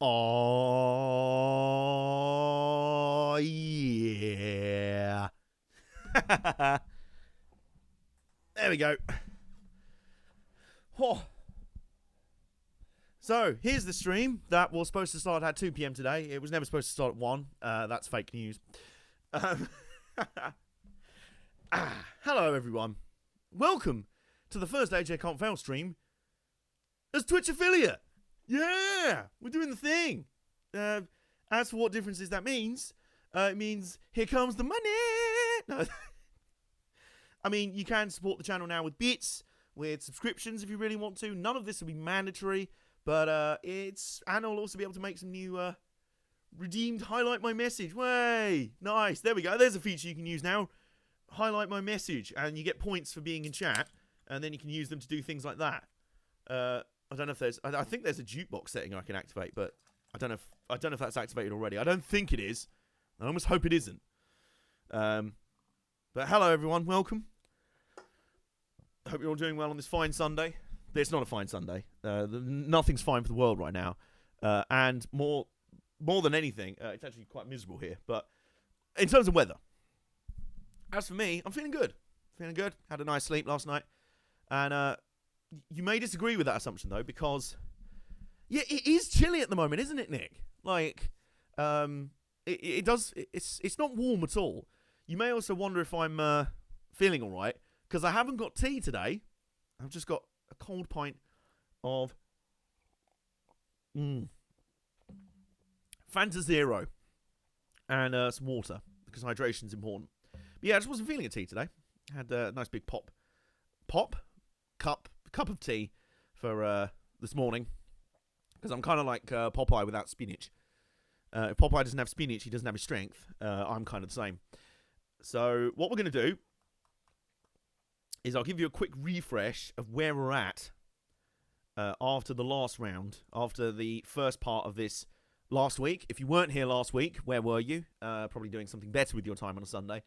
Oh, yeah. There we go. Oh. So, here's the stream that was supposed to start at 2 p.m. today. It was never supposed to start at 1. That's fake news. Hello, everyone. Welcome to the first AJ Can't Fail stream as Twitch affiliate. Yeah, we're doing the thing. As for what differences that means, it means here comes the money. No. I mean, you can support the channel now with bits, with subscriptions if you really want to. None of this will be mandatory, but and I'll also be able to make some new redeemed highlight my message. Way nice. There we go. There's a feature you can use now. Highlight my message, and you get points for being in chat, and then you can use them to do things like that. I don't know if there's. I think there's a jukebox setting I can activate, but I don't know if that's activated already. I don't think it is. I almost hope it isn't. But hello everyone, welcome. I hope you're all doing well on this fine Sunday. It's not a fine Sunday. Nothing's fine for the world right now, and more than anything, it's actually quite miserable here. But in terms of weather, as for me, I'm feeling good. Had a nice sleep last night, and you may disagree with that assumption though, because yeah, it is chilly at the moment, isn't it, Nick? Like, it's not warm at all. You may also wonder if I'm feeling all right, because I haven't got tea today. I've just got a cold pint of Fanta Zero and some water, because hydration's important. But yeah, I just wasn't feeling a tea today. Had a nice big cup of tea for this morning, because I'm kind of like Popeye without spinach. If Popeye doesn't have spinach, he doesn't have his strength. I'm kind of the same. So what we're going to do is I'll give you a quick refresh of where we're at after the last round, after the first part of this last week. If you weren't here last week, where were you? Probably doing something better with your time on a Sunday.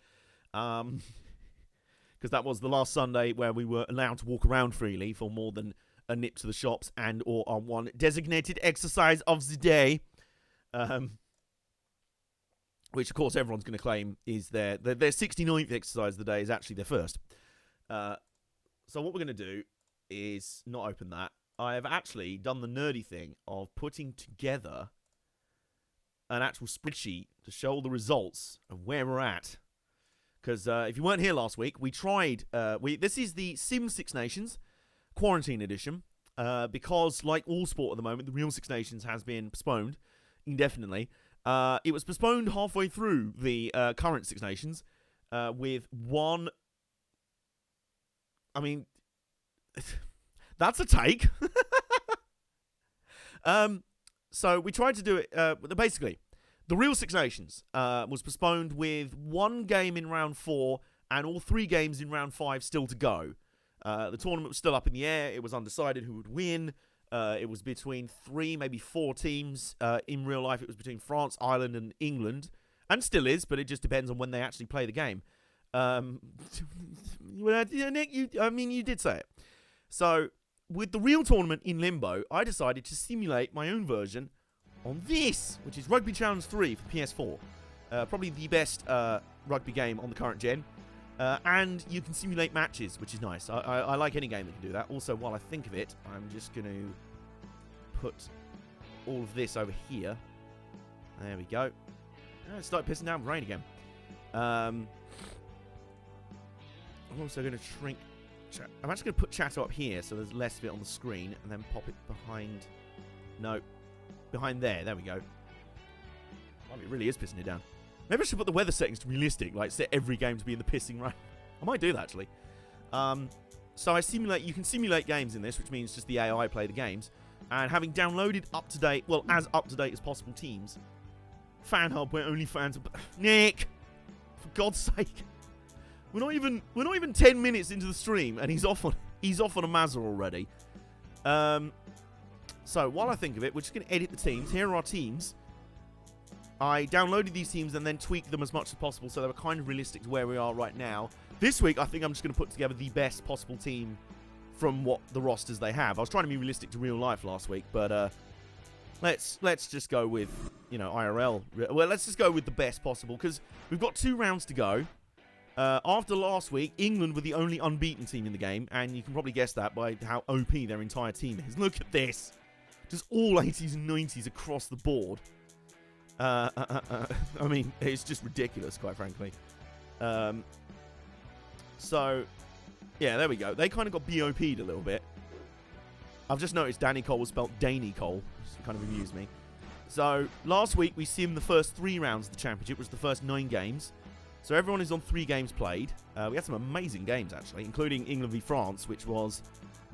Because that was the last Sunday where we were allowed to walk around freely for more than a nip to the shops and or on one designated exercise of the day. Which, of course, everyone's going to claim is their 69th exercise of the day is actually their first. So what we're going to do is not open that. I have actually done the nerdy thing of putting together an actual spreadsheet to show the results of where we're at. Because if you weren't here last week, we tried. This is the Sim Six Nations Quarantine Edition. Because, like all sport at the moment, the real Six Nations has been postponed indefinitely. It was postponed halfway through the current Six Nations with one. I mean, that's a take. So we tried to do it. Basically, the real Six Nations was postponed with one game in round 4 and all 3 games in round 5 still to go. The tournament was still up in the air. It was undecided who would win. It was between 3, maybe 4 teams. In real life, it was between France, Ireland, and England. And still is, but it just depends on when they actually play the game. Nick, you did say it. So, with the real tournament in limbo, I decided to simulate my own version on this, which is Rugby Challenge 3 for PS4. Probably the best rugby game on the current gen. And you can simulate matches, which is nice. I like any game that can do that. Also, while I think of it, I'm just going to put all of this over here. There we go. It started pissing down with rain again. I'm also going to shrink chat. I'm actually going to put chat up here so there's less of it on the screen, and then pop it behind. No, behind there. There we go. Oh, it really is pissing it down. Maybe I should put the weather settings to realistic, like set every game to be in the pissing rain. I might do that, actually. So you can simulate games in this, which means just the AI play the games. And having downloaded up-to-date, well, as up-to-date as possible teams, FanHub, where only fans are... Nick! For God's sake. We're not even 10 minutes into the stream, and he's off on a Mazda already. So, while I think of it, we're just going to edit the teams. Here are our teams. I downloaded these teams and then tweaked them as much as possible so they were kind of realistic to where we are right now. This week, I think I'm just going to put together the best possible team from what the rosters they have. I was trying to be realistic to real life last week, but let's just go with, IRL. Well, let's just go with the best possible, because we've got 2 rounds to go. After last week, England were the only unbeaten team in the game, and you can probably guess that by how OP their entire team is. Look at this. Just all 80s and 90s across the board. I mean, it's just ridiculous, quite frankly. So, yeah, there we go. They kind of got BOP'd a little bit. I've just noticed Danny Cole was spelt Danny Cole, which kind of amused me. So, last week we simmed the first 3 rounds of the championship, which was the first 9 games. So everyone is on 3 games played. We had some amazing games, actually, including England v France, which was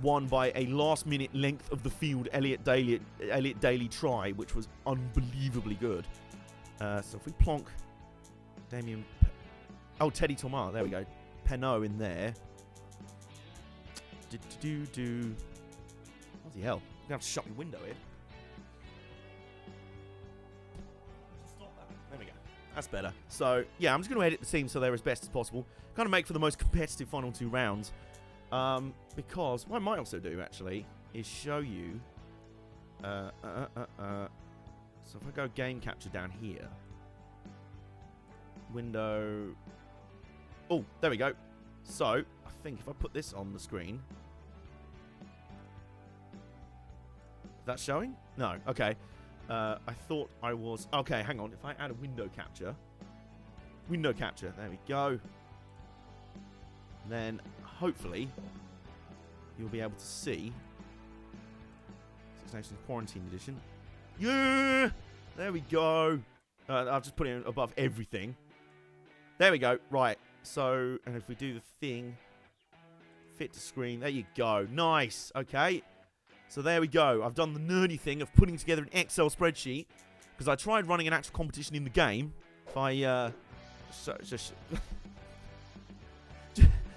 won by a last-minute length of the field Elliot Daly try, which was unbelievably good. So if we plonk Teddy Thomas, there we go. Penaud in there. Bloody hell. I'm going to have to shut my window here. There we go. That's better. So, yeah, I'm just going to edit the team so they're as best as possible. Kind of make for the most competitive final 2 rounds. Because what I might also do, actually, is show you... So if I go game capture down here... Window... Oh, there we go. So, I think if I put this on the screen... Is that showing? No. Okay. I thought I was... Okay, hang on. If I add a window capture... Window capture. There we go. Then, hopefully, you'll be able to see... Six Nations Quarantine Edition. Yeah! There we go. I've just put it above everything. There we go. Right. So, and if we do the thing... Fit to screen. There you go. Nice. Okay. So there we go. I've done the nerdy thing of putting together an Excel spreadsheet because I tried running an actual competition in the game. If I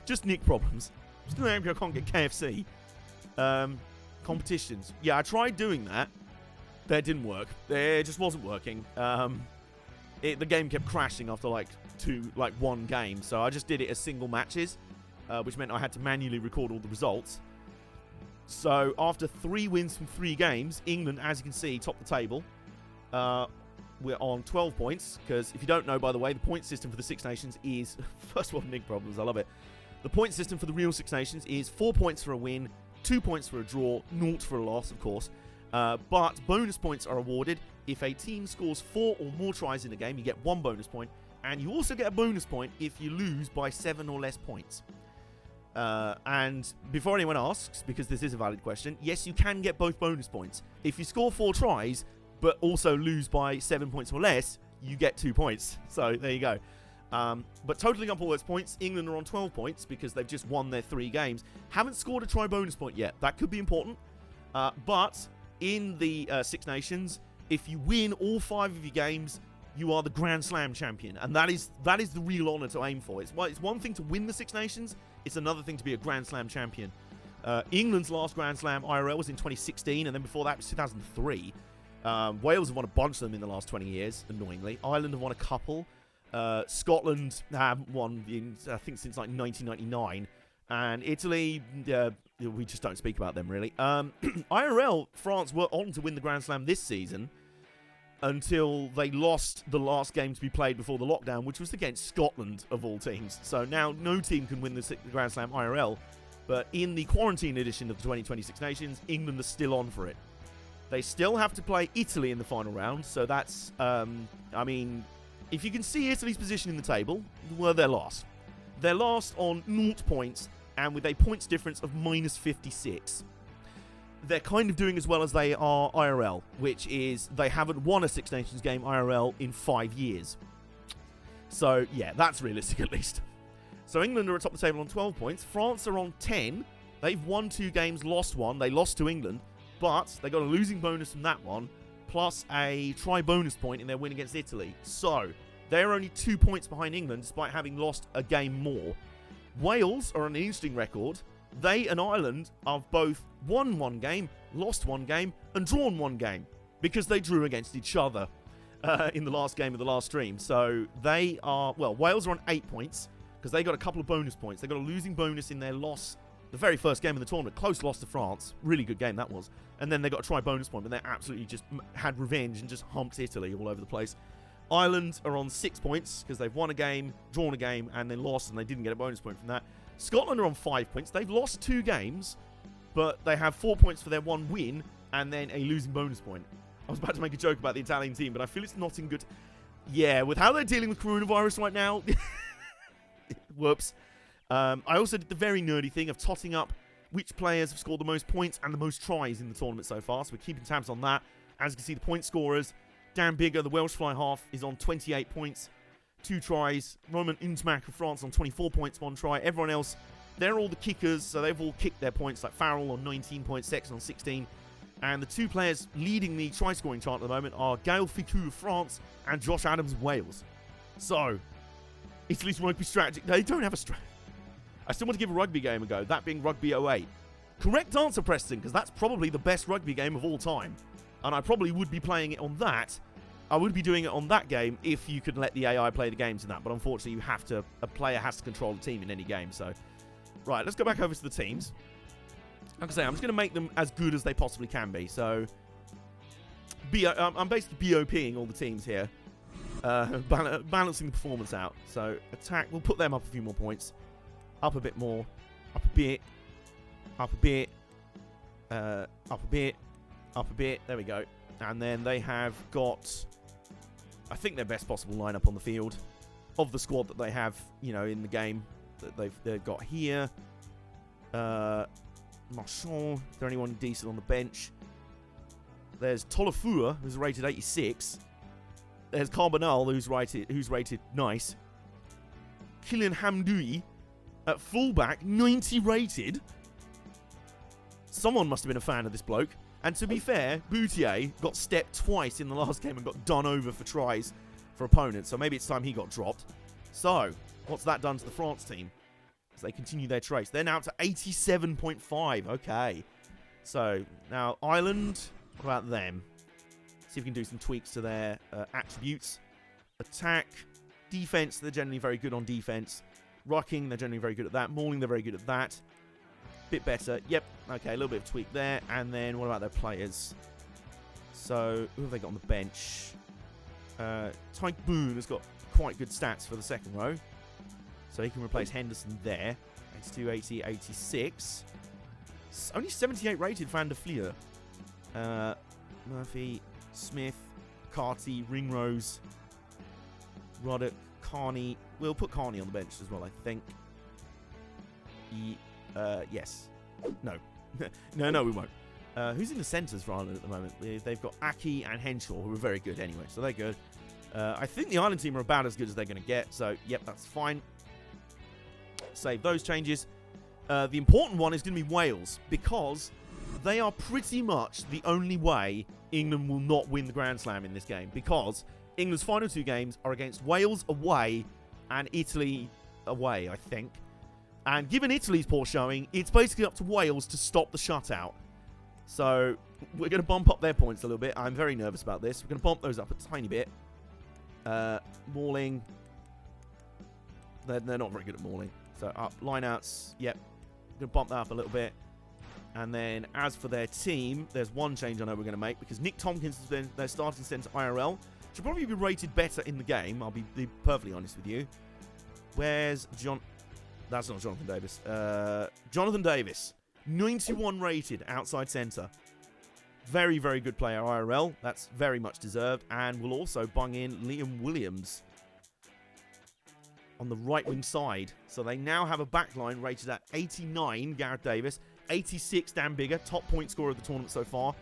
just nick problems. Just angry I can't get KFC. Competitions. Yeah, I tried doing that. That didn't work. It just wasn't working. The game kept crashing after one game. So I just did it as single matches, which meant I had to manually record all the results. So, after 3 wins from 3 games, England, as you can see, top the table. We're on 12 points, because if you don't know, by the way, the point system for the Six Nations is... First world nick problems, I love it. The point system for the real Six Nations is 4 points for a win, 2 points for a draw, 0 for a loss, of course. But bonus points are awarded. If a team scores 4 or more tries in a game, you get 1 bonus point. And you also get a bonus point if you lose by 7 or less points. And before anyone asks, because this is a valid question, yes, you can get both bonus points. If you score 4 tries, but also lose by 7 points or less, you get 2 points. So, there you go. But totaling up all those points, England are on 12 points because they've just won their 3 games. Haven't scored a try bonus point yet. That could be important. But in the Six Nations, if you win all 5 of your games, you are the Grand Slam champion. And that is the real honour to aim for. It's one thing to win the Six Nations. It's another thing to be a Grand Slam champion. England's last Grand Slam IRL was in 2016, and then before that was 2003. Wales have won a bunch of them in the last 20 years, annoyingly. Ireland have won a couple. Scotland haven't won, I think, since 1999. And Italy, we just don't speak about them, really. IRL, France were on to win the Grand Slam this season until they lost the last game to be played before the lockdown, which was against Scotland, of all teams. So now no team can win the Grand Slam IRL, but in the quarantine edition of the 2020 Six Nations, England are still on for it. They still have to play Italy in the final round, so that's, if you can see Italy's position in the table, well, they're last. They're last on 0 points, and with a points difference of minus 56. They're kind of doing as well as they are IRL, which is they haven't won a Six Nations game IRL in 5 years. So, yeah, that's realistic at least. So England are atop the table on 12 points. France are on 10. They've won 2 games, lost 1. They lost to England, but they got a losing bonus from that one, plus a try bonus point in their win against Italy. So, they're only 2 points behind England, despite having lost a game more. Wales are on an interesting record. They and Ireland have both won 1 game, lost 1 game, and drawn 1 game, because they drew against each other in the last game of the last stream. So they are, Wales are on 8 points, because they got a couple of bonus points. They got a losing bonus in their loss the very first game of the tournament. Close loss to France. Really good game that was. And then they got a try bonus point, but they absolutely just had revenge and just humped Italy all over the place. Ireland are on 6 points because they've won a game, drawn a game, and then lost, and they didn't get a bonus point from that. Scotland are on 5 points. They've lost 2 games, but they have 4 points for their 1 win and then a losing bonus point. I was about to make a joke about the Italian team, but I feel it's not in good... Yeah, with how they're dealing with coronavirus right now... Whoops. I also did the very nerdy thing of totting up which players have scored the most points and the most tries in the tournament so far. So we're keeping tabs on that. As you can see, the point scorers. Dan Bigger, the Welsh fly half, is on 28 points, 2 tries. Roman Intmac of France on 24 points, 1 try. Everyone else, they're all the kickers, so they've all kicked their points, like Farrell on 19 points, Sexton on 16. And the 2 players leading the try-scoring chart at the moment are Gaël Ficou of France and Josh Adams of Wales. So, Italy's rugby strategy, they don't have a strategy. I still want to give a rugby game a go, that being Rugby 08. Correct answer, Preston, because that's probably the best rugby game of all time. And I probably would be playing it on that. I would be doing it on that game if you could let the AI play the games in that. But unfortunately, you have to. A player has to control the team in any game. So, right, let's go back over to the teams. Like I say, I'm just going to make them as good as they possibly can be. So, I'm basically BOPing all the teams here. Balancing the performance out. So, attack, we'll put them up a few more points. Up a bit more. Up a bit. Up a bit. Up a bit. Up a bit. There we go. And then they have got, I think, their best possible lineup on the field of the squad that they have, you know, in the game that they've got here. Marchand, is there anyone decent on the bench? There's Tolofua, who's rated 86. There's Carbonal, who's rated nice. Kylian Hamdoui at fullback, 90 rated. Someone must have been a fan of this bloke. And to be fair, Boutier got stepped twice in the last game and got done over for tries for opponents. So maybe it's time he got dropped. So, what's that done to the France team? As they continue their trace. They're now up to 87.5. Okay. So, now Ireland, what about them? See if we can do some tweaks to their attributes. Attack. Defense, they're generally very good on defense. Rucking, they're generally very good at that. Mauling, they're very good at that. Bit better. Yep. Okay, a little bit of tweak there. And then what about their players? So, who have they got on the bench? Tyke Boone has got quite good stats for the second row. So he can replace Henderson there. 82, 80, 86. Only 78 rated Van der Fleur. Murphy, Smith, Carty, Ringrose, Roddick, Carney. We'll put Carney on the bench as well, I think. Yes. No. no, we won't. Who's in the centres for Ireland at the moment? They've got Aki and Henshaw, who are very good anyway, so they're good. I think the Ireland team are about as good as they're going to get, so yep, that's fine. Save those changes. The important one is going to be Wales, because they are pretty much the only way England will not win the Grand Slam in this game, because England's final 2 games are against Wales away and Italy away, I think. And given Italy's poor showing, it's basically up to Wales to stop the shutout. So, we're going to bump up their points a little bit. I'm very nervous about this. We're going to bump those up a tiny bit. Mauling. They're not very good at mauling. So, up. Lineouts. Yep. Going to bump that up a little bit. And then, as for their team, there's one change I know we're going to make. Because Nick Tompkins has been their starting centre IRL. Should probably be rated better in the game. I'll be perfectly honest with you. Where's John... That's not Jonathan Davis. Jonathan Davis. 91 rated outside centre. Very, very good player, IRL. That's very much deserved. And we'll also bung in Liam Williams on the right-wing side. So they now have a backline rated at 89, Gareth Davis. 86, Dan Bigger, top point scorer of the tournament so far.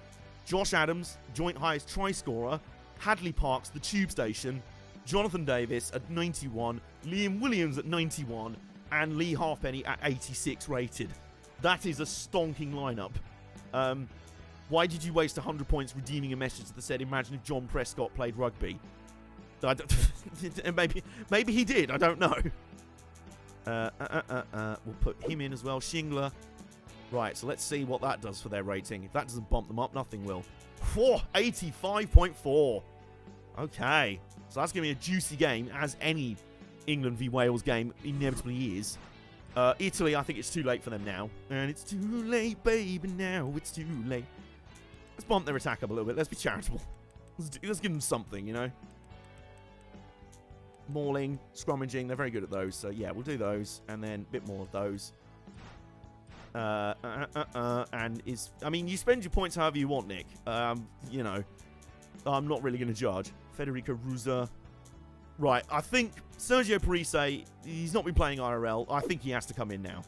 Josh Adams, joint highest try scorer. Hadley Parks, the tube station. Jonathan Davis at 91. Liam Williams at 91. And Lee Halfpenny at 86 rated. That is a stonking lineup. Why did you waste 100 points redeeming a message that said, imagine if John Prescott played rugby? Maybe he did, I don't know. We'll put him in as well. Shingler. Right, so let's see what that does for their rating. If that doesn't bump them up, nothing will. 85.4. Okay. So that's going to be a juicy game, as any England v Wales game inevitably is. Italy, I think it's too late for them now. And it's too late, baby, now it's too late. Let's bump their attack up a little bit. Let's be charitable. Let's give them something, you know. Mauling, scrummaging, they're very good at those. So, yeah, we'll do those. And then a bit more of those. And is... I mean, you spend your points however you want, Nick. You know, I'm not really going to judge. Federico Ruza. Right, I think Sergio Parise, he's not been playing IRL. I think he has to come in now.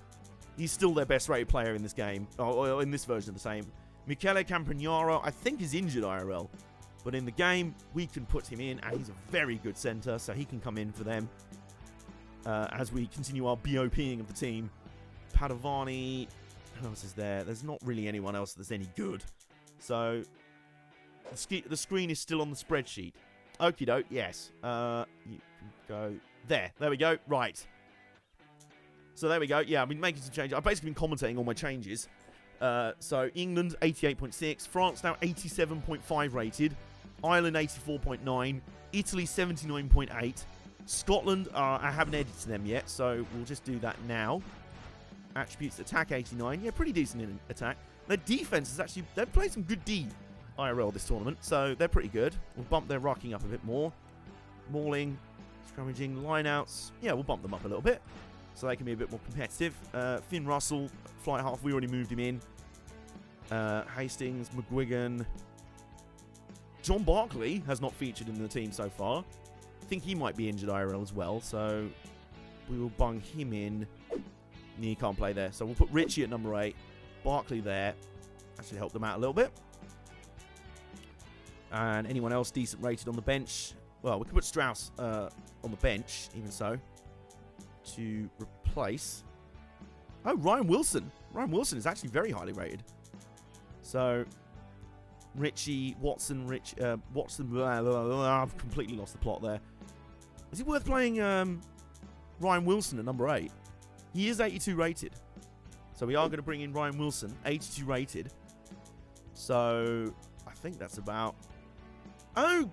He's still their best rated player in this game, or in this version of the same. Michele Campagnaro, I think, is injured IRL. But in the game, we can put him in, and he's a very good centre, so he can come in for them. As we continue our BOPing of the team. Padovani, who else is there? There's not really anyone else that's any good. So, the screen is still on the spreadsheet. Okie doke, yes. You can go there. There we go. Right. So there we go. Yeah, I've been making some changes. I've basically been commentating all my changes. So England 88.6, France now 87.5 rated, Ireland 84.9, Italy 79.8, Scotland I haven't edited them yet, so we'll just do that now. Attributes attack 89, yeah, pretty decent in attack. Their defense is actually they've played some good D IRL this tournament, so they're pretty good. We'll bump their rocking up a bit more. Mauling, scrummaging, lineouts. Yeah, we'll bump them up a little bit so they can be a bit more competitive. Finn Russell, flight half, we already moved him in. Hastings, McGuigan. John Barkley has not featured in the team so far. I think he might be injured IRL as well, so we will bung him in. He can't play there, so we'll put Richie at number 8. Barkley there. That should help them out a little bit. And anyone else decent rated on the bench? Well, we could put Strauss on the bench, even so, to replace... Oh, Ryan Wilson. Ryan Wilson is actually very highly rated. So, Richie, Watson, Watson... I've completely lost the plot there. Is it worth playing Ryan Wilson at number 8? He is 82 rated. So we are going to bring in Ryan Wilson, 82 rated. So, I think that's about... Oh,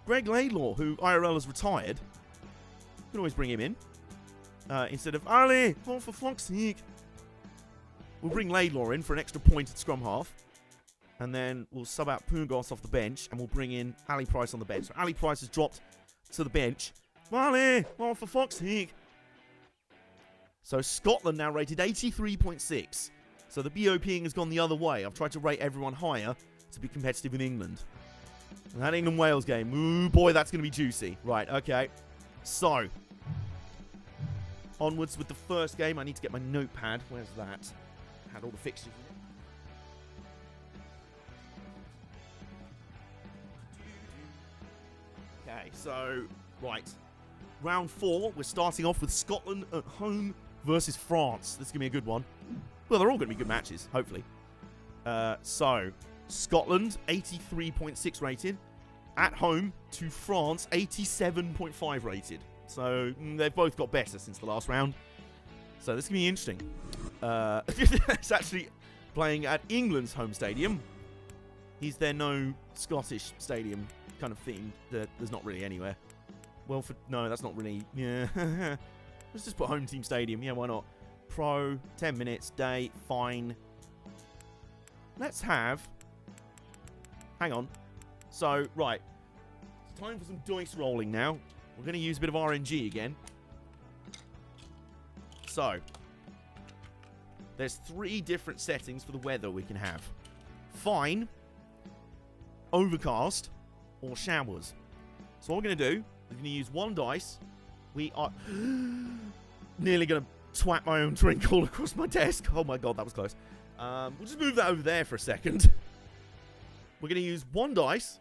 Greg Laidlaw, who IRL has retired. You can always bring him in. Instead of Ali, oh, for fuck's sake. We'll bring Laidlaw in for an extra point at scrum half. And then we'll sub out Pungos off the bench. And we'll bring in Ali Price on the bench. So Ali Price has dropped to the bench. Ali, oh, for fuck's sake. So Scotland now rated 83.6. So the BOPing has gone the other way. I've tried to rate everyone higher to be competitive with England. And that England-Wales game, ooh boy, that's going to be juicy. Right, okay. So, onwards with the first game. I need to get my notepad. Where's that? Had all the fixtures in it. Okay, so, right. Round 4, we're starting off with Scotland at home versus France. This is going to be a good one. Well, they're all going to be good matches, hopefully. So, Scotland, 83.6 rated. At home to France, 87.5 rated. So, they've both got better since the last round. So, this is going to be interesting. It's actually playing at England's home stadium. Is there no Scottish stadium kind of theme that there's not really anywhere? Well, no, that's not really... Yeah. Let's just put home team stadium. Yeah, why not? Pro, 10 minutes, day, fine. Let's have... Hang on. So, right. It's time for some dice rolling now. We're going to use a bit of RNG again. So, there's 3 different settings for the weather we can have. Fine, overcast, or showers. So what we're going to do, we're going to use 1 dice. We are nearly going to twat my own drink all across my desk. Oh my god, that was close. We'll just move that over there for a second. We're going to use 1 dice,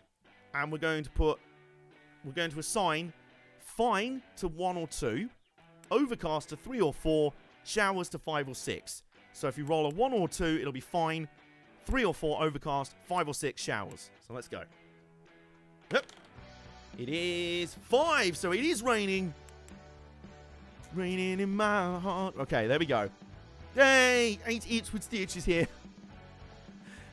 and we're going to assign fine to 1 or 2, overcast to 3 or 4, showers to 5 or 6. So if you roll a 1 or 2, it'll be fine, 3 or 4 overcast, 5 or 6 showers. So let's go. Yep. It is 5, so it is raining. Raining in my heart. Okay, there we go. Yay! 8 each with Stitches here.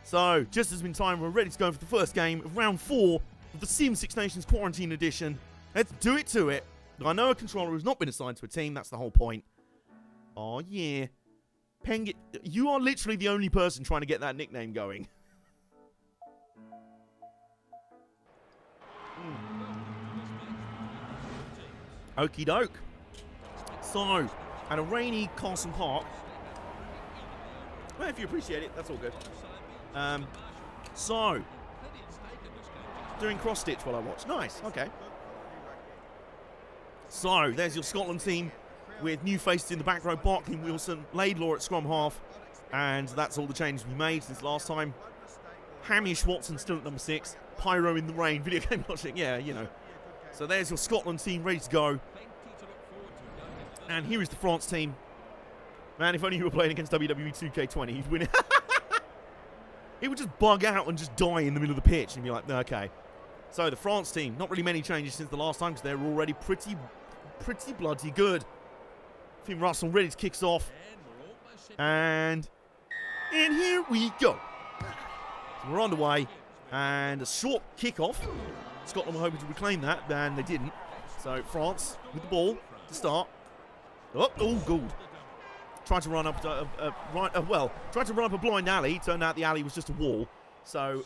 So, just as in time, we're ready to go for the first game of round 4 of the Sim 6 Nations Quarantine Edition. Let's do it to it. I know a controller who's not been assigned to a team, that's the whole point. Oh, yeah. Penguin. You are literally the only person trying to get that nickname going. Okie doke. So, at a rainy Carson Park. Well, if you appreciate it, that's all good. So, doing cross stitch while I watch. Nice, okay. So, there's your Scotland team with new faces in the back row. Barkley, Wilson, Laidlaw at scrum half. And that's all the changes we made since last time. Hamish Watson still at number 6. Pyro in the rain. Video game watching. Yeah, you know. So there's your Scotland team ready to go. And here is the France team. Man, if only you were playing against WWE 2K20, you'd win it. It would just bug out and just die in the middle of the pitch. And be like, okay. So the France team, not really many changes since the last time because they're already pretty bloody good. Team Russell ready to kick us off. And here we go. So we're underway. And a short kick-off. Scotland were hoping to reclaim that, and they didn't. So France with the ball to start. Oh, good. Tried to run up tried to run up a blind alley. Turned out the alley was just a wall. So,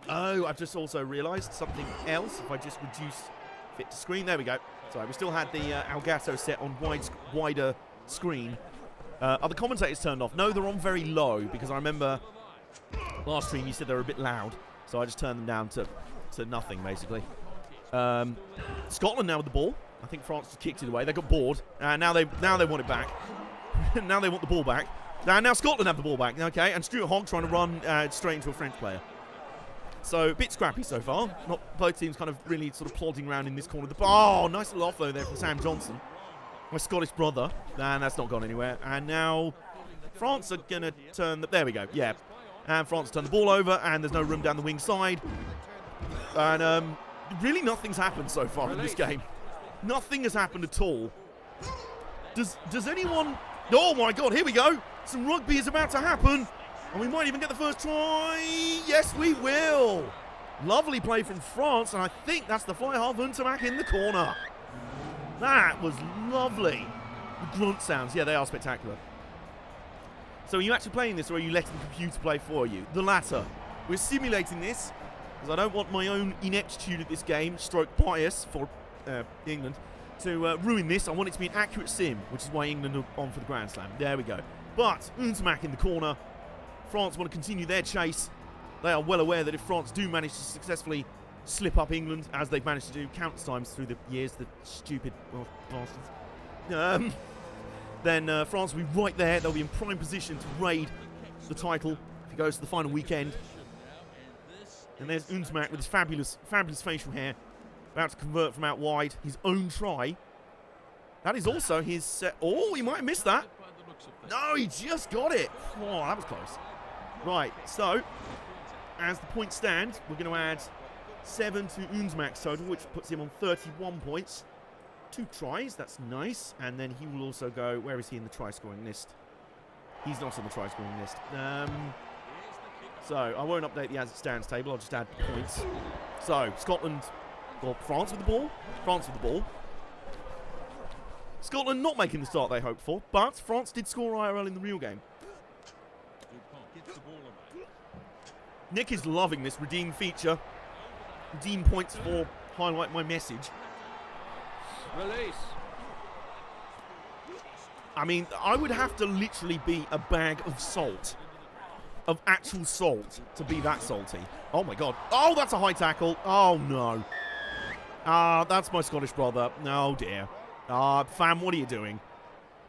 I've just also realised something else. If I just reduce fit to screen, there we go. Sorry, we still had the Elgato set on wider screen. Are the commentators turned off? No, they're on very low because I remember last stream you said they were a bit loud, so I just turned them down to nothing basically. Scotland now with the ball. I think France just kicked it away. They got bored, and now they want it back. Now they want the ball back. Now Scotland have the ball back. Okay, and Stuart Hogg trying to run straight into a French player. So a bit scrappy so far. Not both teams kind of really sort of plodding around in this corner. Oh, nice little offload there from Sam Johnson, my Scottish brother. And that's not gone anywhere. And now France are gonna turn. There we go. Yeah, and France turn the ball over, and there's no room down the wing side. And really nothing's happened so far in this game. Nothing has happened at all. Does anyone... Oh my god, here we go. Some rugby is about to happen. And we might even get the first try. Yes, we will. Lovely play from France. And I think that's the fly half Untermack in the corner. That was lovely. The grunt sounds. Yeah, they are spectacular. So are you actually playing this or are you letting the computer play for you? The latter. We're simulating this because I don't want my own ineptitude at this game, stroke bias for England, to ruin this. I want it to be an accurate sim, which is why England are on for the Grand Slam. There we go. But Untermack in the corner. France want to continue their chase. They are well aware that if France do manage to successfully slip up England, as they've managed to do countless times through the years, the stupid bastards, then France will be right there. They'll be in prime position to raid the title if it goes to the final weekend. And there's Untermack with his fabulous facial hair, about to convert from out wide. His own try. That is also his... oh, he might have missed that. No, he just got it. Oh, that was close. Right, so, as the points stand, we're going to add 7 to Untermack's total, which puts him on 31 points. 2 tries, that's nice. And then he will also go... Where is he in the try-scoring list? He's not on the try-scoring list. So, I won't update the as-it-stands table. I'll just add points. So, Scotland... Well, France with the ball. France with the ball. Scotland not making the start they hoped for, but France did score IRL in the real game. Nick is loving this redeem feature. Redeem points for highlight my message. Release. I mean, I would have to literally be a bag of salt. Of actual salt to be that salty. Oh my god. Oh, that's a high tackle. Oh no. That's my Scottish brother. Oh dear. Fam, what are you doing?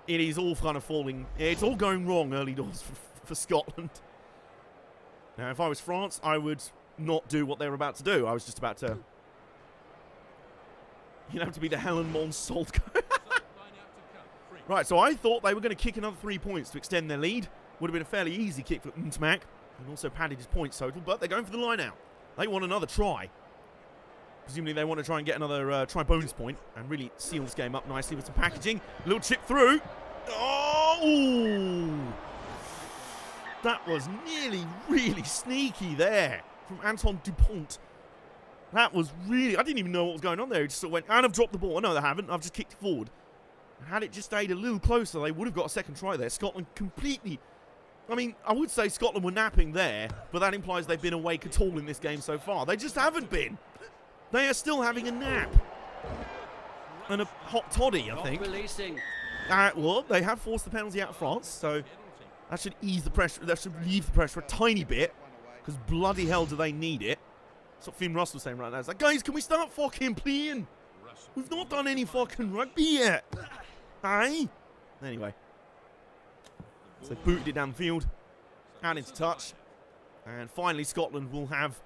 It is all kind of falling. It's all going wrong early doors for Scotland. Now, if I was France, I would not do what they were about to do. I was just about to... You'd have to be the Helen Mons Salt. Right, so I thought they were going to kick another 3 points to extend their lead. Would have been a fairly easy kick for Untermack. And also padded his points total, but they're going for the line out. They want another try. Presumably they want to try and get another try bonus point and really seal this game up nicely with some packaging. A little chip through. Oh! That was nearly really sneaky there from Anton Dupont. That was really... I didn't even know what was going on there. He just sort of went, and I've dropped the ball. No, I haven't. I've just kicked it forward. Had it just stayed a little closer, they would have got a second try there. Scotland completely... I mean, I would say Scotland were napping there, but that implies they've been awake at all in this game so far. They just haven't been. They are still having a nap. And a hot toddy, I think. Well, they have forced the penalty out of France, so that should ease the pressure. That should relieve the pressure a tiny bit, because bloody hell do they need it. That's what Finn Russell was saying right now. It's like, guys, can we start fucking playing? We've not done any fucking rugby yet. Aye? Anyway. So they booted it down the field, out into touch, and finally Scotland will have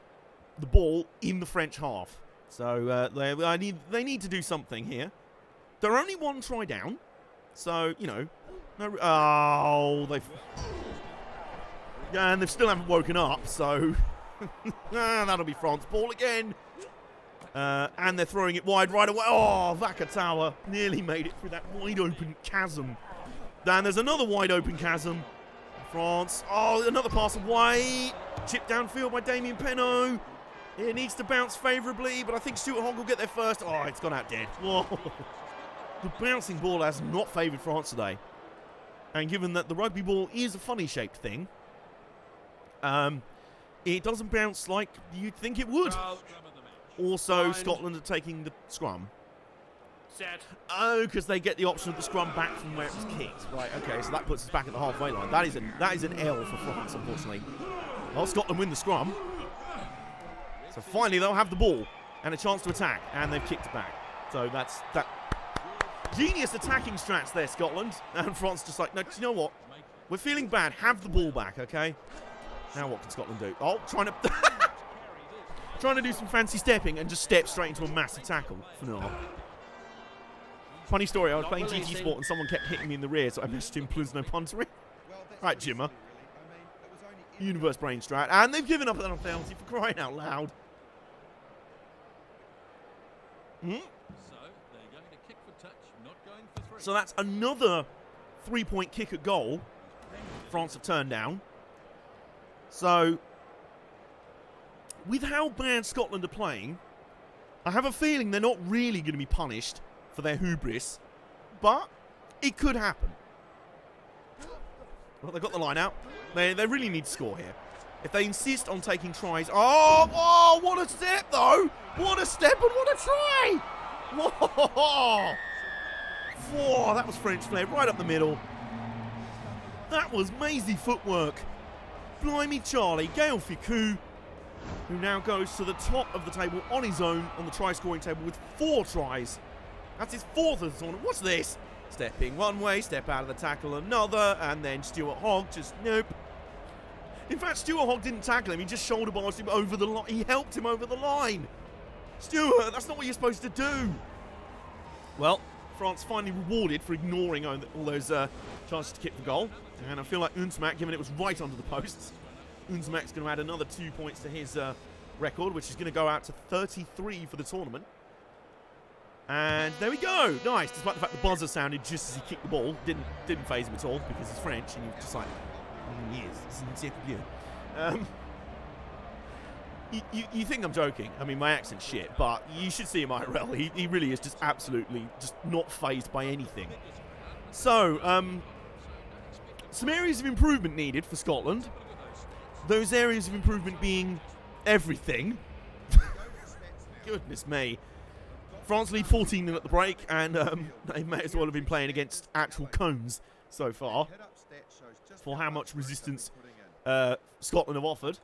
the ball in the French half. So they need to do something here. They're only one try down, so you know. And they still haven't woken up. So that'll be France ball again, and they're throwing it wide right away. Oh, Vakatawa nearly made it through that wide open chasm. Then there's another wide open chasm. France. Oh, another pass away. Chipped downfield by Damien Penaud. It needs to bounce favourably, but I think Stuart Hogg will get there first. Oh, it's gone out dead. Whoa. The bouncing ball has not favoured France today. And given that the rugby ball is a funny shaped thing, it doesn't bounce like you'd think it would. Also, Scotland are taking the scrum. Set. Oh, because they get the option of the scrum back from where it was kicked. Right, okay, so that puts us back at the halfway line. That is an L for France, unfortunately. Well, Scotland win the scrum. So finally they'll have the ball and a chance to attack, and they've kicked it back. So that's that. Genius attacking strats there, Scotland. And France just like, no, you know what? We're feeling bad. Have the ball back, okay? Now what can Scotland do? Oh, trying to do some fancy stepping and just step straight into a massive tackle. No. Funny story, I was playing GT Sport and someone kept hitting me in the rear, so I messaged him, please no puntery. Right, Jimmer. Universe brain strat. And they've given up on penalty for crying out loud. So that's another 3-point kick at goal. France have turned down. So, with how bad Scotland are playing, I have a feeling they're not really going to be punished for their hubris, but it could happen. Well, they've got the line out. They really need to score here. If they insist on taking tries... Oh, what a step, though! What a step and what a try! Whoa! Whoa, that was French flair right up the middle. That was mazy footwork. Blimey Charlie, Gael Ficou, who now goes to the top of the table on his own on the try-scoring table with 4 tries. That's his 4th of the tournament. What's this? Stepping one way, step out of the tackle another, and then Stuart Hogg just nope. In fact, Stuart Hogg didn't tackle him, he just shoulder barged him over the line. He helped him over the line. Stuart, that's not what you're supposed to do. Well, France finally rewarded for ignoring all those chances to kick the goal. And I feel like Unsmak, given it was right under the posts, Unsmak's going to add another 2 points to his record, which is going to go out to 33 for the tournament. And there we go. Nice. Despite the fact the buzzer sounded just as he kicked the ball. Didn't faze him at all because he's French and he was just like, yes, you think I'm joking. I mean, my accent's shit, but you should see him IRL. He really is just absolutely just not fazed by anything. So, some areas of improvement needed for Scotland. Those areas of improvement being everything. Goodness me. France lead 14-0 at the break, and they may as well have been playing against actual cones so far for how much resistance Scotland have offered.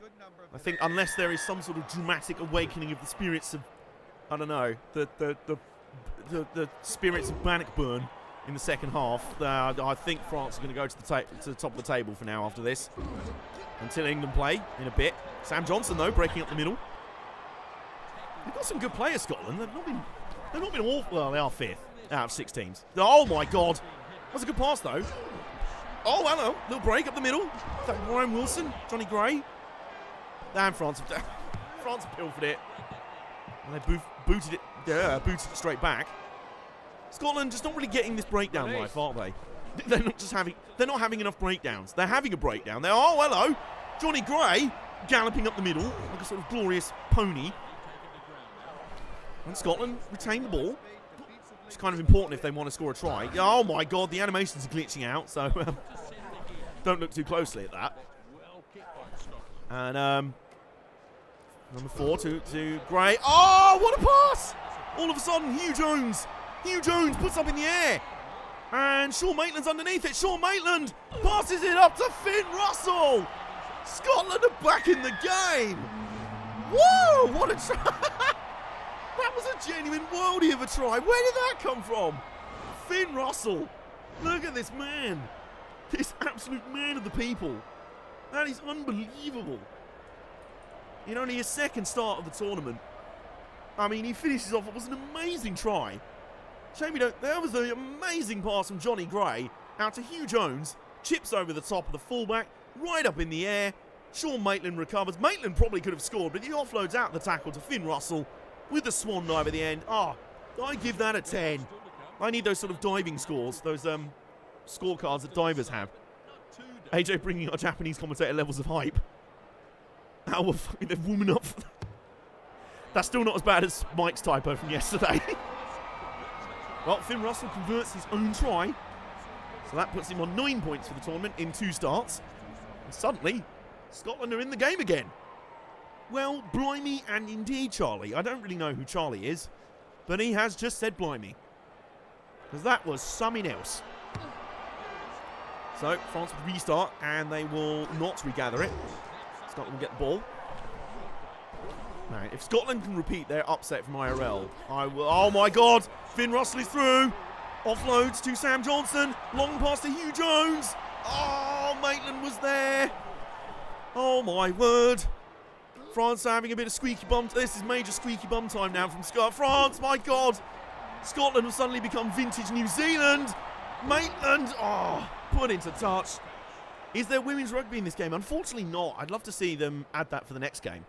I think unless there is some sort of dramatic awakening of the spirits of, I don't know, the spirits of Bannockburn in the second half, I think France are going to go to the top of the table for now after this, until England play in a bit. Sam Johnson, though, breaking up the middle. They've got some good players, Scotland. They've not been awful. Well, they are 5th out of 6 teams. Oh my God, that's a good pass though. Oh, hello, little break up the middle. Is that Ryan Wilson, Johnny Gray? Damn, France pilfered it, and they booted it straight back. Scotland just not really getting this breakdown life, aren't they? They're not having enough breakdowns. They're having a breakdown. Oh, hello, Johnny Gray galloping up the middle like a sort of glorious pony. And Scotland retain the ball. It's kind of important if they want to score a try. Oh my god, the animations are glitching out, so don't look too closely at that. And number 4 to Gray. Oh, what a pass! All of a sudden, Hugh Jones puts up in the air. And Sean Maitland's underneath it. Sean Maitland passes it up to Finn Russell. Scotland are back in the game. Whoa, what a try. That was a genuine worldie of a try. Where did that come from? Finn Russell. Look at this man. This absolute man of the people. That is unbelievable. In only his second start of the tournament. I mean, he finishes off. It was an amazing try. Shame we don't. There was the amazing pass from Johnny Gray out to Hugh Jones. Chips over the top of the fullback. Right up in the air. Sean Maitland recovers. Maitland probably could have scored, but he offloads out the tackle to Finn Russell with the swan dive at the end. Oh, I give that a 10. I need those sort of diving scores. Those scorecards that divers have. AJ bringing our Japanese commentator levels of hype. How will fucking the woman up for that? That's still not as bad as Mike's typo from yesterday. Well, Finn Russell converts his own try. So that puts him on 9 points for the tournament in 2 starts. And suddenly, Scotland are in the game again. Well, blimey and indeed Charlie. I don't really know who Charlie is, but he has just said blimey. Because that was something else. So, France will restart, and they will not regather it. Scotland will get the ball. Right, if Scotland can repeat their upset from IRL, I will. Oh my god! Finn Russell is through. Offloads to Sam Johnson. Long pass to Hugh Jones. Oh, Maitland was there. Oh my word. France are having a bit of squeaky bum. This is major squeaky bum time now from France. My god. Scotland will suddenly become vintage New Zealand. Maitland, oh, put into touch. Is there women's rugby in this game? Unfortunately not. I'd love to see them add that for the next game.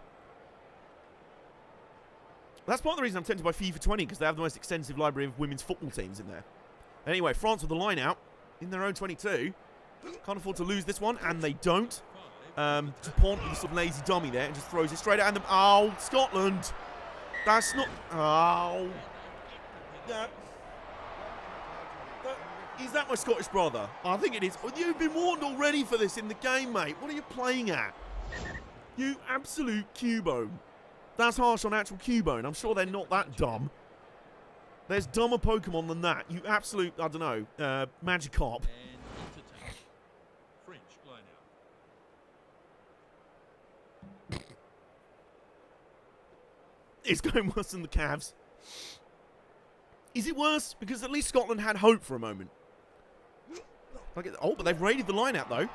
That's part of the reason I'm tempted by FIFA 20, because they have the most extensive library of women's football teams in there. Anyway, France with the line out in their own 22. Can't afford to lose this one, and they don't. Dupont with a sort of lazy dummy there and just throws it straight out. And oh, Scotland. That's not. Oh. Is that my Scottish brother? I think it is. You've been warned already for this in the game, mate. What are you playing at? You absolute Cubone. That's harsh on actual Cubone. I'm sure they're not that dumb. There's dumber Pokemon than that. You absolute, I don't know, Magikarp. It's going worse than the Cavs. Is it worse? Because at least Scotland had hope for a moment. Oh, but they've raided the line out, though.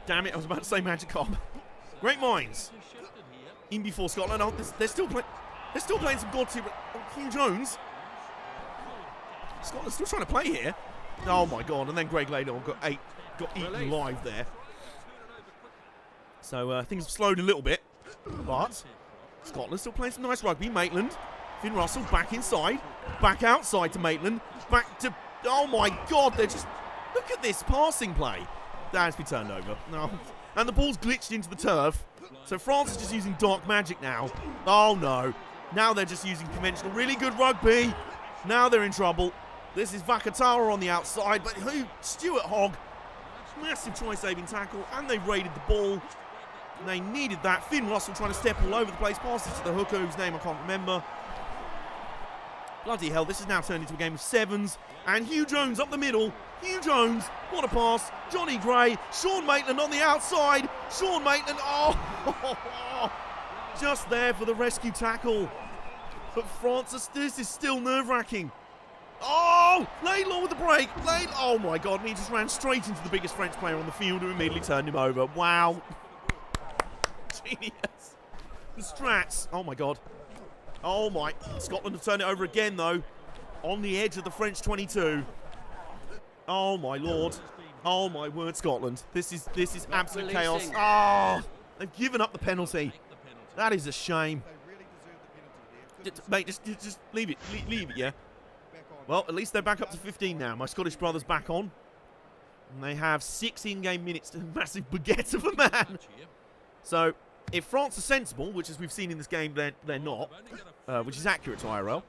Damn it, I was about to say Magikarp. Great minds. In before Scotland. Oh, they're still playing some God tier. Hugh Jones. Scotland's still trying to play here. Oh my god! And then Greg Laidlaw got eaten alive there. So things have slowed a little bit, but Scotland still playing some nice rugby. Maitland, Finn Russell back inside, back outside to Maitland, back to. Oh my god! They're just look at this passing play. That has to be turned over. No. And the ball's glitched into the turf. So France is just using dark magic now. Oh no. Now they're just using conventional. Really good rugby. Now they're in trouble. This is Vakatawa on the outside. But who? Stuart Hogg. Massive try-saving tackle. And they've raided the ball. They needed that. Finn Russell trying to step all over the place. Passes to the hooker whose name I can't remember. Bloody hell. This has now turned into a game of sevens. And Hugh Jones up the middle. Hugh Jones, what a pass. Johnny Gray, Sean Maitland on the outside. Sean Maitland, oh, just there for the rescue tackle. But France, this is still nerve-wracking. Oh, Laidlaw with the break. Oh my god, and he just ran straight into the biggest French player on the field who immediately turned him over. Wow. Genius. The strats, oh my god. Oh my, Scotland have turned it over again though. On the edge of the French 22. Oh my lord. Oh my word, Scotland. This is absolute chaos. Oh, they've given up the penalty. That is a shame. Mate, just leave it. Leave it, yeah? Well, at least they're back up to 15 now. My Scottish brother's back on. And they have 6 in-game minutes to a massive baguette of a man. So, if France are sensible, which as we've seen in this game, they're not, which is accurate to IRL,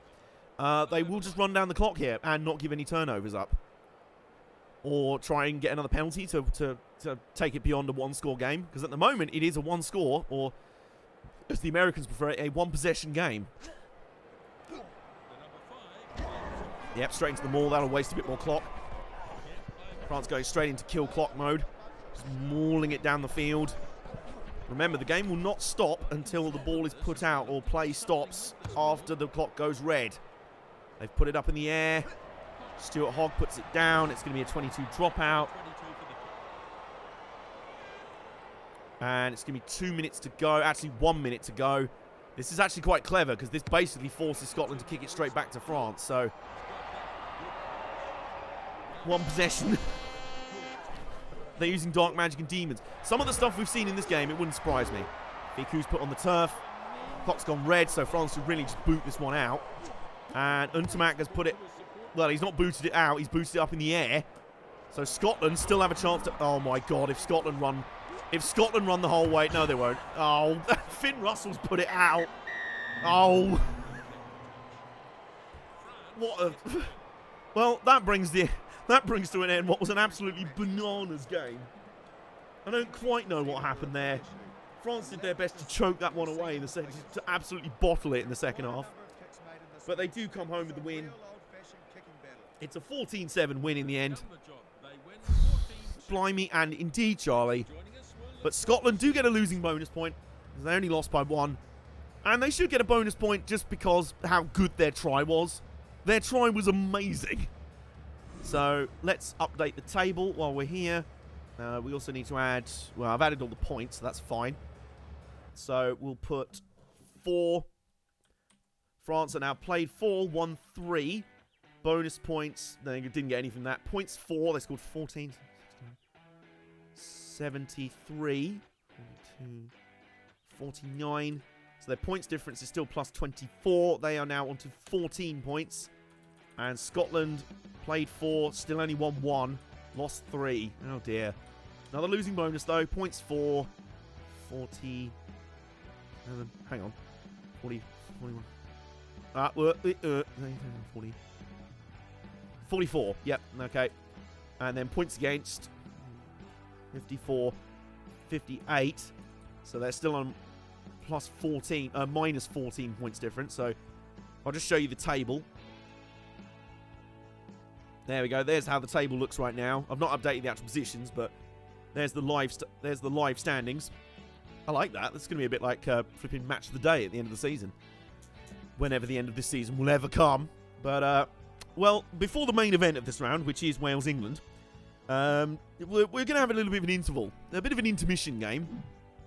they will just run down the clock here and not give any turnovers up. Or try and get another penalty to take it beyond a one-score game. Because at the moment, it is a one-score, or as the Americans prefer it, a one-possession game. Yep, straight into the maul. That'll waste a bit more clock. France going straight into kill clock mode. Just mauling it down the field. Remember, the game will not stop until the ball is put out or play stops after the clock goes red. They've put it up in the air. Stuart Hogg puts it down. It's going to be a 22 dropout. And it's going to be 2 minutes to go. Actually, 1 minute to go. This is actually quite clever because this basically forces Scotland to kick it straight back to France. So, one possession. They're using dark magic and demons. Some of the stuff we've seen in this game, it wouldn't surprise me. Ficou's put on the turf. Clock's gone red, so France should really just boot this one out. And Untamak has put it... Well, he's not booted it out. He's booted it up in the air. So Scotland still have a chance to... Oh, my God. If Scotland run the whole way... No, they won't. Oh, Finn Russell's put it out. Oh. What a... Well, that brings to an end what was an absolutely bananas game. I don't quite know what happened there. France did their best to choke that one away in the second... To absolutely bottle it in the second half. But they do come home with the win. It's a 14-7 win in the end. Blimey, and indeed, Charlie. But Scotland do get a losing bonus point, because they only lost by 1. And they should get a bonus point just because how good their try was. Their try was amazing. So, let's update the table while we're here. We also need to add... Well, I've added all the points, so that's fine. So, we'll put 4. France are now played 4, won 3. Bonus points, they didn't get anything from that. Points 4, they scored 14, 16, 73, 42, 49. So their points difference is still plus 24. They are now on to 14 points. And Scotland played 4, still only won 1, lost 3. Oh dear. Another losing bonus though. Points 4, 40. Hang on. 40, 41. 40. 44, yep, okay. And then points against, 54, 58. So they're still on plus 14, minus 14 points difference. So I'll just show you the table. There we go. There's how the table looks right now. I've not updated the actual positions, but there's the live standings. I like that. That's going to be a bit like flipping match of the day at the end of the season. Whenever the end of this season will ever come. But, well, before the main event of this round, which is Wales-England, we're going to have a little bit of an interval. A bit of an intermission game.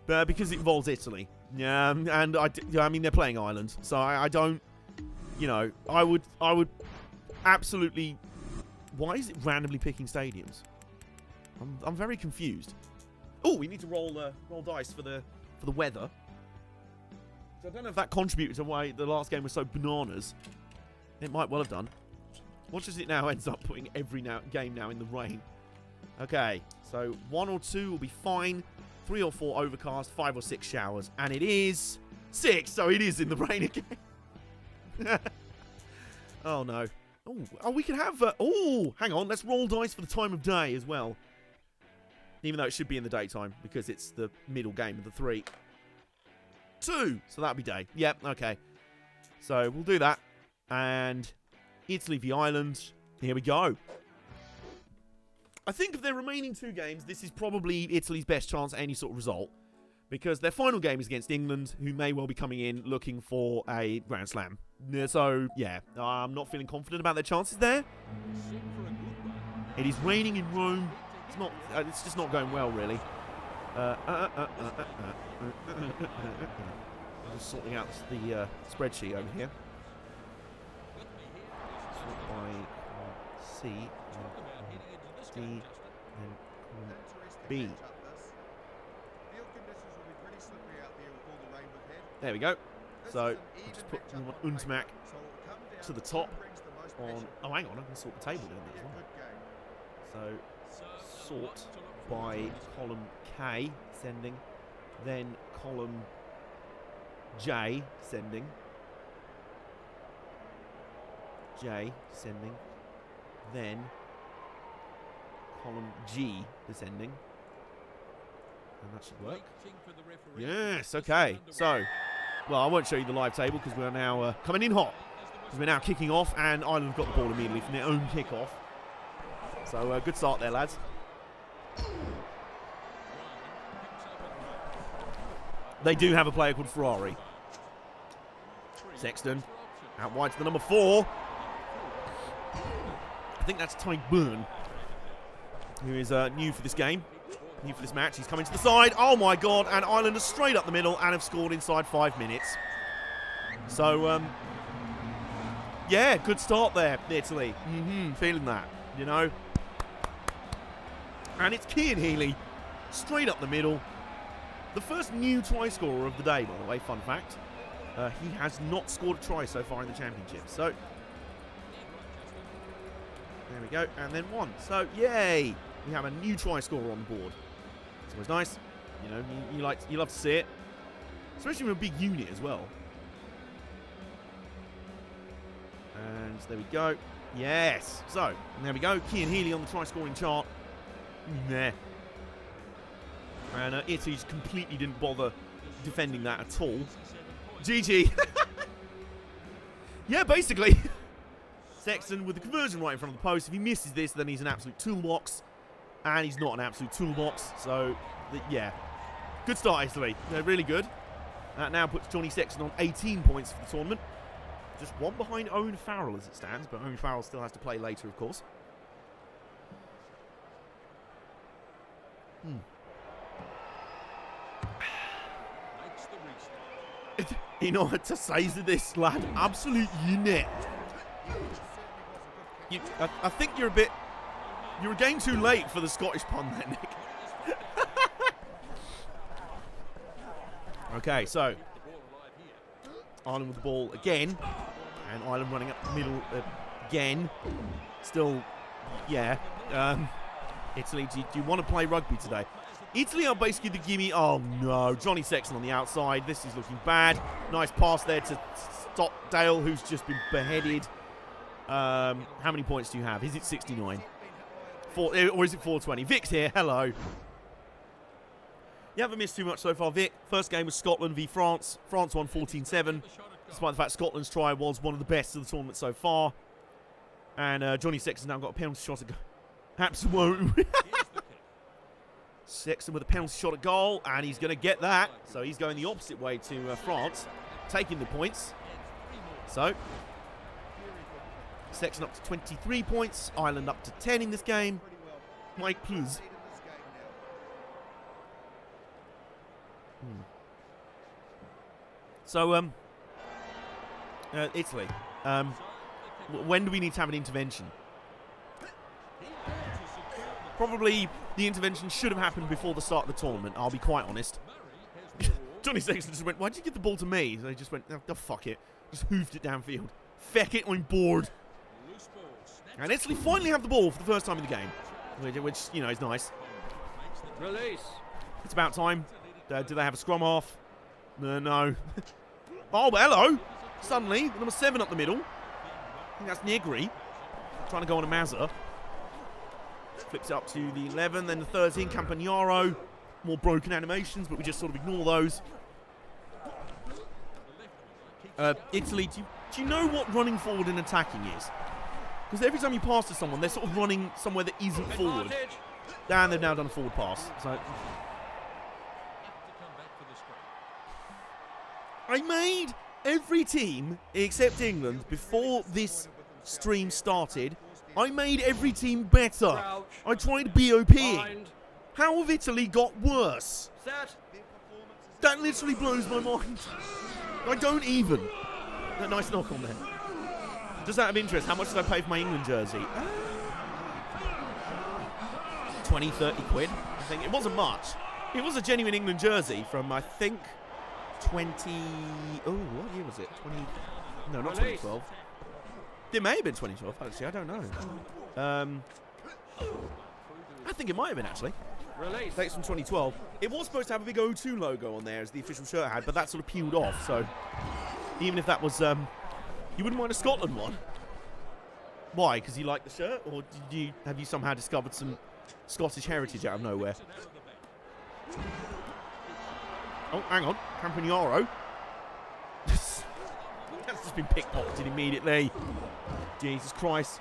Because it involves Italy. And, I mean, they're playing Ireland. So I don't... You know, I would absolutely... Why is it randomly picking stadiums? I'm very confused. Oh, we need to roll dice for the weather. So I don't know if that contributed to why the last game was so bananas. It might well have done. Watch as it now ends up putting every game now in the rain. Okay, so 1 or 2 will be fine. 3 or 4 overcast, 5 or 6 showers, and it is 6. So it is in the rain again. Oh no. Oh, we can have. Hang on. Let's roll dice for the time of day as well. Even though it should be in the daytime because it's the middle game of the 3. 2. So that'll be day. Yep. Okay. So we'll do that. And Italy v Ireland. Here we go. I think of their remaining 2 games, this is probably Italy's best chance at any sort of result. Because their final game is against England, who may well be coming in looking for a Grand Slam. So, yeah, I'm not feeling confident about their chances there. It is raining in Rome. It's just not going well, really. Just sorting out the spreadsheet over here. Sort by C, D, and B. There we go. So, just put Untamac to the top on... Oh, hang on, I can sort the table down there as well. So, sort by column K, sending. Then column J, sending. J descending. Then column G descending. And that should work. Yes, okay. So, well, I won't show you the live table because we're now coming in hot. Because we're now kicking off, and Ireland have got the ball immediately from their own kick-off. So, good start there, lads. They do have a player called Ferrari. Sexton, out wide to the number 4. I think that's Ty Byrne, who is new for this game. New for this match. He's coming to the side. Oh my god. And Ireland are straight up the middle and have scored inside 5 minutes. So, yeah, good start there, Italy. Feeling that, you know. And it's Cian Healy, straight up the middle. The first new try scorer of the day, by the way, fun fact. He has not scored a try so far in the championship. So, there we go. And then 1. So, yay. We have a new try scorer on the board. It's always nice. You know, you love to see it. Especially with a big unit as well. And there we go. Yes. So, there we go. Cian Healy on the try scoring chart. Nah. And Italy just completely didn't bother defending that at all. GG. Yeah, basically. Sexton with the conversion right in front of the post. If he misses this, then he's an absolute toolbox. And he's not an absolute toolbox. So, yeah. Good start, Italy. They're really good. That now puts Johnny Sexton on 18 points for the tournament. Just 1 behind Owen Farrell as it stands. But Owen Farrell still has to play later, of course. You know what to say to this lad? Absolute unit. I think you're a game too late for the Scottish pun there, Nick. Okay, so Ireland with the ball again, and Ireland running up the middle again. Still, yeah. Italy, do you want to play rugby today? Italy are basically the gimme. Oh no, Johnny Sexton on the outside. This is looking bad. Nice pass there to Stockdale, who's just been beheaded. How many points do you have? Is it 69? Or is it 420? Vic's here. Hello. You haven't missed too much so far, Vic. First game was Scotland v France. France won 14-7, despite the fact Scotland's try was one of the best of the tournament so far. And Johnny Sexton's now got a penalty shot at goal. Absolutely. Sexton with a penalty shot at goal, and he's going to get that. So he's going the opposite way to France, taking the points. So, Sexton up to 23 points, Ireland up to 10 in this game. Mike, please. So, Italy. When do we need to have an intervention? Probably the intervention should have happened before the start of the tournament, I'll be quite honest. Johnny Sexton just went, why'd you give the ball to me? So they just went, oh, fuck it. Just hoofed it downfield. Feck it, I'm bored. And Italy finally have the ball for the first time in the game. Which, you know, is nice. Release. It's about time. Do they have a scrum half? No. Oh, but hello. Suddenly, number 7 up the middle. I think that's Negri. Trying to go on a Mazza. Flips it up to the 11, then the 13, Campagnaro. More broken animations, but we just sort of ignore those. Italy, do you know what running forward and attacking is? Because every time you pass to someone, they're sort of running somewhere that isn't forward. And they've now done a forward pass. So I made every team, except England, before this stream started, I made every team better. I tried BOPing. How have Italy got worse? That literally blows my mind. I don't even. That nice knock on there. Just out of interest, how much did I pay for my England jersey? 20, 30 quid, I think. It wasn't much. It was a genuine England jersey from, I think, 20... Oh, what year was it? 20... No, not 2012. It may have been 2012, actually. I don't know. I think it might have been, actually. Thanks from 2012. It was supposed to have a big O2 logo on there, as the official shirt had, but that sort of peeled off, so... Even if that was... you wouldn't mind a Scotland one. Why? Because you like the shirt? Or have you somehow discovered some Scottish heritage out of nowhere? Oh, hang on. Campagnaro. That's just been pickpocketed immediately. Jesus Christ.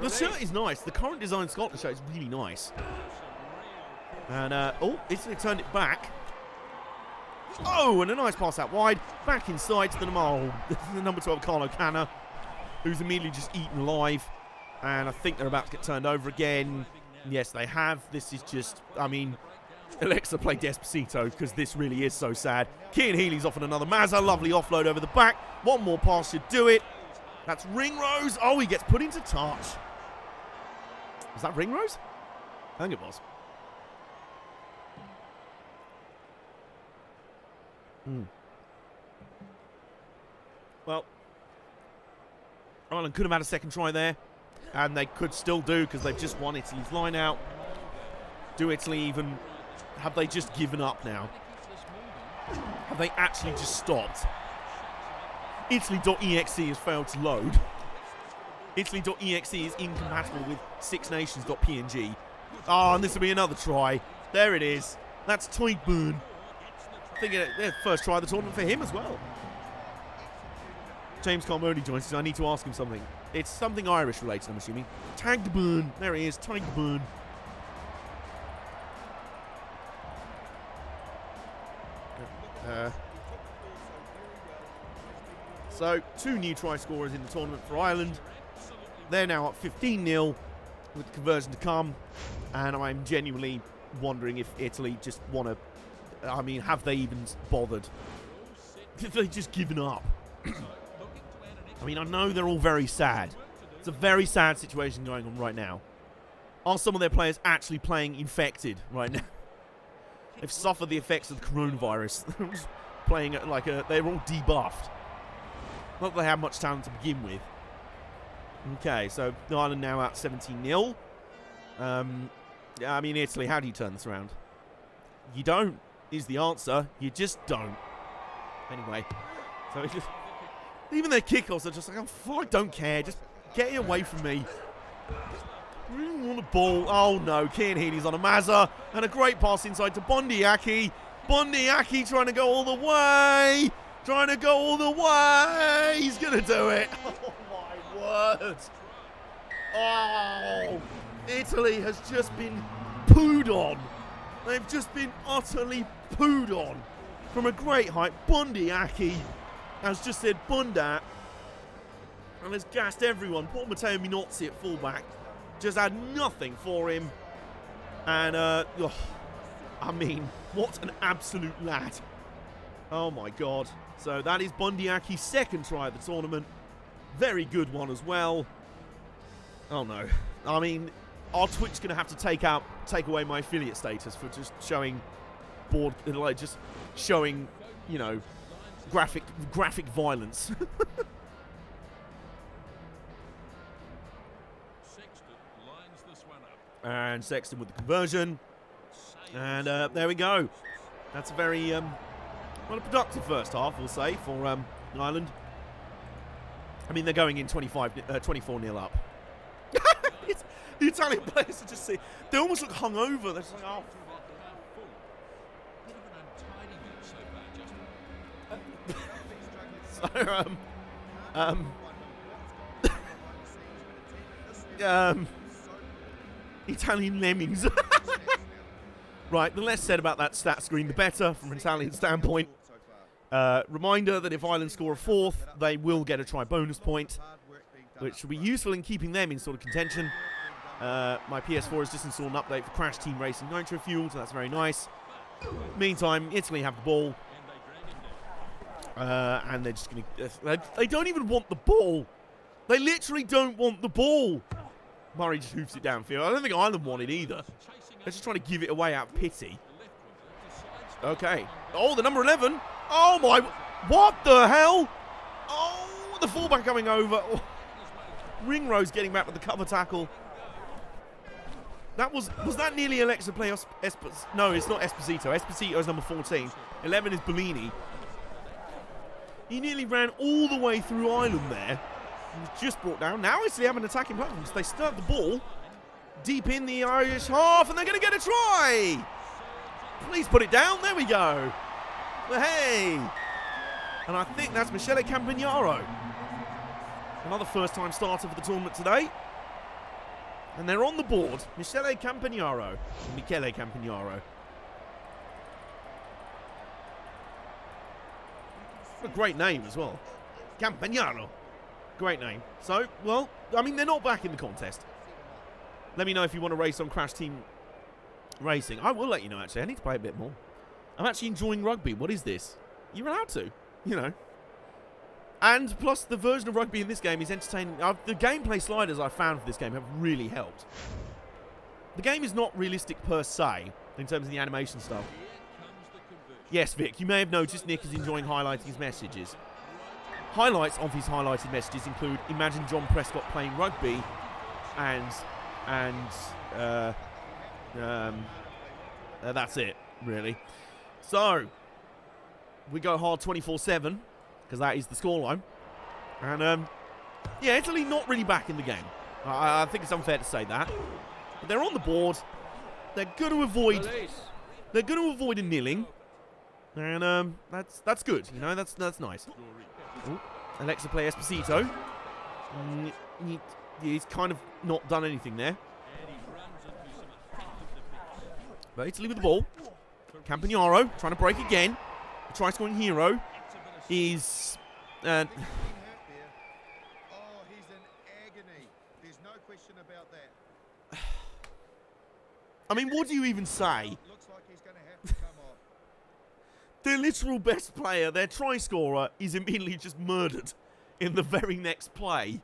The shirt is nice. The current design Scotland shirt is really nice. And, oh, Italy turned it back. Oh, and a nice pass out wide. Back inside to the number 12, Carlo Canna, who's immediately just eaten alive. And I think they're about to get turned over again. Yes, they have. This is just, I mean, Alexa played Despacito because this really is so sad. Cian Healy's off on another Mazza. Lovely offload over the back. One more pass should do it. That's Ringrose. Oh, he gets put into touch. Was that Ringrose? I think it was. Well, Ireland could have had a second try there. And they could still do because they've just won Italy's line out. Do Italy even... Have they just given up now? Have they actually just stopped? Italy.exe has failed to load. Italy.exe is incompatible with sixnations.png. Oh, and this will be another try. There it is. That's Tyburn. I think it's first try of the tournament for him as well. James Carmody joins us. I need to ask him something. It's something Irish related, I'm assuming. Tagburn. There he is. Tagburn. So, 2 new try scorers in the tournament for Ireland. They're now up 15-0 with the conversion to come. And I'm genuinely wondering if Italy just want to... I mean, have they even bothered? Have they just given up? I mean, I know they're all very sad. It's a very sad situation going on right now. Are some of their players actually playing infected right now? They've suffered the effects of the coronavirus. They're just playing like they're all debuffed. Not that they have much talent to begin with. Okay, so Ireland now out 17-0. I mean, Italy, how do you turn this around? You don't, is the answer. You just don't. Anyway, so it's just... Even their kickoffs are just like, oh, I don't care. Just get it away from me. I really want the ball. Oh, no. Cian Healy's on a Mazza. And a great pass inside to Bondiaki. Bondiaki trying to go all the way. Trying to go all the way. He's going to do it. Oh, my word. Oh, Italy has just been pooed on. They've just been utterly pooed on. From a great height, Bondiaki has just said Bunda and has gassed everyone. Poor Matteo Minozzi at fullback just had nothing for him. And, I mean, what an absolute lad. Oh, my God. So that is Bondiaki's second try of the tournament. Very good one as well. Oh, no. I mean, our Twitch going to have to take away my affiliate status for just showing just showing, you know, graphic violence. And Sexton with the conversion. And there we go. That's a very, well, a productive first half, we'll say, for Ireland. I mean, they're going in 24-0 up. The Italian players are just, they almost look hungover. They're just like, oh. Italian lemmings. Right, the less said about that stat screen, the better from an Italian standpoint. Reminder that if Ireland score a fourth, they will get a try bonus point, which will be useful in keeping them in sort of contention. My PS4 has just installed an update for Crash Team Racing Nitro Fuel, so that's very nice. Meantime, Italy have the ball. And they're just going to... They don't even want the ball. They literally don't want the ball. Murray just hoofs it downfield. I don't think Ireland want it either. They're just trying to give it away out of pity. Okay. Oh, the number 11. Oh, my... What the hell? Oh, the fullback coming over. Oh. Ringrose getting back with the cover tackle. That was that nearly Alexa play? No, it's not Esposito. Esposito is number 14. 11 is Bellini. He nearly ran all the way through Ireland there. was just brought down. Now Italy have an attacking platform. So they start the ball deep in the Irish half, and they're going to get a try. Please put it down. There we go. But hey. And I think that's Michele Campagnaro. Another first-time starter for the tournament today. And they're on the board. Michele Campagnaro. Michele Campagnaro. A great name as well. Campagnaro. Great name. So, well, I mean, they're not back in the contest. Let me know if you want to race on Crash Team Racing. I will let you know, actually. I need to play a bit more. I'm actually enjoying rugby. What is this? You're allowed to, you know. And plus, the version of rugby in this game is entertaining. The gameplay sliders I found for this game have really helped. The game is not realistic per se, in terms of the animation stuff. Yes, Vic, you may have noticed Nick is enjoying highlighting his messages. Highlights of his highlighted messages include, imagine John Prescott playing rugby, and that's it, really. So, we go hard 24-7, because that is the scoreline. And, yeah, Italy not really back in the game. I think it's unfair to say that. But they're on the board. They're going to avoid... They're going to avoid a kneeling. And, that's good, you know, that's nice. Ooh, Alexa play Esposito. He's kind of not done anything there. But Italy with the ball. Campagnaro trying to break again. The try-scoring hero is... He's in agony. There's no question about that. I mean, what do you even say? Looks like he's going to have to come off. Their literal best player, their try-scorer, is immediately just murdered in the very next play.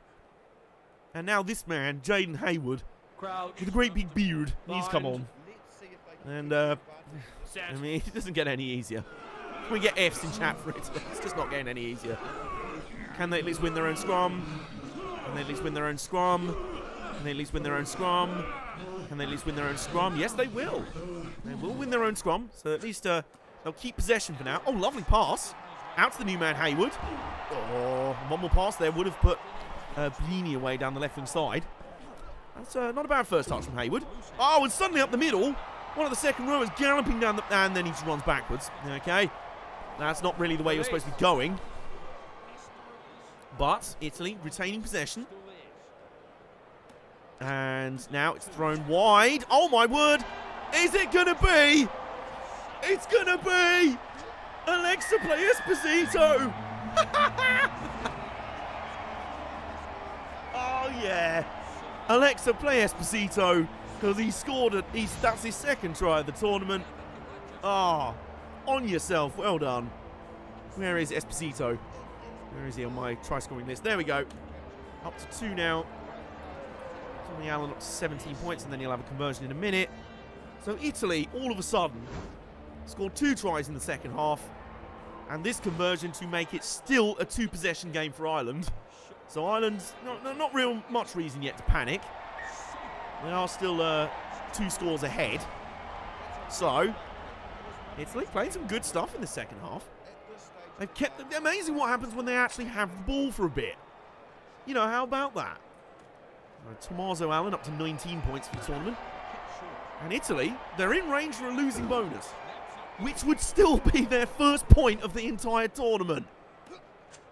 And now this man, Jaden Hayward, with a great big beard, he's come on. And, I mean, it doesn't get any easier. We get Fs in chat for it. It's just not getting any easier. Can they at least win their own scrum? Can they at least win their own scrum? Can they at least win their own scrum? Can they at least win their own scrum? Yes, they will. They will win their own scrum. So at least they'll keep possession for now. Oh, lovely pass. Out to the new man, Hayward. Oh, one more pass there would have put Bellini away down the left-wing side. That's not a bad first touch from Hayward. Oh, and suddenly up the middle. One of the second rowers galloping down the... And then he just runs backwards. Okay. That's not really the way you're supposed to be going. But Italy retaining possession. And now it's thrown wide. Oh, my word. Is it going to be? It's going to be Alexa play Esposito. Oh, yeah. Alexa play Esposito. Because he scored it. That's his second try of the tournament. Ah, on yourself. Well done. Where is Esposito? Where is he on my try-scoring list? There we go. Up to 2 now. Tommy Allen up to 17 points, and then he'll have a conversion in a minute. So Italy, all of a sudden, scored 2 tries in the second half. And this conversion to make it still a 2-possession game for Ireland. So Ireland, not real much reason yet to panic. They are still 2 scores ahead. So, Italy playing some good stuff in the second half. They've kept... Amazing what happens when they actually have the ball for a bit. You know, how about that? Tommaso Allen up to 19 points for the tournament. And Italy, they're in range for a losing bonus, which would still be their first point of the entire tournament.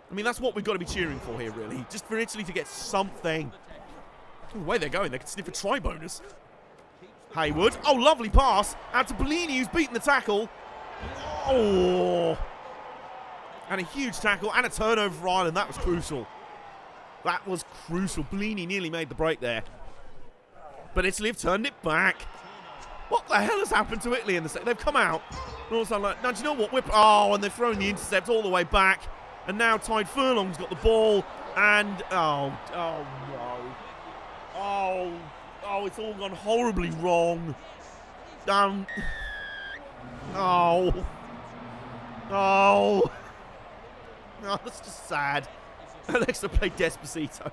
I mean, that's what we've got to be cheering for here, really. Just for Italy to get something. The way they're going, they could sniff a try bonus. Hayward. Oh, lovely pass. Out to Bellini, who's beaten the tackle. Oh. And a huge tackle and a turnover for Ireland. That was crucial. That was crucial. Bellini nearly made the break there. But Italy have turned it back. What the hell has happened to Italy in the second? They've come out. And all of a sudden, like, now, do you know what? Oh, and they've thrown the intercept all the way back. And now Tide Furlong's got the ball. And, oh, no. Oh, it's all gone horribly wrong. Oh, that's just sad. Alexa played Despacito.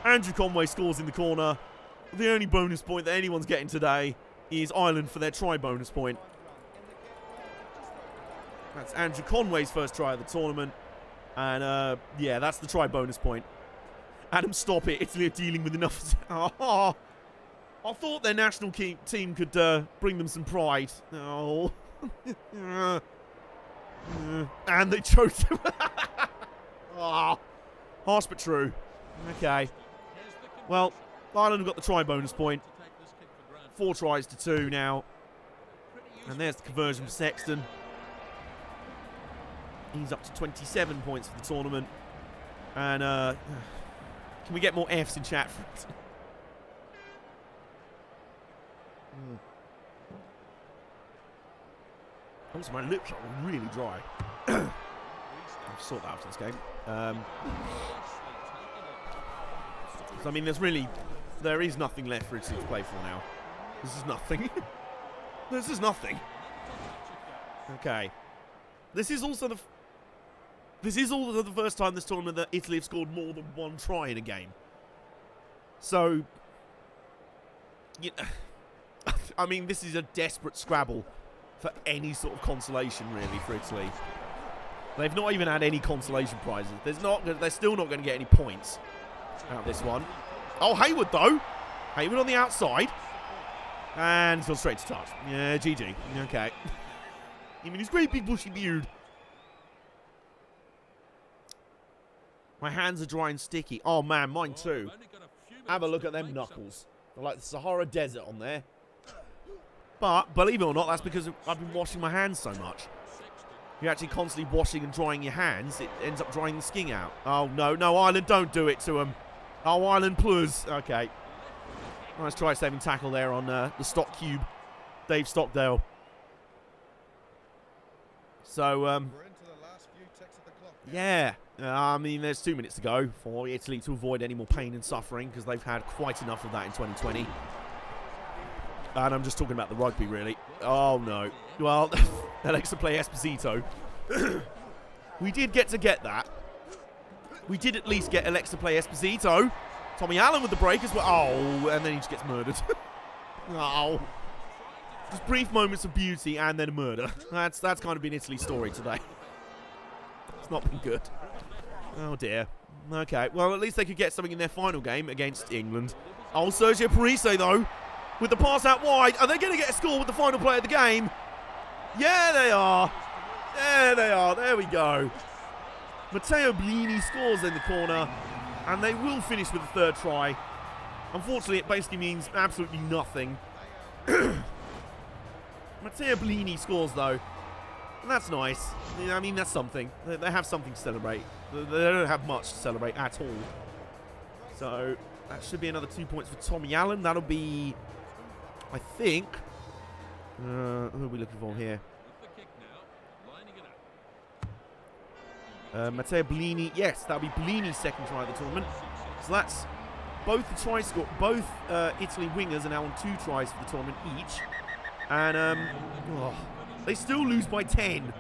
Andrew Conway scores in the corner. The only bonus point that anyone's getting today is Ireland for their try bonus point. That's Andrew Conway's first try of the tournament. And, yeah, that's the try bonus point. Adam, stop it. Italy are dealing with enough. Oh, I thought their national team could bring them some pride. Oh. And they choked him. Oh. Harsh but true. Okay. Well, Ireland have got the try bonus point. 4 tries to 2 now. And there's the conversion for Sexton. He's up to 27 points for the tournament. And can we get more Fs in chat for it? Also, my lips are really dry. I'll sort that out after this game. So, I mean, there is nothing left for Italy to play for now. This is nothing. This is nothing. Okay. This is also the first time this tournament that Italy have scored more than 1 try in a game. So, I mean, this is a desperate scrabble for any sort of consolation, really, for Italy. They've not even had any consolation prizes. They're still not going to get any points out of this one. Oh, Hayward, though. Hayward on the outside. And it's gone straight to touch. Yeah, GG. Okay. I mean, his great big bushy beard. My hands are dry and sticky. Oh, man, mine too. Have a look at them knuckles. They're like the Sahara Desert on there. But, believe it or not, that's because I've been washing my hands so much. If you're actually constantly washing and drying your hands, it ends up drying the skin out. Oh, no, no, Ireland, don't do it to them. Oh, Ireland, please. Okay. Nice try-saving tackle there on the Stock Cube. Dave Stockdale. So, yeah. I mean, there's 2 minutes to go for Italy to avoid any more pain and suffering because they've had quite enough of that in 2020. And I'm just talking about the rugby, really. Oh, no. Well, Alexa play Esposito. We did get that. We did at least get Alexa play Esposito. Tommy Allen with the break as well. Oh, and then he just gets murdered. Oh. Just brief moments of beauty and then a murder. That's kind of been Italy's story today. It's not been good. Oh, dear. Okay, well, at least they could get something in their final game against England. Oh, Sergio Parise, though, with the pass out wide. Are they going to get a score with the final play of the game? Yeah, they are. There they are. There we go. Matteo Blini scores in the corner, and they will finish with the 3rd try. Unfortunately, it basically means absolutely nothing. Matteo Blini scores, though. And that's nice. I mean, that's something. They have something to celebrate. They don't have much to celebrate at all. So, that should be another 2 points for Tommy Allen. That'll be, I think... who are we looking for here? Matteo Bellini. Yes, that'll be Bellini's 2nd try of the tournament. So that's both the try score. Both Italy wingers are now on 2 tries for the tournament each. And they still lose by 10.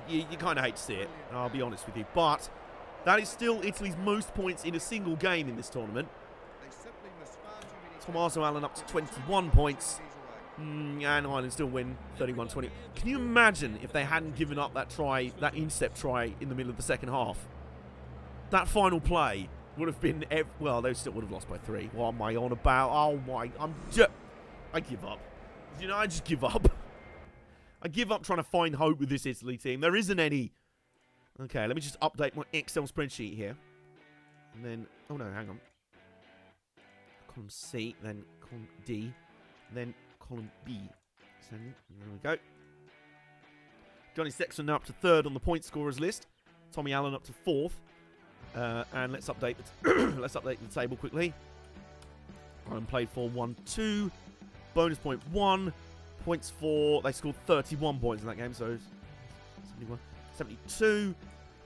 you kind of hate to see it, I'll be honest with you. But that is still Italy's most points in a single game in this tournament. Tommaso Allen up to 21 points. And Ireland still win 31-20. Can you imagine if they hadn't given up that try, that incept try in the middle of the second half? That final play would have been... well, they still would have lost by 3. What am I on about? Oh, my... I give up. You know, I just give up. I give up trying to find hope with this Italy team. There isn't any. Okay, let me just update my Excel spreadsheet here. And then... oh, no, hang on. Column C, then column D, then column B. So, there we go. Johnny Sexton now up to 3rd on the point scorers list. Tommy Allen up to 4th. And let's update let's update the table quickly. Ireland played for 1-2. Bonus point 1. Points for... they scored 31 points in that game, so 71, 72.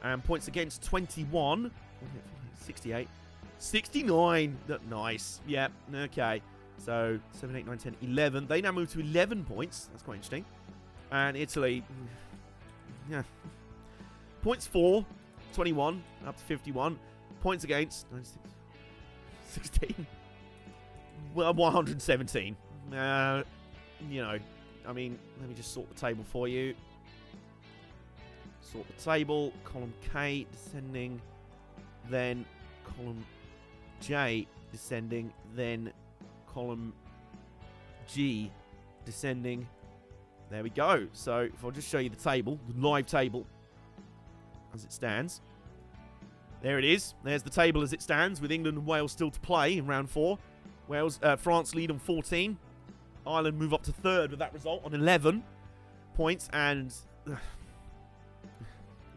And points against 21. 68. 69. Nice. Yeah, okay. So 7, 8, 9, 10, 11. They now move to 11 points. That's quite interesting. And Italy... yeah. Points for 21 up to 51. Points against 96, 16. Well, 117. You know, I mean, let me just sort the table for you. sort the table. Column K descending, then column J descending, then column G descending. There we go. So if I'll just show you the table, the live table as it stands. There it is. There's the table as it stands, with England and Wales still to play in round 4. France lead on 14. Ireland move up to 3rd with that result on 11 points. And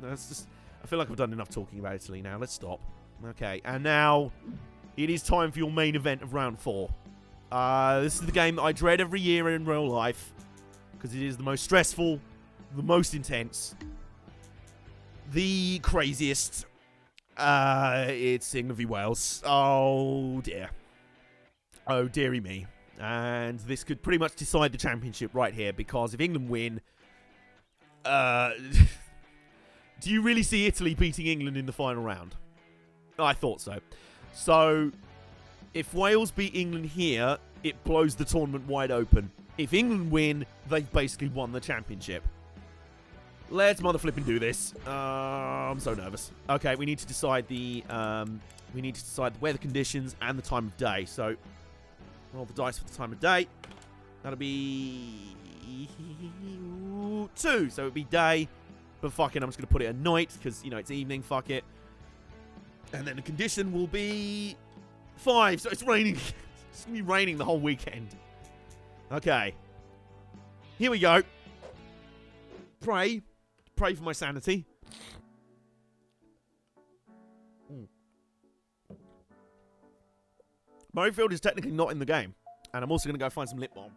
that's just, I feel like I've done enough talking about Italy now. Let's stop. Okay, and now it is time for your main event of round 4. This is the game that I dread every year in real life, because it is the most stressful, the most intense, the craziest. It's England v Wales. Oh dear. Oh dearie me. And this could pretty much decide the championship right here, because if England win, do you really see Italy beating England in the final round? I thought so. So, if Wales beat England here, it blows the tournament wide open. If England win, they've basically won the championship. Let's mother flipping do this. I'm so nervous. Okay, we need to decide the weather conditions and the time of day. So, roll the dice for the time of day. That'll be 2. So it'll be day. But fuck it, I'm just going to put it at night because, you know, it's evening. Fuck it. And then the condition will be 5. So it's raining. It's going to be raining the whole weekend. Okay. Here we go. Pray for my sanity. Murrayfield is technically not in the game. And I'm also going to go find some lip balm.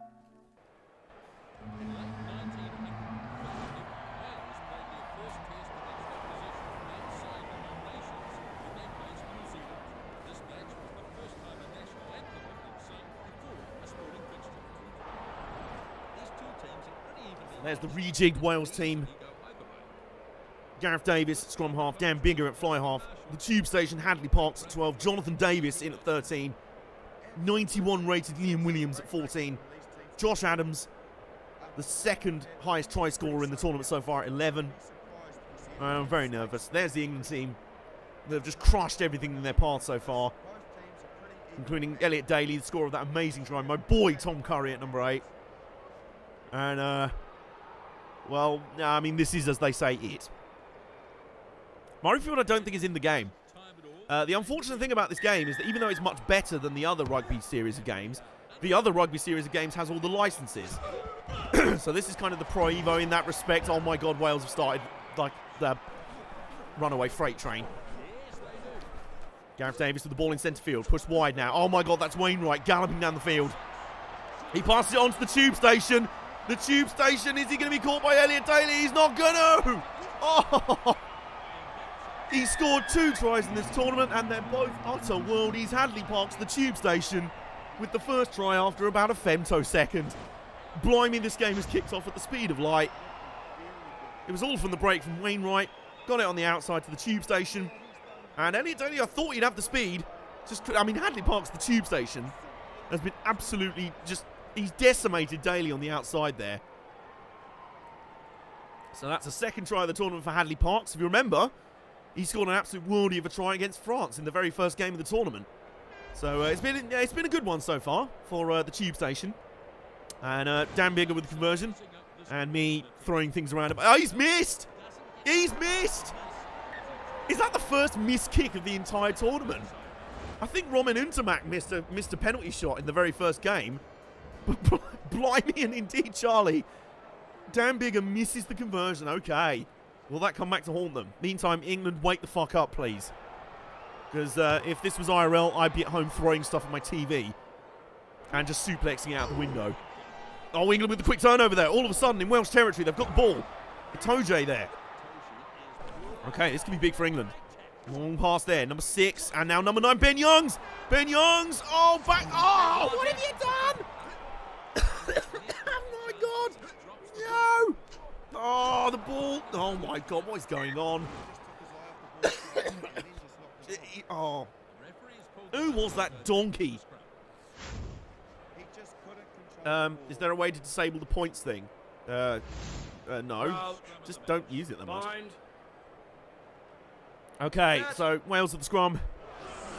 There's the rejigged Wales team. Gareth Davis at scrum half, Dan Biggar at fly half. The tube station, Hadley Parks at 12. Jonathan Davis in at 13. 91 rated Liam Williams at 14. Josh Adams, the second highest try scorer in the tournament so far at 11. I'm very nervous. There's the England team. They've just crushed everything in their path so far, including Elliot Daly, the scorer of that amazing try. My boy Tom Curry at number 8. And, well, I mean, this is, as they say, it. Murrayfield, I don't think, is in the game. The unfortunate thing about this game is that even though it's much better than the other rugby series of games, the other rugby series of games has all the licenses. So this is kind of the Pro Evo in that respect. Oh my God, Wales have started like the runaway freight train. Gareth Davis with the ball in centre field, pushed wide now. Oh my God, that's Wainwright galloping down the field. He passes it on to the tube station. The tube station, is he going to be caught by Elliot Daly? He's not going to! Oh! He scored 2 tries in this tournament, and they're both utter worldies. Hadley Parks, the tube station, with the first try after about a femtosecond. Blimey, this game has kicked off at the speed of light. It was all from the break from Wainwright. Got it on the outside to the tube station. And Elliot Daly, I thought he'd have the speed. Hadley Parks, the tube station, has been absolutely just... He's decimated Daly on the outside there. So that's a second try of the tournament for Hadley Parks. If you remember, he scored an absolute worldie of a try against France in the very first game of the tournament. So it's been a good one so far for the tube station. And Dan Biggar with the conversion. And me throwing things around. Oh, he's missed! He's missed! Is that the first missed kick of the entire tournament? I think Roman Untermack missed a penalty shot in the very first game. But blimey, and indeed, Charlie, Dan Biggar misses the conversion. Okay. Will that come back to haunt them? Meantime, England, wake the fuck up, please. Because if this was IRL, I'd be at home throwing stuff at my TV and just suplexing out the window. Oh, England with the quick turnover there. All of a sudden, in Welsh territory, they've got the ball. Itoje there. Okay, this could be big for England. Long pass there. Number 6. And now number 9, Ben Youngs. Ben Youngs. Oh, back. Oh, what have you done? Oh, my God. No. Oh, the ball. Oh, my God. What is going on? Oh. Who was that donkey? Is there a way to disable the points thing? No. Just don't use it that much. Okay, so Wales at the scrum.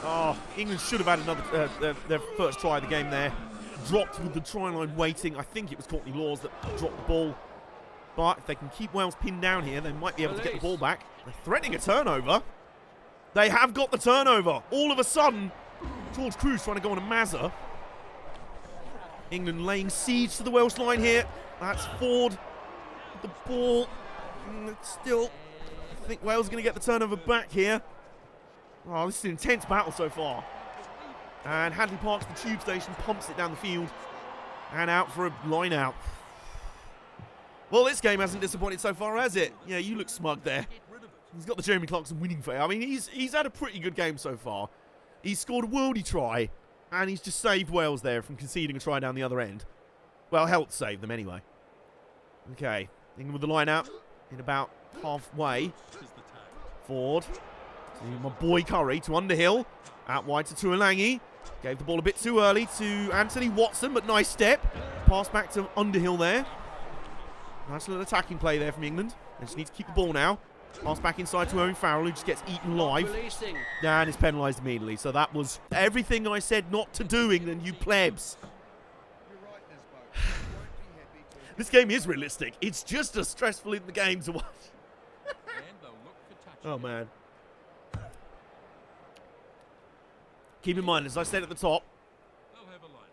Oh, England should have had another their first try of the game there. Dropped with the try line waiting. I think it was Courtney Laws that dropped the ball. But if they can keep Wales pinned down here, they might be able to get the ball back. They're threatening a turnover. They have got the turnover. All of a sudden, George Cruz trying to go on a Mazza. England laying siege to the Welsh line here. That's Ford. The ball. Still, I think Wales are going to get the turnover back here. Oh, this is an intense battle so far. And Hadley Parks, the tube station, pumps it down the field. And out for a line out. Well, this game hasn't disappointed so far, has it? Yeah, you look smug there. He's got the Jeremy Clarkson winning face. I mean, he's had a pretty good game so far. He's scored a worldie try, and he's just saved Wales there from conceding a try down the other end. Well, helped save them anyway. Okay, England with the line out in about halfway. Ford. To my boy Curry to Underhill. Out wide to Tuolangi. Gave the ball a bit too early to Anthony Watson, but nice step. Pass back to Underhill there. Nice little attacking play there from England. They just need to keep the ball now. Pass back inside to Owen Farrell, who just gets eaten live. And is penalised immediately. So that was everything I said not to do, England, you plebs. This game is realistic. It's just as stressful in the game to watch. Oh, man. Keep in mind, as I said at the top,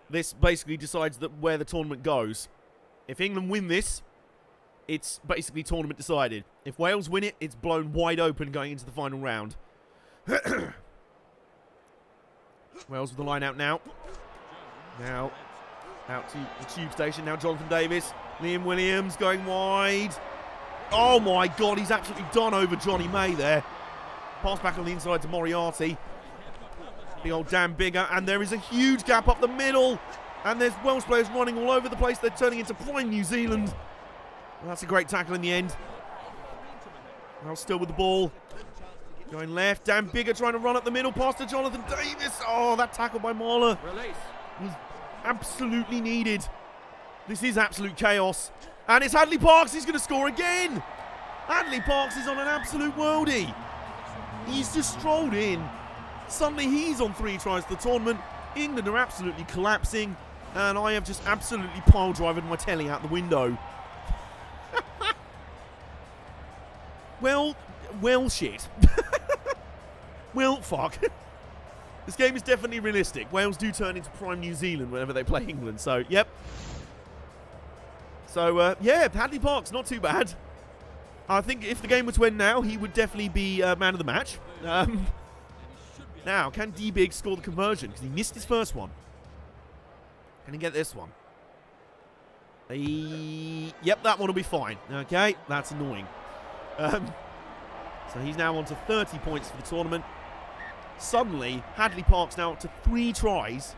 this basically decides where the tournament goes. If England win this, it's basically tournament decided. If Wales win it, it's blown wide open going into the final round. Wales with the line out now. Now, out to the tube station. Now Jonathan Davis. Liam Williams going wide. Oh my God, he's absolutely done over Johnny May there. Pass back on the inside to Moriarty. Big old Dan Bigger. And there is a huge gap up the middle. And there's Welsh players running all over the place. They're turning into prime New Zealand. Well, that's a great tackle in the end. Now still with the ball. Going left. Dan Bigger trying to run up the middle. Pass to Jonathan Davis. Oh, that tackle by Marler was absolutely needed. This is absolute chaos. And it's Hadley Parks. He's going to score again. Hadley Parks is on an absolute worldie. He's just strolled in. Suddenly he's on 3 tries for the tournament. England are absolutely collapsing. And I have just absolutely pile driven my telly out the window. Well, shit. Well, fuck. This game is definitely realistic. Wales do turn into prime New Zealand whenever they play England. So, yep. So, yeah, Hadley Parks, not too bad. I think if the game were to end now, he would definitely be man of the match. Now, can D-Big score the conversion? Because he missed his first one. Can he get this one? Yep, that one will be fine. Okay, that's annoying. So he's now on to 30 points for the tournament. Suddenly, Hadley Parks now up to 3 tries.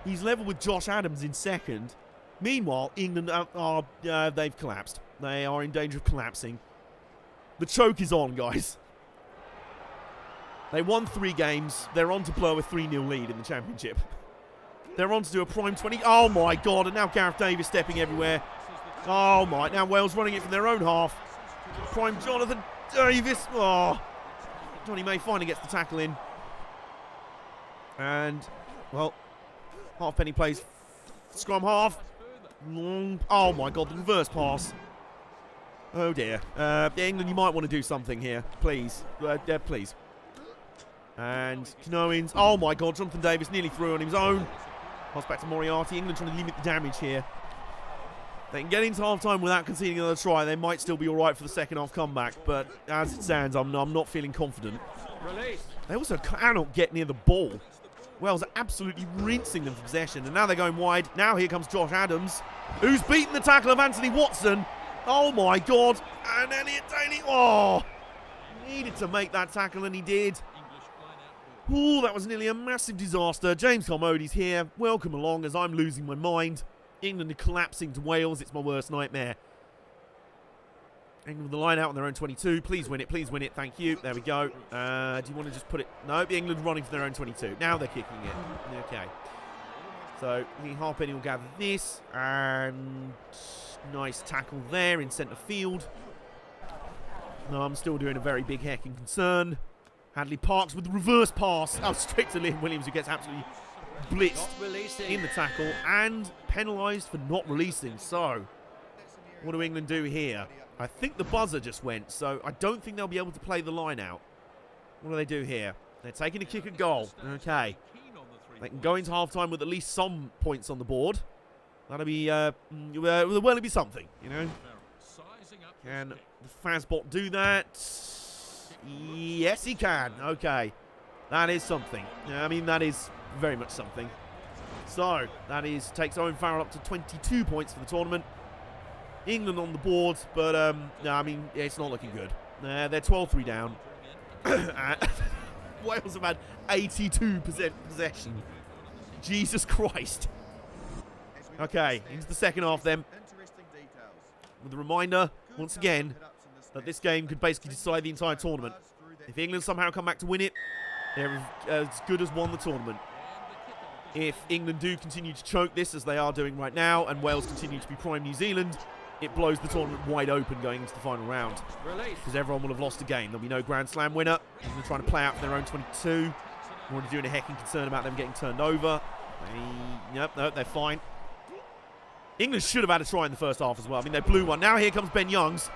He's level with Josh Adams in second. Meanwhile, England they've collapsed. They are in danger of collapsing. The choke is on, guys. They won 3 games. They're on to blow a 3-0 lead in the championship. They're on to do a prime 20. Oh, my God. And now Gareth Davis stepping everywhere. Oh, my. Now Wales running it from their own half. Prime Jonathan Davis. Oh. Johnny May finally gets the tackle in. And, well, Halfpenny plays scrum half. Long. Oh, my God. The reverse pass. Oh, dear. England, you might want to do something here. Please. Please. And Knoins. Oh, my God. Jonathan Davis nearly through on his own. Pass back to Moriarty. England trying to limit the damage here. They can get into half-time without conceding another try. They might still be all right for the second half comeback. But as it stands, I'm not feeling confident. They also cannot get near the ball. Wales are absolutely rinsing them for possession. And now they're going wide. Now here comes Josh Adams, who's beaten the tackle of Anthony Watson. Oh, my God. And Elliot Daly. Oh, needed to make that tackle, and he did. Ooh, that was nearly a massive disaster. James Carmody's here. Welcome along as I'm losing my mind. England are collapsing to Wales. It's my worst nightmare. England with the line out on their own 22. Please win it. Please win it. Thank you. There we go. Do you want to just put it? No, England running for their own 22. Now they're kicking it. Okay. So, Lee Halfpenny will gather this. And nice tackle there in centre field. No, I'm still doing a very big hecking concern. Hadley Parks with the reverse pass. Oh, straight to Liam Williams, who gets absolutely blitzed in the tackle and penalised for not releasing. So, what do England do here? I think the buzzer just went, so I don't think they'll be able to play the line out. What do they do here? They're taking a kick at goal. Okay. They can go into half-time with at least some points on the board. That'll be, well, it'll be something, you know. Can the Fazbot do that? Yes, he can. Okay. That is something. I mean, that is very much something. So, that takes Owen Farrell up to 22 points for the tournament. England on the board, but, no, I mean, it's not looking good. They're 12-3 down. Wales have had 82% possession. Jesus Christ. Okay, into the second half then. With a reminder, once again, that this game could basically decide the entire tournament. If England somehow come back to win it, they're as good as won the tournament. If England do continue to choke this, as they are doing right now, and Wales continue to be prime New Zealand, it blows the tournament wide open going into the final round. Because everyone will have lost a game. There'll be no Grand Slam winner. They're trying to play out for their own 22. We're already doing a hecking concern about them getting turned over. Nope, they're fine. England should have had a try in the first half as well. I mean, they blew one. Now here comes Ben Youngs.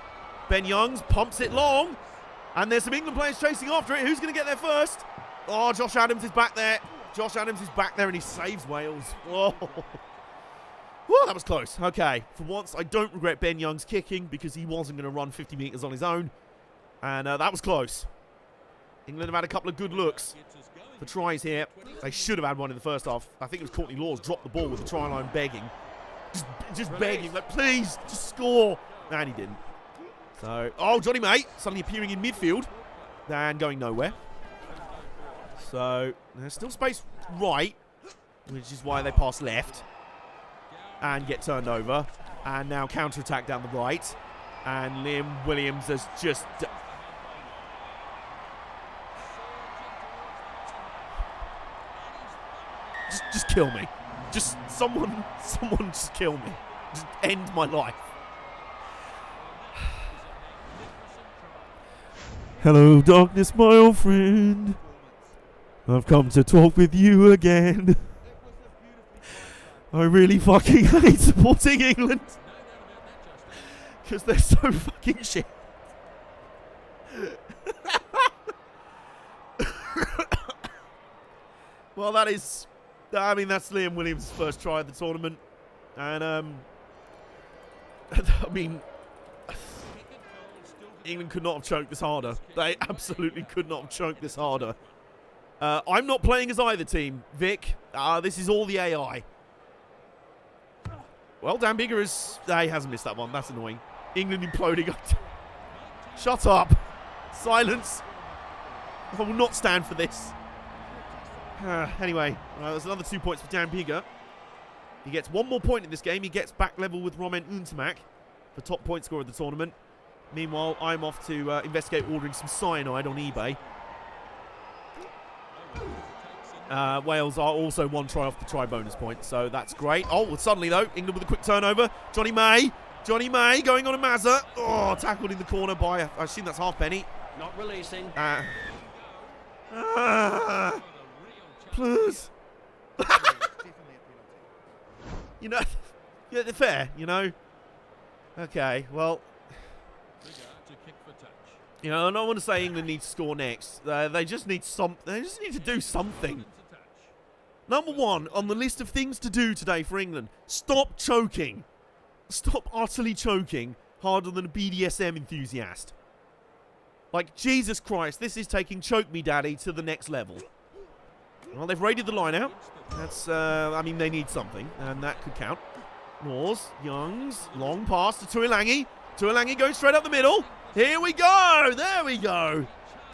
Ben Youngs pumps it long. And there's some England players chasing after it. Who's going to get there first? Oh, Josh Adams is back there. Josh Adams is back there and he saves Wales. Oh. Whew, that was close. Okay, for once, I don't regret Ben Youngs kicking because he wasn't going to run 50 metres on his own. And that was close. England have had a couple of good looks for tries here. They should have had one in the first half. I think it was Courtney Laws dropped the ball with the try line begging. Just begging, like, please, just score. And he didn't. So, oh, Johnny May suddenly appearing in midfield and going nowhere. So, there's still space right, which is why they pass left and get turned over. And now counter-attack down the right. And Liam Williams has just... Just kill me. Just someone just kill me. Just end my life. Hello, darkness, my old friend. I've come to talk with you again. I really fucking hate supporting England. Because they're so fucking shit. Well, that is... I mean, that's Liam Williams' first try of the tournament. And, I mean... England could not have choked this harder. They absolutely could not have choked this harder. I'm not playing as either team, Vic. This is all the AI. Well, Dan Bigger is... he hasn't missed that one. That's annoying. England imploding. Shut up. Silence. I will not stand for this. Anyway, there's another 2 points for Dan Bigger. He gets one more point in this game. He gets back level with Romain Untamak, the top point scorer of the tournament. Meanwhile, I'm off to investigate ordering some cyanide on eBay. Wales are also one try off the try bonus point, so that's great. Oh, well, suddenly, though, England with a quick turnover. Johnny May going on a Mazza. Oh, tackled in the corner by, I assume that's Halfpenny. Not releasing. Please. You know, yeah, they're fair, you know. Okay, well... You know, I don't want to say England needs to score next. They just need to do something. Number one on the list of things to do today for England: stop choking. Stop utterly choking harder than a BDSM enthusiast. Like, Jesus Christ, this is taking Choke Me Daddy to the next level. Well, they've raided the line out. That's, I mean, they need something, and that could count. Laws, Youngs, long pass to Tuilangi. Tuilangi goes straight up the middle. Here we go! There we go!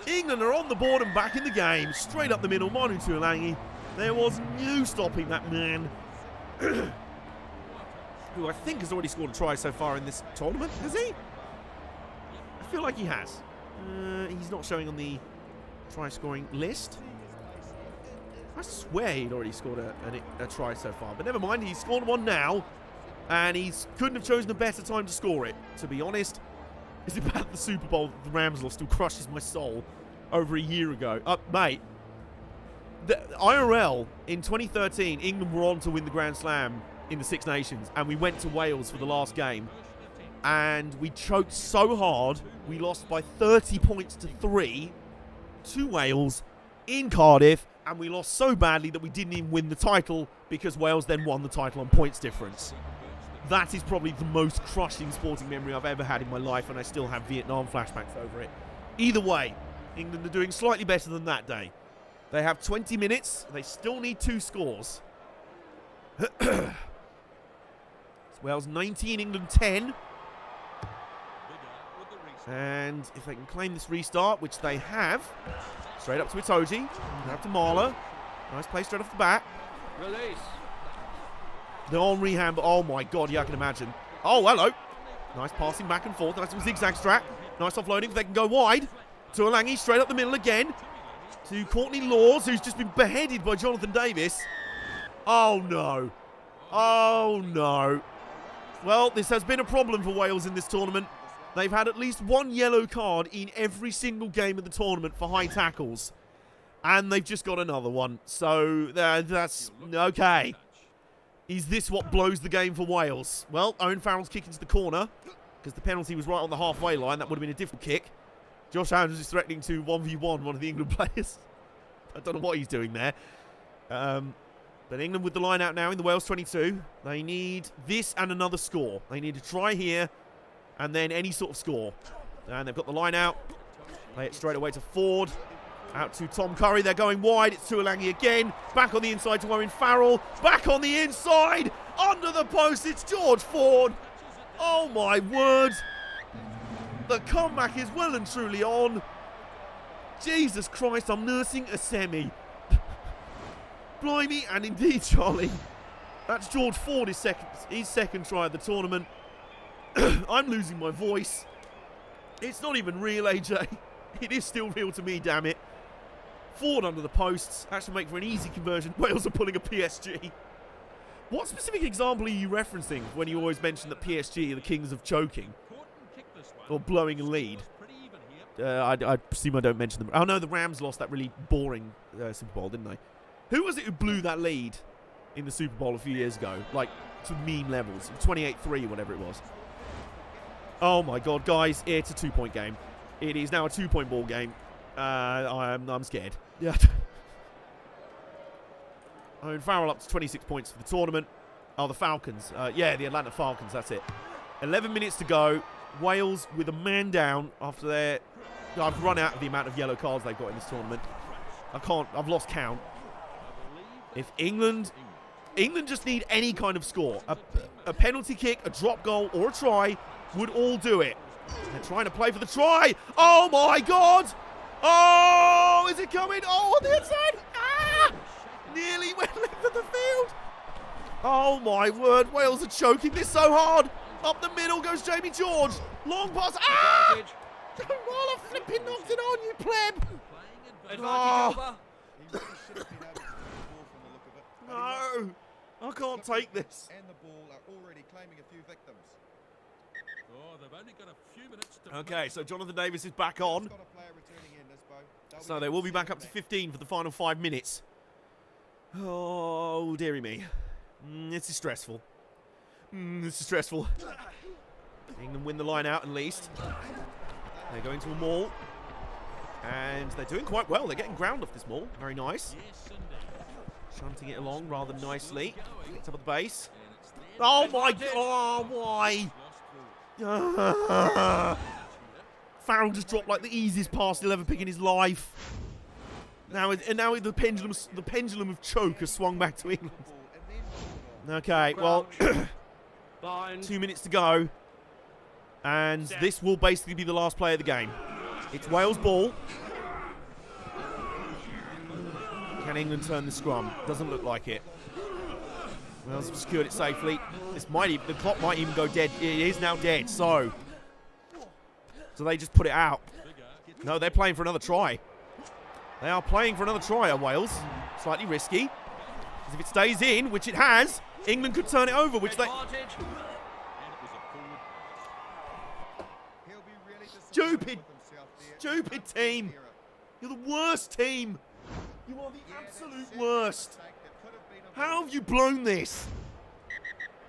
England are on the board and back in the game. Straight up the middle, Manu Tuilangi. There was no stopping that man. Who I think has already scored a try so far in this tournament. Has he? I feel like he has. He's not showing on the try-scoring list. I swear he'd already scored a try so far. But never mind, he's scored one now. And he couldn't have chosen a better time to score it, to be honest. It's about the Super Bowl that the Rams lost still crushes my soul. over a year ago. Mate, the IRL in 2013, England were on to win the Grand Slam in the Six Nations, and we went to Wales for the last game, and we choked so hard, we lost by 30 points to 3 to Wales in Cardiff, and we lost so badly that we didn't even win the title because Wales then won the title on points difference. That is probably the most crushing sporting memory I've ever had in my life, and I still have Vietnam flashbacks over it. Either way, England are doing slightly better than that day. They have 20 minutes. They still need 2 scores. It's Wales 19, England 10. And if they can claim this restart, which they have, straight up to Itoji, now to Marler. Nice play straight off the bat. Release. The Henri hand, oh my god, yeah, I can imagine. Oh, hello. Nice passing back and forth. Nice little zigzag strat. Nice offloading if they can go wide. To Alangi, straight up the middle again. To Courtney Laws, who's just been beheaded by Jonathan Davis. Oh no. Oh no. Well, this has been a problem for Wales in this tournament. They've had at least 1 yellow card in every single game of the tournament for high tackles. And they've just got another one. So, that's okay. Is this what blows the game for Wales? Well, Owen Farrell's kick into the corner, because the penalty was right on the halfway line. That would have been a different kick. Josh Adams is threatening to 1v1 one of the England players. I don't know what he's doing there. But England with the line out now in the Wales 22. They need this and another score. They need a try here, and then any sort of score. And they've got the line out. Play it straight away to Ford. Out to Tom Curry. They're going wide. It's Tuolangi again. Back on the inside to Owen Farrell. Back on the inside. Under the post. It's George Ford. Oh, my word. The comeback is well and truly on. Jesus Christ, I'm nursing a semi. Blimey, and indeed, Charlie. That's George Ford, his second try of the tournament. I'm losing my voice. It's not even real, AJ. It is still real to me, damn it. Ford under the posts. That should make for an easy conversion. Wales are pulling a PSG. What specific example are you referencing when you always mention that PSG are the kings of choking? Or blowing a lead? I presume I don't mention them. Oh no, the Rams lost that really boring Super Bowl, didn't they? Who was it who blew that lead in the Super Bowl a few years ago? Like, to meme levels. 28-3, whatever it was. Oh my god, guys, it's a 2-point game. It is now a 2-point ball game. I'm scared. Yeah. Owen Farrell up to 26 points for the tournament. Oh, the Falcons. Yeah, the Atlanta Falcons, that's it. 11 minutes to go. Wales with a man down after their... I've run out of the amount of yellow cards they've got in this tournament. I've lost count. If England just need any kind of score. A penalty kick, a drop goal, or a try would all do it. They're trying to play for the try. Oh, my God. Oh, is it coming? Oh, on the inside. Ah! Nearly went left of the field. Oh, my word. Wales are choking this so hard. Up the middle goes Jamie George. Long pass. Ah! Waller flipping knocked it on, you pleb. Oh. No. I can't take this. And the ball are already claiming a few victims. Oh, they've only got a few minutes to Okay, so Jonathan Davis is back on. Got a player returning in, Nisbo. So they will be back up to 15 for the final 5 minutes. Oh, dearie me. This is stressful. This is stressful. England win the line out at least. They're going to a maul. And they're doing quite well. They're getting ground off this maul. Very nice. Shunting it along rather nicely. Gets up at the base. Oh my god! Oh, why? Farrell just dropped like the easiest pass he'll ever pick in his life. Now the pendulum of choke has swung back to England. Okay, well, 2 minutes to go. And this will basically be the last play of the game. It's Wales' ball. Can England turn the scrum? Doesn't look like it. Wales have secured it safely. The clock might even go dead. It is now dead, so they just put it out. No, they're playing for another try. They are playing for another try, are Wales. Slightly risky. Because if it stays in, which it has, England could turn it over, which they... Stupid team. You're the worst team. You are the absolute worst. How have you blown this?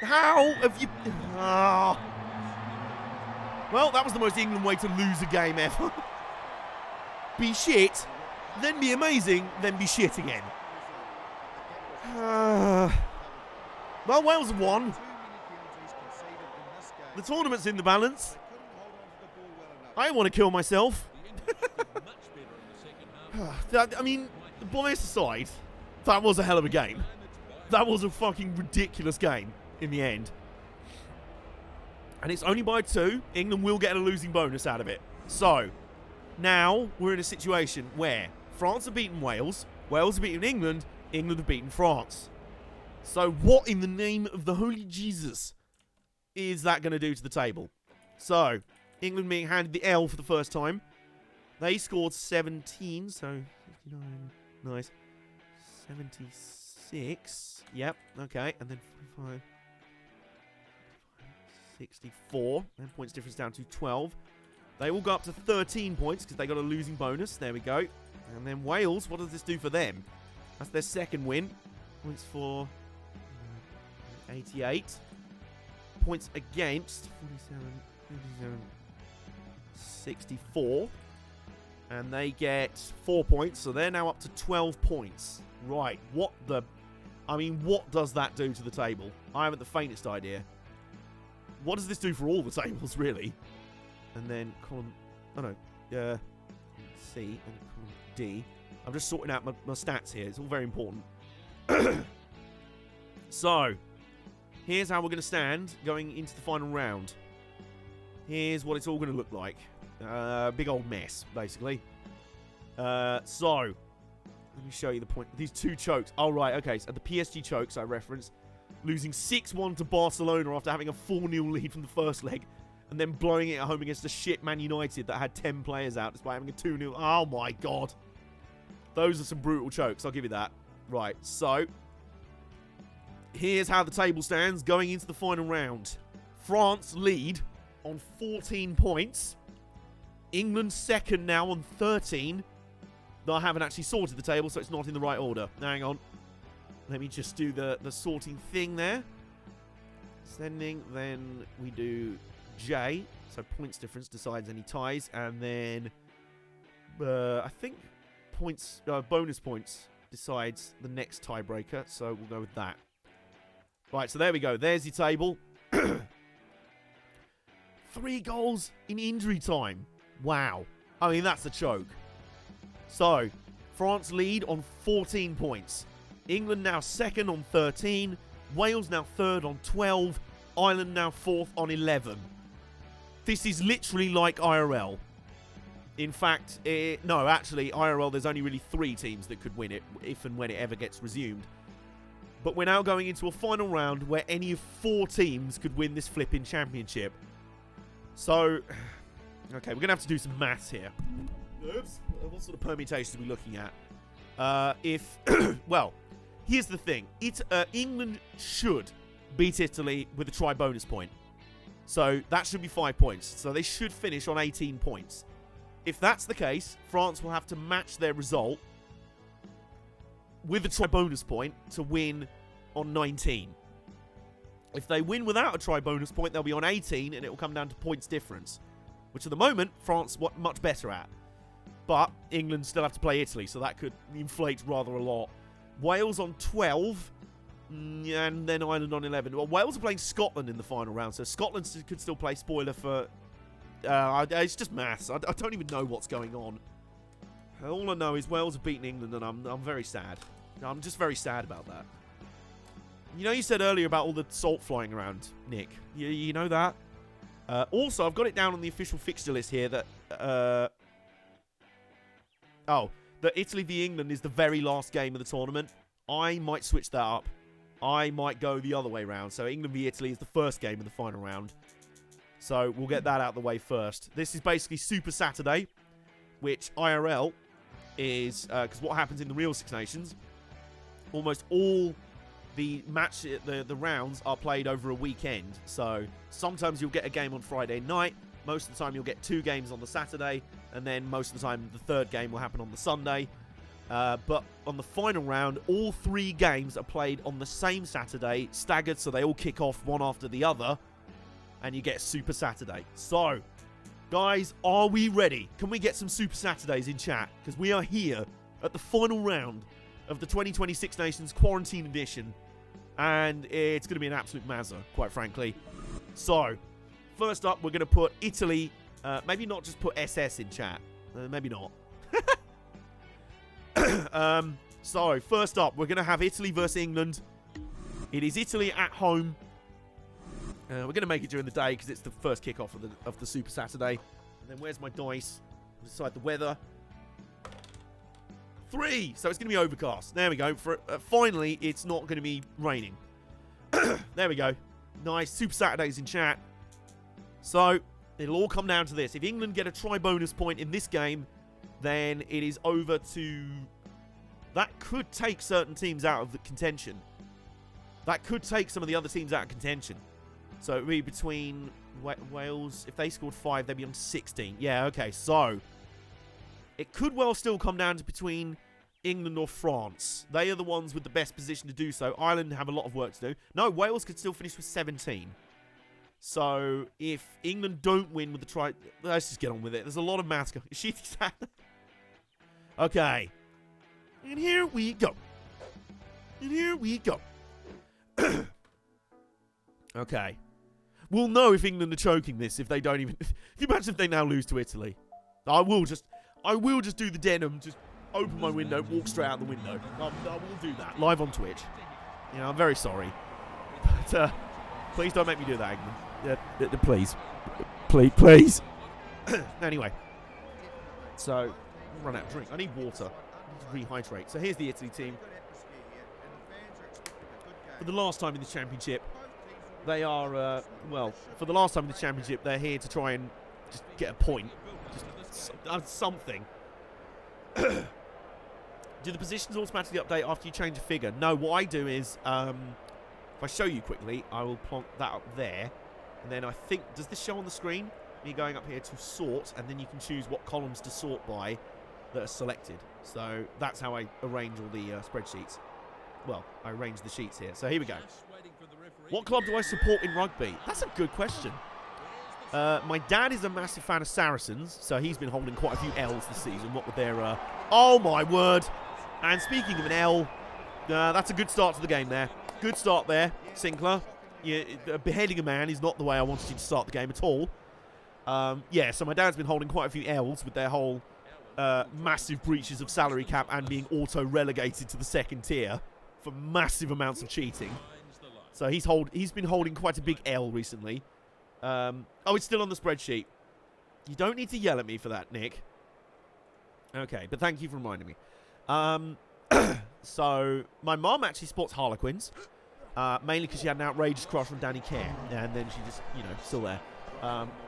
How have you... Ah. Well, that was the most England way to lose a game ever. Be shit, then be amazing, then be shit again. Well, Wales have won. The tournament's in the balance. I want to kill myself. I mean, bias aside, that was a hell of a game. That was a fucking ridiculous game in the end. And it's only by 2. England will get a losing bonus out of it. So, now we're in a situation where France have beaten Wales, Wales have beaten England, England have beaten France. So what in the name of the holy Jesus is that going to do to the table? So, England being handed the L for the first time. They scored 17, so 59, nice. 76, yep, okay, and then 45, 64, and points difference down to 12. They will go up to 13 points because they got a losing bonus, there we go. And then Wales, what does this do for them? That's their second win. Points for 88. Points against 47, 57, 64. And they get 4 points, so they're now up to 12 points. Right, what does that do to the table? I haven't the faintest idea. What does this do for all the tables, really? And then column, C and column D. I'm just sorting out my stats here. It's all very important. So, here's how we're going to stand going into the final round. Here's what it's all going to look like. Big old mess, basically. So, let me show you the point. These 2 chokes. Oh, right, okay. So the PSG chokes I referenced. Losing 6-1 to Barcelona after having a 4-0 lead from the first leg. And then blowing it at home against a shit Man United that had 10 players out despite having a 2-0. Oh, my God. Those are some brutal chokes, I'll give you that. Right, so here's how the table stands going into the final round. France lead on 14 points. England second now on 13. Though I haven't actually sorted the table, so it's not in the right order. Hang on. Let me just do the sorting thing there. Sending, then we do J. So points difference decides any ties. And then I think bonus points decides the next tiebreaker. So we'll go with that. Right, so there we go. There's your table. 3 goals in injury time. Wow. I mean, that's a choke. So, France lead on 14 points. England now second on 13. Wales now third on 12. Ireland now fourth on 11. This is literally like IRL. In fact, no, actually, IRL, there's only really 3 teams that could win it if and when it ever gets resumed. But we're now going into a final round where any of 4 teams could win this flipping championship. So, okay, we're going to have to do some maths here. Oops. What sort of permutations are we looking at? Well, here's the thing. England should beat Italy with a try bonus point. So that should be 5 points. So they should finish on 18 points. If that's the case, France will have to match their result with a try bonus point to win on 19. If they win without a try bonus point, they'll be on 18 and it will come down to points difference, which at the moment, France are much better at. But England still have to play Italy, so that could inflate rather a lot. Wales on 12, and then Ireland on 11. Well, Wales are playing Scotland in the final round, so Scotland could still play spoiler for... it's just maths. I don't even know what's going on. All I know is Wales have beaten England, and I'm very sad. I'm just very sad about that. You know, you said earlier about all the salt flying around, Nick. You know that? Also, I've got it down on the official fixture list here that... that Italy v England is the very last game of the tournament. I might switch that up. I might go the other way round. So England v Italy is the first game of the final round. So we'll get that out of the way first. This is basically Super Saturday, which IRL is... because what happens in the real Six Nations, almost all the rounds are played over a weekend. So sometimes you'll get a game on Friday night. Most of the time you'll get 2 games on the Saturday. And then most of the time, the third game will happen on the Sunday. But on the final round, all 3 games are played on the same Saturday, staggered, so they all kick off one after the other. And you get Super Saturday. So, guys, are we ready? Can we get some Super Saturdays in chat? Because we are here at the final round of the 2020 Six Nations Quarantine Edition. And it's going to be an absolute mazza, quite frankly. So, first up, we're going to put Italy. Maybe not just put SS in chat. Maybe not. So, first up, we're going to have Italy versus England. It is Italy at home. We're going to make it during the day because it's the first kickoff of the Super Saturday. And then where's my dice? Decide the weather. 3! So it's going to be overcast. There we go. Finally, it's not going to be raining. There we go. Nice. Super Saturdays in chat. So, it'll all come down to this. If England get a try bonus point in this game, then it is over to... That could take certain teams out of the contention. That could take some of the other teams out of contention. So it would be between Wales. If they scored 5, they'd be on 16. Yeah, okay. So it could well still come down to between England or France. They are the ones with the best position to do so. Ireland have a lot of work to do. No, Wales could still finish with 17. So if England don't win with the try... Let's just get on with it. There's a lot of maths going. Okay. And here we go. And here we go. Okay. We'll know if England are choking this if they don't even... Can you imagine if they now lose to Italy? I will just do the denim, just open my window, walk straight out the window. I will do that. Live on Twitch. You know, I'm very sorry. But please don't make me do that, England. Please. Please. Anyway. So, run out of drink. I need water. I need to rehydrate. So here's the Italy team. For the last time in the championship, they are, for the last time in the championship, they're here to try and just get a point. Just something. Do the positions automatically update after you change a figure? No, what I do is, if I show you quickly, I will plonk that up there. And then I think, does this show on the screen? Me going up here to sort, and then you can choose what columns to sort by that are selected. So that's how I arrange all the spreadsheets. Well, I arrange the sheets here. So here we go. What club do I support in rugby? That's a good question. My dad is a massive fan of Saracens, so he's been holding quite a few L's this season. What with their... oh, my word. And speaking of an L, that's a good start to the game there. Good start there, Sinclair. Beheading a man is not the way I wanted you to start the game at all. Yeah, so my dad's been holding quite a few L's with their whole massive breaches of salary cap and being auto-relegated to the second tier for massive amounts of cheating. So he's been holding quite a big L recently. Oh, it's still on the spreadsheet. You don't need to yell at me for that, Nick. Okay, but thank you for reminding me. So, my mom actually sports Harlequins. Mainly because she had an outrageous crush on Danny Kerr. And then she just, still there.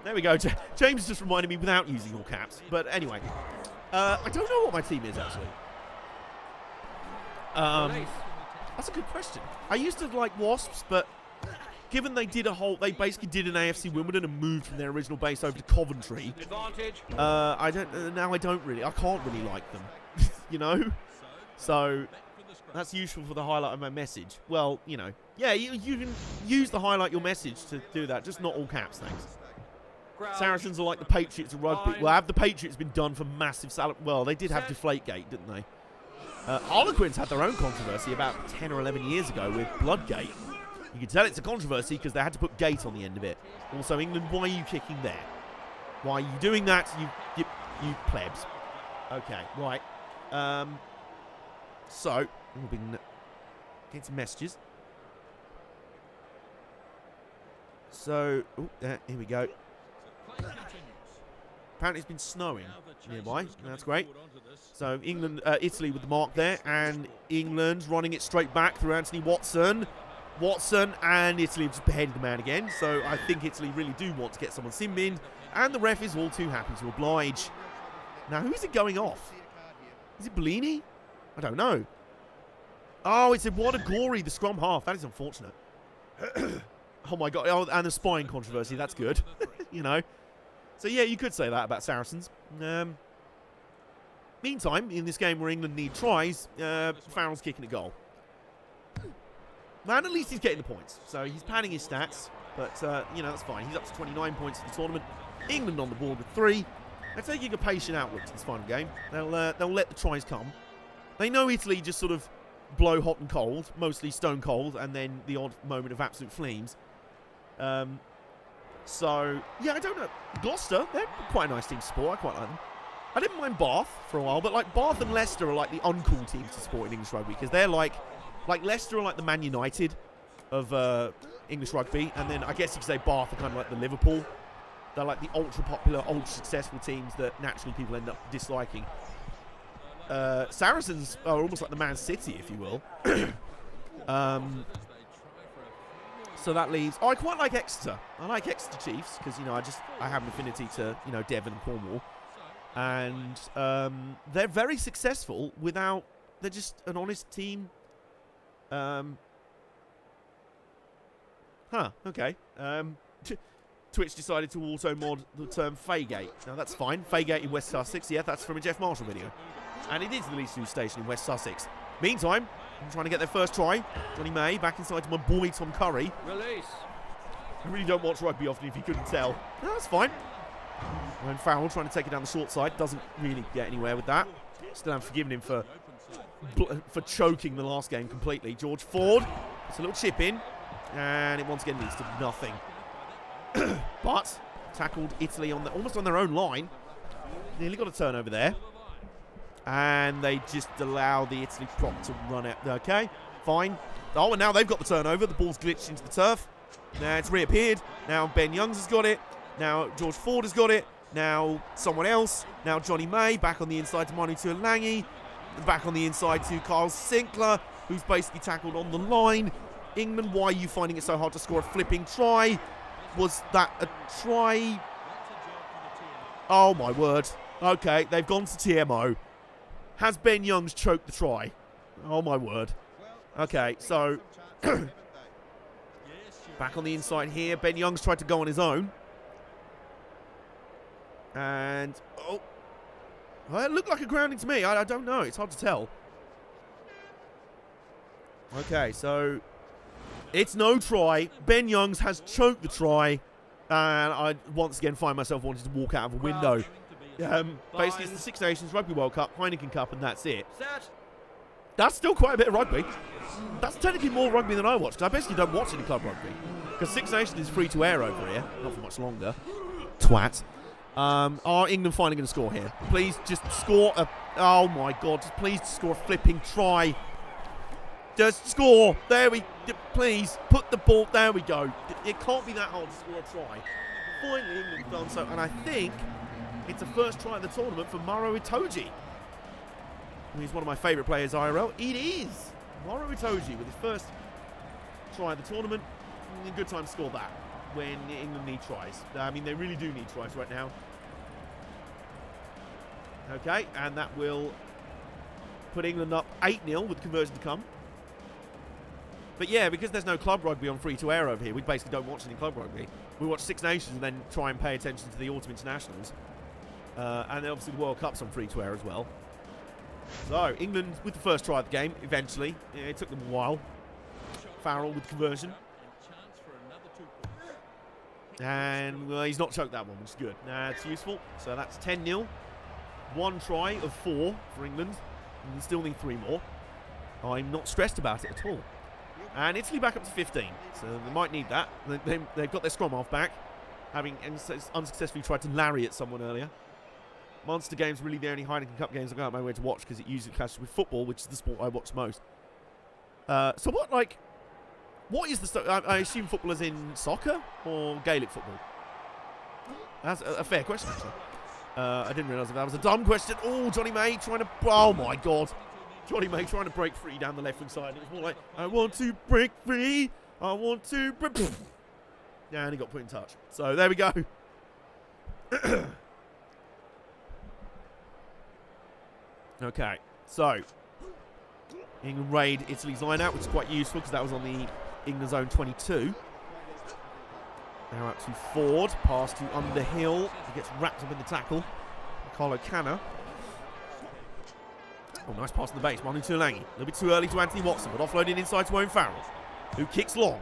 There we go. James just reminded me without using all caps. But anyway. I don't know what my team is, actually. That's a good question. I used to like Wasps, but given they basically did an AFC Wimbledon and moved from their original base over to Coventry. I can't really like them, So that's useful for the highlight of my message. Well, yeah, you can use the highlight your message to do that, just not all caps, thanks. Saracens are like the Patriots of rugby. Well, have the Patriots been done for massive salary? Well, they did have Deflategate, didn't they? Harlequins had their own controversy about 10 or 11 years ago with Bloodgate. You can tell it's a controversy because they had to put gate on the end of it. Also, England, why are you kicking there? Why are you doing that, you plebs? Okay, right. So, we'll be getting some messages. So, here we go. Apparently it's been snowing nearby. That's great. So Italy with the mark there, and England running it straight back through Anthony Watson. And Italy have just beheaded the man again. So I think Italy really do want to get someone sin-binned, and the ref is all too happy to oblige. Now, who is it going off? Is it Bellini? I don't know. Oh, it's Iwadagori, the scrum half. That is unfortunate. Oh my god. Oh, and the spine controversy. That's good. So yeah, you could say that about Saracens. Meantime, in this game where England need tries, Farrell's kicking a goal. Man, at least he's getting the points. So he's padding his stats. But, that's fine. He's up to 29 points in the tournament. England on the board with 3. They're taking a patient outlook to this final game. They'll let the tries come. They know Italy just sort of blow hot and cold, mostly stone cold, and then the odd moment of absolute flames. So, yeah, I don't know. Gloucester, they're quite a nice team to support. I quite like them. I didn't mind Bath for a while, but like Bath and Leicester are like the uncool teams to support in English rugby because they're like Leicester are like the Man United of English rugby, and then I guess you could say Bath are kind of like the Liverpool. They're like the ultra popular, ultra successful teams that naturally people end up disliking. Saracens are almost like the Man City, if you will. So that leaves. Oh, I quite like Exeter. I like Exeter Chiefs because I have an affinity to Devon and Cornwall, and they're very successful without. They're just an honest team. Okay. Twitch decided to auto-mod the term Faygate. Now, that's fine. Faygate in West Sussex. Yeah, that's from a Jeff Marshall video. And it is the least used station in West Sussex. Meantime, I'm trying to get their first try. Johnny May back inside to my boy Tom Curry. Release. I really don't watch rugby often if you couldn't tell. No, that's fine. When Farrell trying to take it down the short side. Doesn't really get anywhere with that. Still haven't forgiven him for choking the last game completely. George Ford. It's a little chip in. And it once again leads to nothing. But tackled Italy almost on their own line. Nearly got a turnover there. And they just allow the Italy prop to run out. Okay, fine. Oh, and now they've got the turnover. The ball's glitched into the turf. Now it's reappeared. Now Ben Youngs has got it. Now George Ford has got it. Now someone else. Now Johnny May back on the inside to Manu Tuolangi. Back on the inside to Kyle Sinclair, who's basically tackled on the line. England, why are you finding it so hard to score a flipping try? Was that a try? Oh, my word. Okay, they've gone to TMO. Has Ben Youngs choked the try? Oh, my word. Okay, so back on the inside here. Ben Youngs tried to go on his own. And, well, it looked like a grounding to me. I don't know. It's hard to tell. Okay, so it's no try. Ben Youngs has choked the try. And I once again find myself wanting to walk out of a window. Basically, it's the Six Nations Rugby World Cup, Heineken Cup, and that's it. That's still quite a bit of rugby. That's technically more rugby than I watch, because I basically don't watch any club rugby. Because Six Nations is free to air over here. Not for much longer. Twat. Are England finally going to score here? Please just score a... Oh, my God. Just please score a flipping try. Just score. There we... Please, put the ball... There we go. It can't be that hard to score a try. Finally, England's done so. And I think it's the first try of the tournament for Maro Itoje. He's one of my favourite players, IRL. It is. Maro Itoje with his first try of the tournament. A good time to score that when England need tries. I mean, they really do need tries right now. Okay, and that will put England up 8-0 with conversion to come. But yeah, because there's no club rugby on free-to-air over here, we basically don't watch any club rugby. We watch Six Nations and then try and pay attention to the Autumn Internationals. And then obviously the World Cup's on free-to-air as well. So, England with the first try of the game, eventually. Yeah, it took them a while. Farrell with conversion. And well, he's not choked that one, which is good. That's useful. So that's 10-0. One try of 4 for England. And we still need 3 more. I'm not stressed about it at all. And Italy back up to 15. So they might need that. They've got their scrum half back, having unsuccessfully tried to lariat someone earlier. Monster Games really the only Heineken Cup games I go out my way to watch because it usually clashes with football, which is the sport I watch most. So what is the... I assume football is in soccer or Gaelic football? That's a fair question, actually. I didn't realise that was a dumb question. Oh, Johnny May trying to... Oh, my God. Johnny May trying to break free down the left-wing side. It was more like, I want to break free. I want to... Yeah, and he got put in touch. So, there we go. Okay, so England raid Italy's line out, which is quite useful because that was on the England zone 22. Now out to Ford, pass to Underhill. He gets wrapped up in the tackle. Carlo Canna. Oh, nice pass on the base. Manu Tuolangi. A little bit too early to Anthony Watson, but offloading inside to Owen Farrell, who kicks long.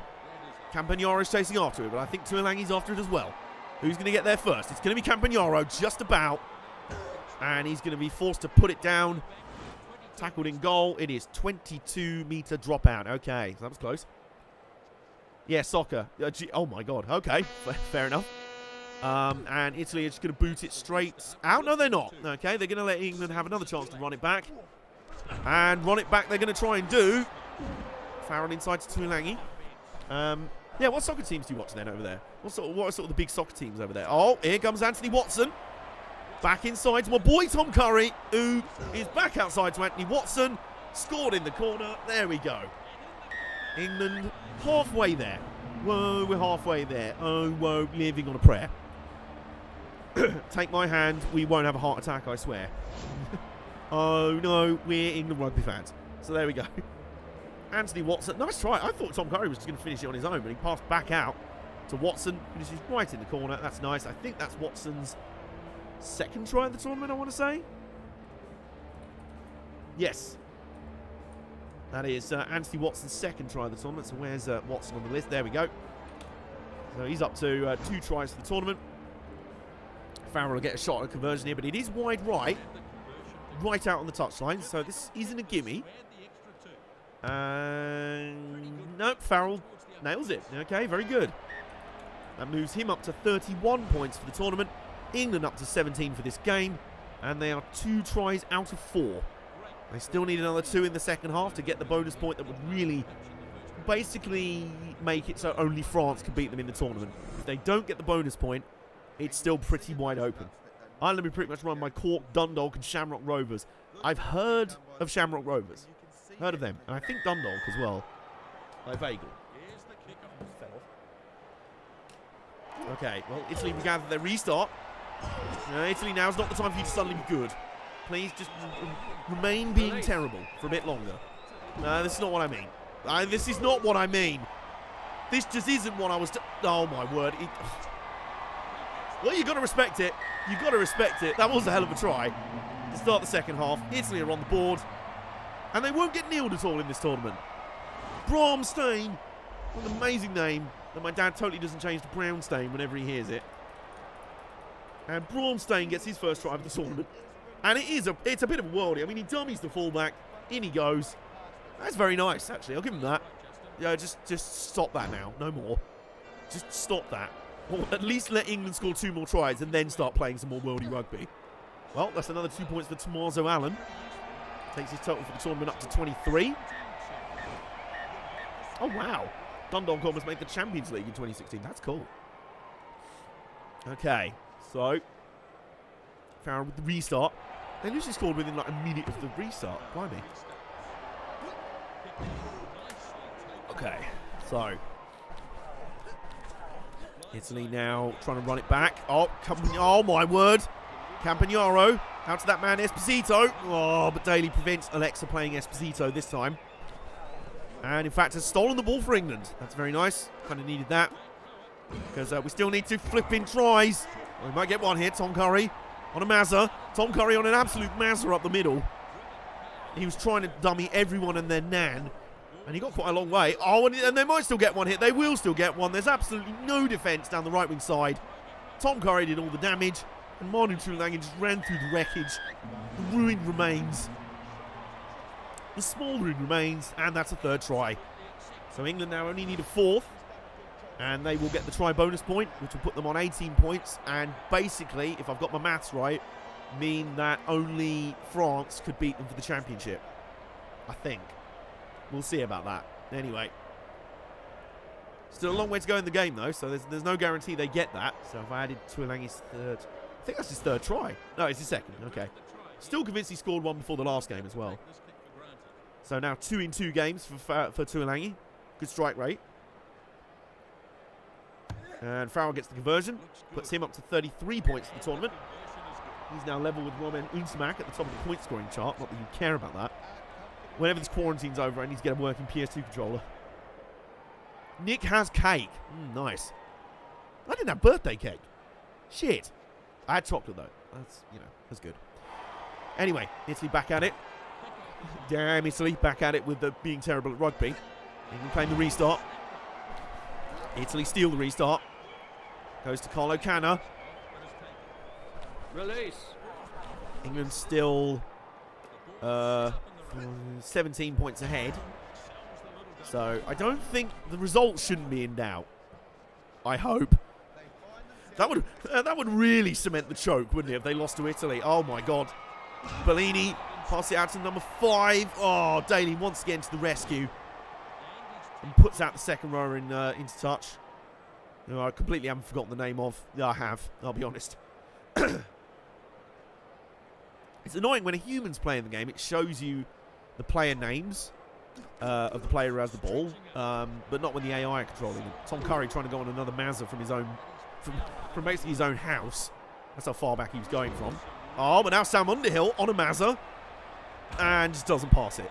Campagnaro is chasing after it, but I think Tuolangi's after it as well. Who's going to get there first? It's going to be Campagnaro, just about. And he's going to be forced to put it down. Tackled in goal. It is 22-meter dropout. Okay, so that was close. Yeah, soccer. Oh, my God. Okay, fair enough. And Italy are just going to boot it straight out. No, they're not. Okay, they're going to let England have another chance to run it back. And run it back they're going to try and do. Farrell inside to Tuolangi. Yeah, what soccer teams do you watch then over there? What are sort of the big soccer teams over there? Oh, here comes Anthony Watson. Back inside to my boy Tom Curry, who is back outside to Anthony Watson. Scored in the corner. There we go. England halfway there. Whoa, we're halfway there. Oh, whoa, living on a prayer. Take my hand. We won't have a heart attack, I swear. Oh, no, we're England rugby fans. So there we go. Anthony Watson. Nice try. I thought Tom Curry was just going to finish it on his own, but he passed back out to Watson. Finishes right in the corner. That's nice. I think that's Watson's second try of the tournament, I want to say. Yes. That is Anthony Watson's second try of the tournament. So where's Watson on the list? There we go. So he's up to 2 tries for the tournament. Farrell will get a shot at a conversion here, but it is wide right out on the touchline. So this isn't a gimme. Nope, Farrell nails it. Okay, very good. That moves him up to 31 points for the tournament. England up to 17 for this game. And they are 2 tries out of 4. They still need another 2 in the second half to get the bonus point that would really basically make it so only France can beat them in the tournament. If they don't get the bonus point, it's still pretty wide open. Ireland will be pretty much run by Cork, Dundalk and Shamrock Rovers. I've heard of Shamrock Rovers. Heard of them. And I think Dundalk as well. Like vaguely. Okay, well, Italy began their restart. Italy, now's not the time for you to suddenly be good. Please just remain being terrible for a bit longer. No, this is not what I mean. This is not what I mean. This just isn't what I was... Oh, my word. Well, you've got to respect it. You've got to respect it. That was a hell of a try to start the second half. Italy are on the board. And they won't get kneeled at all in this tournament. Bromstein. What an amazing name that my dad totally doesn't change to Brownstein whenever he hears it. And Bromstein gets his first try of the tournament. And it's a bit of a worldie. I mean, he dummies the fullback. In he goes. That's very nice, actually. I'll give him that. Yeah, just stop that now. No more. Just stop that. Or at least let England score 2 more tries and then start playing some more worldie rugby. Well, that's another 2 points for Tommaso Allen. Takes his total for the tournament up to 23. Oh, wow. Dundalk almost made the Champions League in 2016. That's cool. Okay, so Farrell with the restart. They usually scored within like a minute of the restart. Blimey. Okay, so Italy now trying to run it back. Oh my word. Campagnaro out to that man Esposito. Oh, but Daly prevents Alexa playing Esposito this time. And in fact has stolen the ball for England. That's very nice. Kind of needed that. Because we still need to flip in tries. We might get one here. Tom Curry on a Mazza. Tom Curry on an absolute Mazza up the middle. He was trying to dummy everyone and their nan. And he got quite a long way. Oh, and they might still get one hit. They will still get one. There's absolutely no defence down the right wing side. Tom Curry did all the damage. And Manu Tuolangi just ran through the wreckage. The ruined remains. The small ruined remains. And that's a 3rd try. So England now only need a 4th. And they will get the try bonus point, which will put them on 18 points. And basically, if I've got my maths right, mean that only France could beat them for the championship. I think. We'll see about that. Anyway. Still a long way to go in the game, though, so there's no guarantee they get that. So if I added Tuolangi's 3rd... I think that's his 3rd try. No, it's his 2nd. Okay. Still convinced he scored one before the last game as well. So now 2 in 2 games for Tuolangi. Good strike rate. And Farrell gets the conversion. Puts him up to 33 points for the tournament. He's now level with Romain Unsmak at the top of the point scoring chart. Not that you care about that. Whenever this quarantine's over, I need to get a working PS2 controller. Nick has cake. Nice. I didn't have birthday cake. Shit. I had chocolate, though. That's good. Anyway, Italy back at it. Damn, Italy back at it with being terrible at rugby. England playing the restart. Italy steal the restart. Goes to Carlo Canna. Release. England still 17 points ahead. So I don't think the result shouldn't be in doubt. I hope. That would really cement the choke, wouldn't it, if they lost to Italy? Oh my God. Bellini pass it out to number 5. Oh, Daly once again to the rescue. And puts out the second rower into touch. Who I completely haven't forgotten the name of. Yeah, I have. I'll be honest. It's annoying when a human's playing the game. It shows you the player names of the player who has the ball, but not when the AI are controlling it. Tom Curry trying to go on another Mazza from his own, from basically his own house. That's how far back he was going from. Oh, but now Sam Underhill on a Mazza and just doesn't pass it.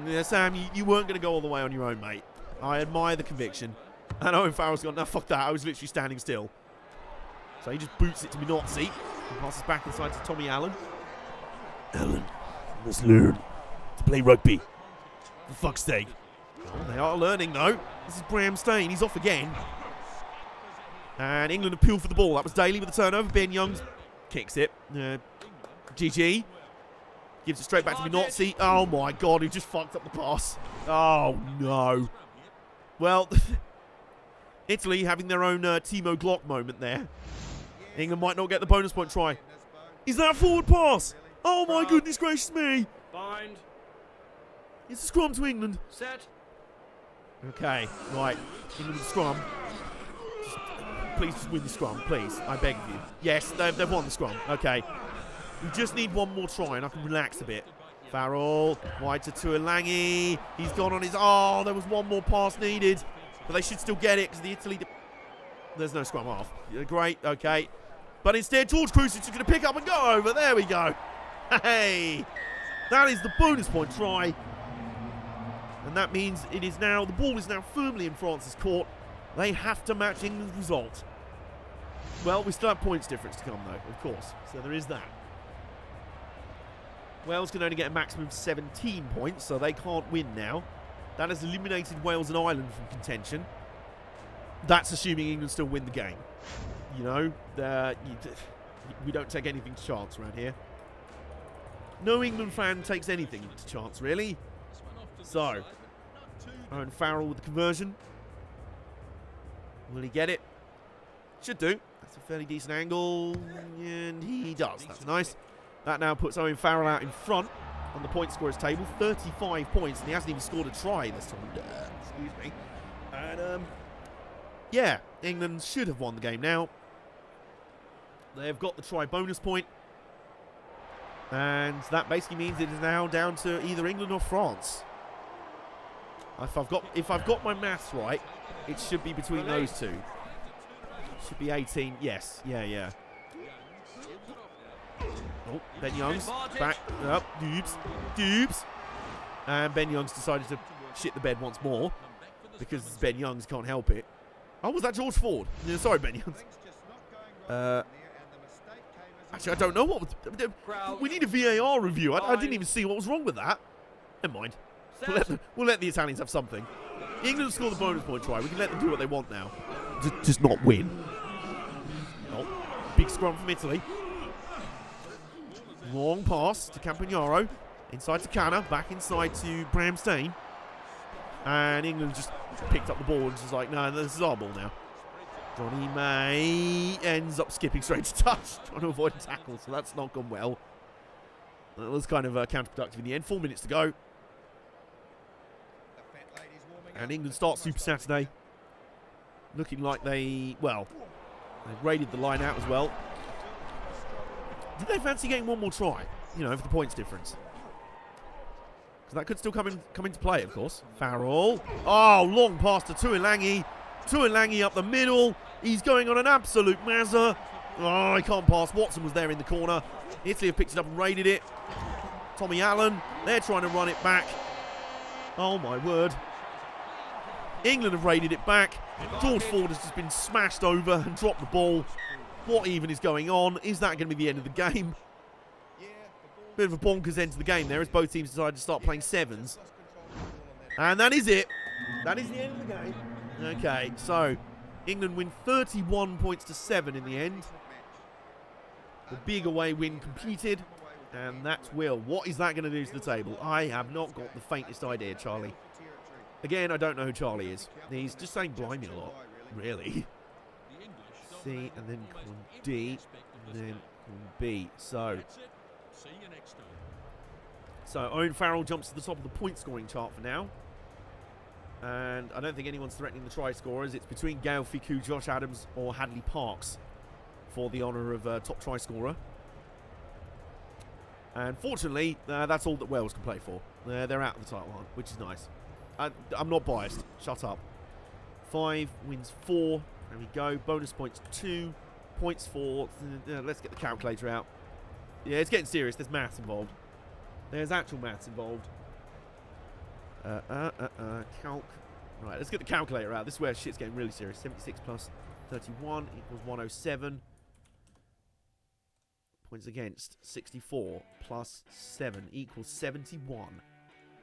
Yeah, Sam, you weren't going to go all the way on your own, mate. I admire the conviction. And Owen Farrell's gone, no, fuck that. I was literally standing still. So he just boots it to Minozzi and passes back inside to Tommy Allen. Allen, you must learn to play rugby. For fuck's sake. Oh, they are learning, though. This is Bram Stain. He's off again. And England appeal for the ball. That was Daly with the turnover. Ben Youngs kicks it. GG. Gives it straight back to Minozzi. Oh, my God. He just fucked up the pass. Oh, no. Well, Italy having their own Timo Glock moment there. England might not get the bonus point try. Is that a forward pass? Oh, my goodness gracious me. Bind. It's a scrum to England. Set. Okay, right. England scrum. Please just win the scrum, please. I beg of you. Yes, they've won the scrum. Okay. We just need one more try and I can relax a bit. Farrell, wide to Tuolangi. He's gone on his... Oh, there was one more pass needed. But they should still get it because the Italy... There's no scrum off. Great, okay. But instead, George Cruz is just going to pick up and go over. There we go. Hey! That is the bonus point try. And that means it is now... The ball is now firmly in France's court. They have to match England's result. Well, we still have points difference to come, though, of course. So there is that. Wales can only get a maximum of 17 points, so they can't win now. That has eliminated Wales and Ireland from contention. That's assuming England still win the game. You know, we don't take anything to chance around here. No England fan takes anything to chance, really. So, Owen Farrell with the conversion. Will he get it? Should do. That's a fairly decent angle, and he does. That's nice. That now puts Owen Farrell out in front on the point scorers table. 35 points, and he hasn't even scored a try this time. Excuse me. And, yeah, England should have won the game now. They've got the try bonus point. And that basically means it is now down to either England or France. If I've got my maths right, it should be between those two. Should be 18. Yes. Yeah. Oh, Ben Youngs back up. Dubes. And Ben Youngs decided to shit the bed once more because Ben Youngs can't help it. Oh, was that George Ford? Yeah, sorry, Ben Youngs. Actually, I don't know what was... We need a VAR review. I didn't even see what was wrong with that. Never mind. We'll let the Italians have something. England score the bonus point try. We can let them do what they want now. Just not win. Oh, big scrum from Italy. Long pass to Campagnaro. Inside to Canna. Back inside to Bram Stain. And England just picked up the ball and just like, no, this is our ball now. Johnny May ends up skipping straight to touch, trying to avoid a tackle, so that's not gone well. That was kind of counterproductive in the end. 4 minutes to go. And England start Super Saturday. Looking like they've raided the line out as well. Did they fancy getting one more try? You know, for the points difference. Because that could still come into play, of course. Farrell. Oh, long pass to Tuolangi. Tuolangi up the middle. He's going on an absolute mazza. Oh, he can't pass. Watson was there in the corner. Italy have picked it up and raided it. Tommy Allen. They're trying to run it back. Oh, my word. England have raided it back. George Ford has just been smashed over and dropped the ball. What even is going on? Is that going to be the end of the game? Bit of a bonkers end to the game there as both teams decide to start playing sevens. And that is it. That is the end of the game. Okay, so England win 31 points to 7 in the end. The big away win completed. And that's Will. What is that going to do to the table? I have not got the faintest idea, Charlie. Again, I don't know who Charlie is. He's just saying blimey a lot, really. C, and then column D, and then column B. So Owen Farrell jumps to the top of the point scoring chart for now. And I don't think anyone's threatening the try scorers. It's between Gail Fiku, Josh Adams, or Hadley Parks for the honour of top try scorer. And fortunately, that's all that Wales can play for. They're out of the title line, which is nice. I'm not biased. Shut up. 5 wins 4. There we go. Bonus points 2. Points 4. Let's get the calculator out. Yeah, it's getting serious. There's maths involved. There's actual maths involved. Calc. Right, let's get the calculator out. This is where shit's getting really serious. 76 plus 31 equals 107. Points against. 64 plus 7 equals 71.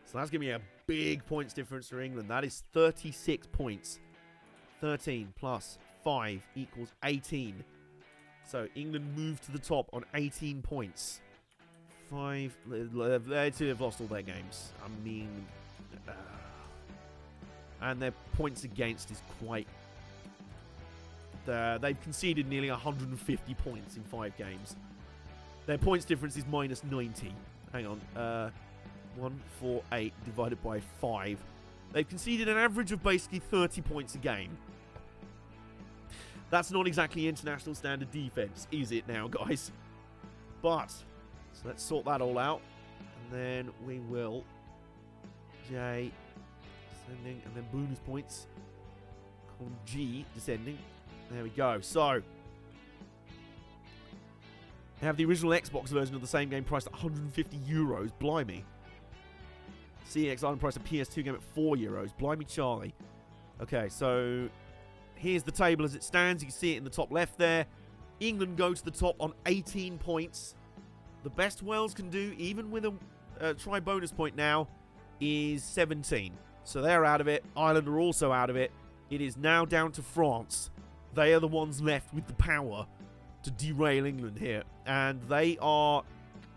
So that's going to be a big points difference for England. That is 36 points. 13 plus 5 equals 18. So England moved to the top on 18 points. 5. They two have lost all their games. I mean, and their points against is quite. They've conceded nearly 150 points in 5 games. Their points difference is minus 90. Hang on. 148 divided by 5. They've conceded an average of basically 30 points a game. That's not exactly international standard defense, is it now, guys? But, so let's sort that all out. And then we will J descending, and then bonus points. Column G descending. There we go. So, they have the original Xbox version of the same game priced at €150. Blimey. CX Island priced a PS2 game at €4. Blimey Charlie. Okay, so here's the table as it stands. You can see it in the top left there. England go to the top on 18 points. The best Wales can do, even with a try bonus point now, is 17. So they're out of it. Ireland are also out of it. It is now down to France. They are the ones left with the power to derail England here. And they are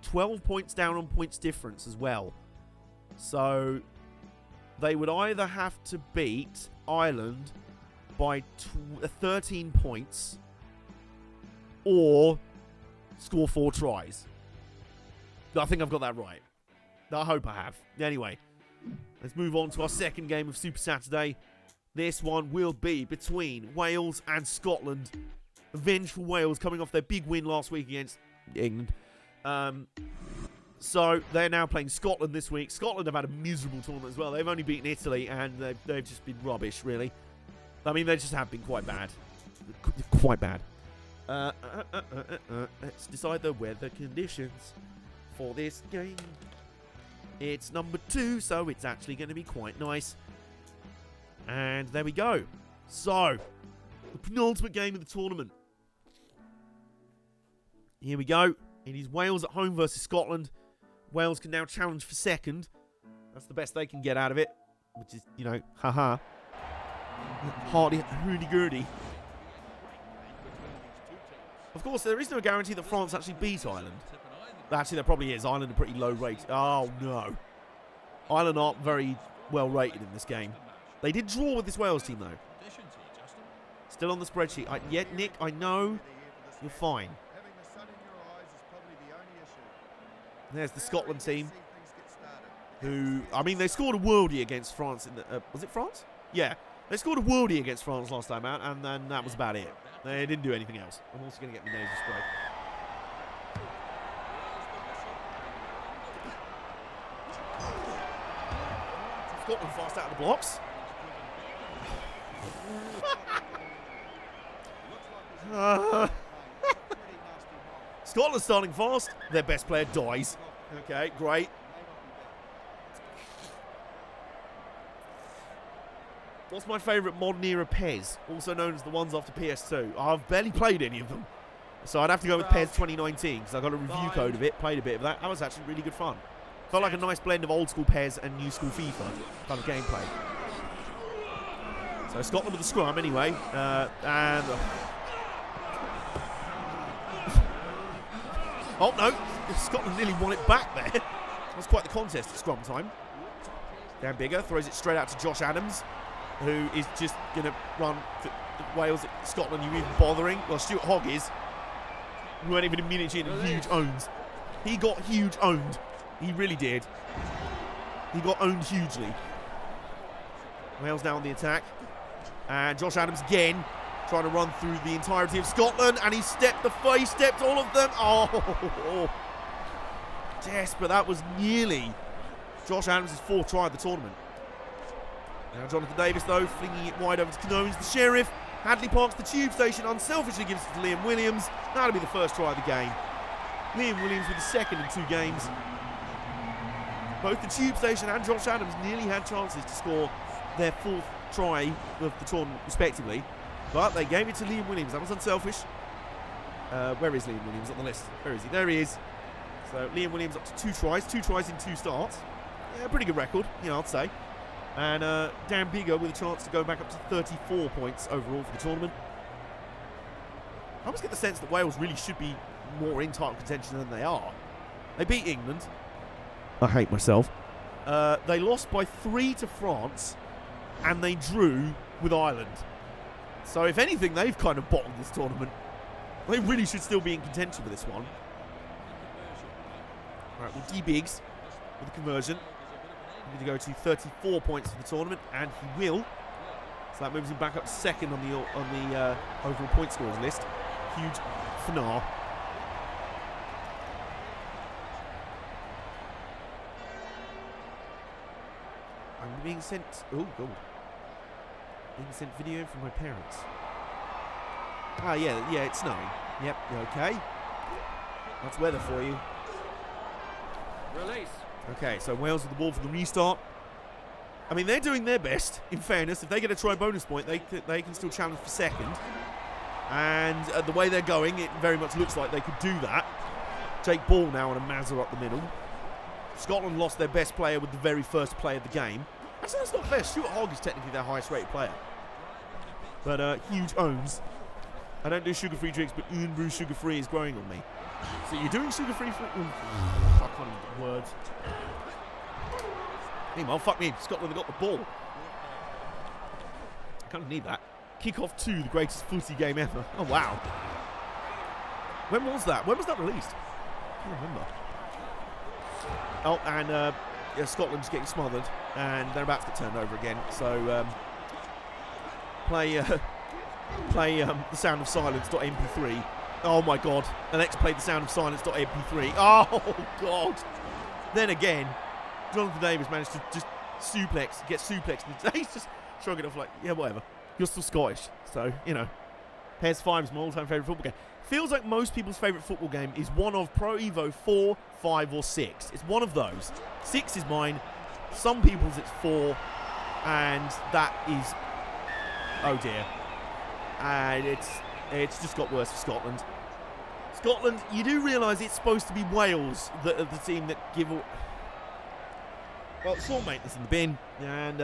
12 points down on points difference as well. So they would either have to beat Ireland by 13 points or score 4 tries. I think I've got that right. I hope I have. Anyway, let's move on to our second game of Super Saturday. This one will be between Wales and Scotland. Vengeful Wales coming off their big win last week against England. So they're now playing Scotland this week. Scotland have had a miserable tournament as well. They've only beaten Italy and they've just been rubbish, really. I mean, they just have been quite bad. Quite bad. Let's decide the weather conditions for this game. It's number 2, so it's actually going to be quite nice. And there we go. So, the penultimate game of the tournament. Here we go. It is Wales at home versus Scotland. Wales can now challenge for second. That's the best they can get out of it. Which is, you know, haha. Hardy, hurdy-gurdy. Of course, there is no guarantee that France actually beat Ireland. Actually, there probably is. Ireland are pretty low rated. Oh, no. Ireland aren't very well rated in this game. They did draw with this Wales team, though. Still on the spreadsheet. Nick, I know you're fine. There's the Scotland team. Who, I mean, they scored a worldie against France in the... was it France? Yeah. They scored a worldie against France last time out, and then that was about it. They didn't do anything else. I'm also going to get my nasal spray. Scotland fast out of the blocks. Scotland starting fast. Their best player dies. Okay, great. What's my favourite modern era Pez? Also known as the ones after PS2. I've barely played any of them. So I'd have to go with PES 2019 because I got a review code of it, played a bit of that. That was actually really good fun. Felt like a nice blend of old school PES and new school FIFA kind of gameplay. So Scotland with the scrum anyway, and oh no, Scotland nearly won it back there. That was quite the contest at scrum time. Dan Bigger throws it straight out to Josh Adams, who is just going to run for Wales at Scotland. You even bothering? Well, Stuart Hogg is. We weren't even a minute in, huge owns. He got huge owned. He really did. He got owned hugely. Wales now on the attack. And Josh Adams again trying to run through the entirety of Scotland. And he stepped all of them. Oh, desperate. That was nearly Josh Adams' 4th try of the tournament. Now Jonathan Davis, though, flinging it wide over to Canones, the Sheriff. Hadley parks the tube station, unselfishly gives it to Liam Williams. That'll be the first try of the game. Liam Williams with the 2nd in 2 games. Both the tube station and Josh Adams nearly had chances to score their 4th try of the tournament, respectively. But they gave it to Liam Williams. That was unselfish. Where is Liam Williams on the list? Where is he? There he is. So Liam Williams up to 2 tries. 2 tries in 2 starts. Yeah, pretty good record, I'd say. And Dan Bigger with a chance to go back up to 34 points overall for the tournament. I always get the sense that Wales really should be more in title contention than they are. They beat England. I hate myself. They lost by 3 to France, and they drew with Ireland. So if anything, they've kind of bottled this tournament. They really should still be in contention with this one. All right, well, D Biggs with the conversion. He's going to go to 34 points for the tournament, and he will. So that moves him back up to 2nd on the overall point scorers list. Huge finale. I'm being sent. Oh, God. Being sent video from my parents. Ah, yeah, it's snowing. Yep, okay. That's weather for you. Release. Okay, so Wales with the ball for the restart. I mean, they're doing their best, in fairness. If they get a try bonus point, they can still challenge for 2nd. And the way they're going, it very much looks like they could do that. Jake Ball now on a Mazza up the middle. Scotland lost their best player with the very first play of the game. Actually, that's not fair. Stuart Hogg is technically their highest rated player. But huge owns. I don't do sugar-free drinks, but Unbrew sugar-free is growing on me. So you're doing sugar-free for... I can't even get words. Meanwhile, fuck me, Scotland have got the ball. I kind of need that. Kick-off 2, the greatest footy game ever. Oh, wow. When was that? When was that released? I can't remember. Oh, and yeah, Scotland's getting smothered, and they're about to get turned over again. So play the sound of silence.mp3. Oh my God! Alexa played the sound of silence.mp3. Oh God! Then again, Jonathan Davis managed to just get suplexed. He's just shrugging off like, yeah, whatever. You're still Scottish, so PES 5 is my all-time favourite football game. Feels like most people's favourite football game is one of Pro Evo 4, 5 or 6. It's one of those. 6 is mine. Some people's it's 4, and that is, oh dear. And it's just got worse for Scotland. Scotland, you do realise it's supposed to be Wales that are the team that give. Well, Sean maintenance in the bin, and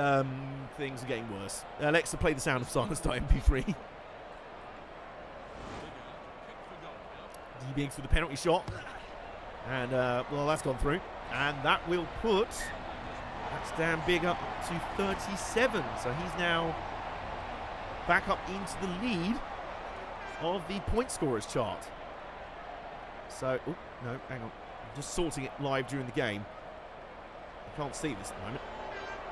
things are getting worse. Alexa, play the sound of silence.mp3. D Biggs with the penalty shot, and well, that's gone through, and that will put that's Dan Big up to 37. So he's now back up into the lead of the point scorers chart. So, oh, no, hang on. I'm just sorting it live during the game. I can't see this at the moment.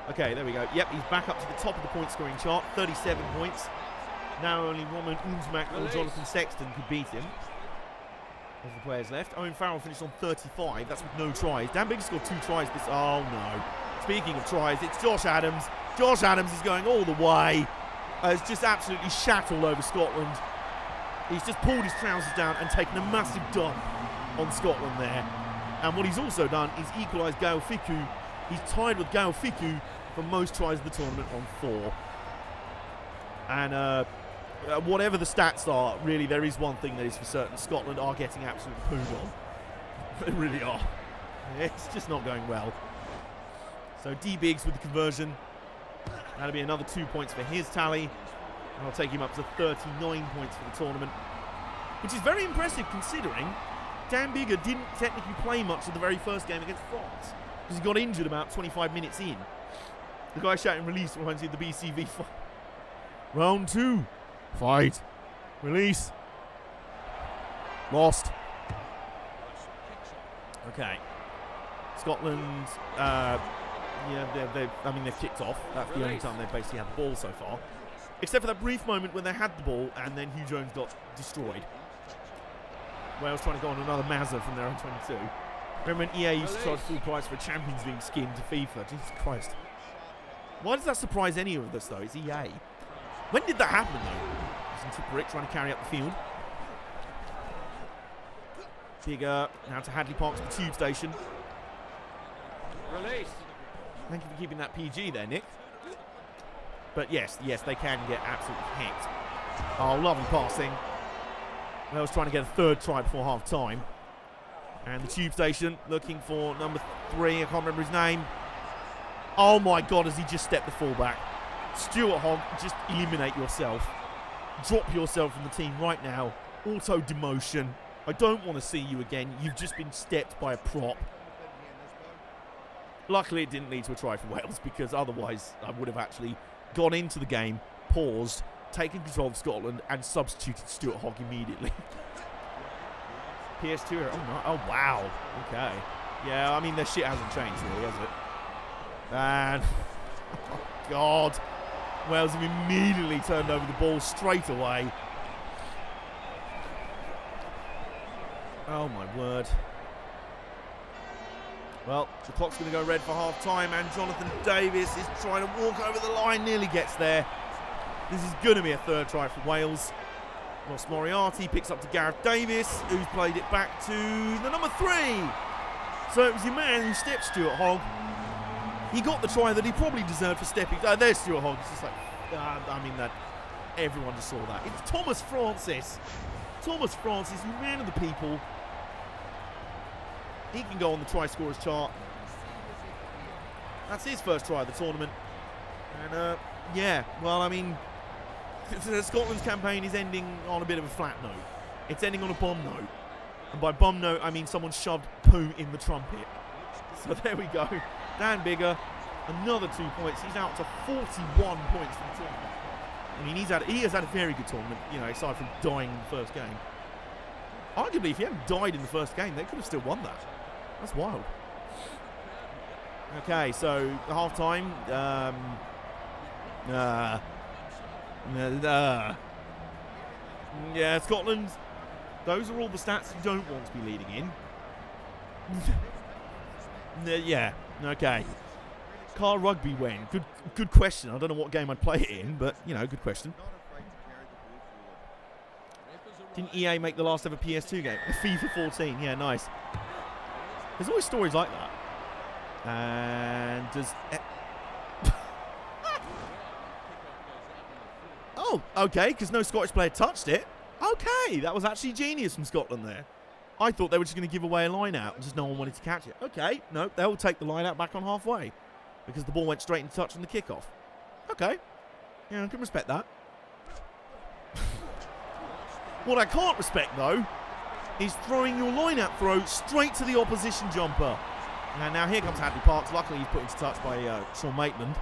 Okay, there we go. Yep, he's back up to the top of the point scoring chart. 37 points. Now only Roman Unzmak or Jonathan Sexton could beat him. Of the players left. Owen Farrell finished on 35. That's with no tries. Dan Biggs scored 2 tries this. Oh, no. Speaking of tries, it's Josh Adams. Josh Adams is going all the way. It's just absolutely shat all over Scotland. He's just pulled his trousers down and taken a massive dump on Scotland there. And what he's also done is equalised Gael Fickou. He's tied with Gael Fickou for most tries of the tournament on 4. And whatever the stats are, really, there is one thing that is for certain. Scotland are getting absolutely pooed on. They really are. It's just not going well. So D. Biggs with the conversion. That'll be another 2 points for his tally. And I'll take him up to 39 points for the tournament. Which is very impressive considering Dan Biggar didn't technically play much of the very first game against France. Because he got injured about 25 minutes in. The guy shouting release reminds me of the BCV fight. Round 2. Fight. Release. Lost. Okay. Scotland, they've kicked off. That's the only time they've basically had the ball so far. Except for that brief moment when they had the ball and then Hugh Jones got destroyed. Wales trying to go on another Mazza from their own 22. Remember when EA used to charge full price for a Champions League skin to FIFA? Jesus Christ. Why does that surprise any of us, though? It's EA. When did that happen, though? Some Tipuric trying to carry up the field. Biggar now to Hadley Park to the tube station. Release. Thank you for keeping that PG there, Nick. But yes, they can get absolutely hacked. Oh, lovely passing. Wales trying to get a third try before half time. And the tube station looking for number 3. I can't remember his name. Oh my God, has he just stepped the fullback? Stuart Hogg, just eliminate yourself. Drop yourself from the team right now. Auto demotion. I don't want to see you again. You've just been stepped by a prop. Luckily, it didn't lead to a try for Wales because otherwise I would have actually gone into the game, paused, taken control of Scotland and substituted Stuart Hogg immediately. PS2 error. Oh, no. Oh, wow. Okay. Yeah, I mean, their shit hasn't changed really, has it? And, oh, God. Wales have immediately turned over the ball straight away. Oh, my word. Well, the clock's going to go red for half-time, and Jonathan Davies is trying to walk over the line, nearly gets there. This is going to be a third try for Wales. Ross Moriarty picks up to Gareth Davies, who's played it back to the number 3. So it was your man who stepped Stuart Hogg. He got the try that he probably deserved for stepping. There's Stuart Hogg. It's just like, that everyone just saw that. It's Thomas Francis. Thomas Francis, you man of the people. He can go on the try scorers chart. That's his first try of the tournament. And, yeah, well, I mean, Scotland's campaign is ending on a bit of a flat note. It's ending on a bomb note. And by bomb note, I mean someone shoved poo in the trumpet. So there we go. Dan Biggar, another 2 points. He's out to 41 points for the tournament. I mean, he has had a very good tournament, you know, aside from dying in the first game. Arguably, if he hadn't died in the first game, they could have still won that. That's wild. Okay, so half-time. Yeah, Scotland. Those are all the stats you don't want to be leading in. Yeah, okay. Car rugby when? Good question. I don't know what game I'd play it in, but, you know, good question. Didn't EA make the last ever PS2 game? FIFA 14, yeah, nice. There's always stories like that. And does... Oh, okay, because no Scottish player touched it. Okay, that was actually genius from Scotland there. I thought they were just going to give away a line out and just no one wanted to catch it. Okay, no, they'll take the line out back on halfway because the ball went straight into touch on the kickoff. Okay, yeah, I can respect that. What I can't respect, though, is throwing your line-out throw straight to the opposition jumper. And now here comes Hadley Parks. Luckily, he's put into touch by Sean Maitland.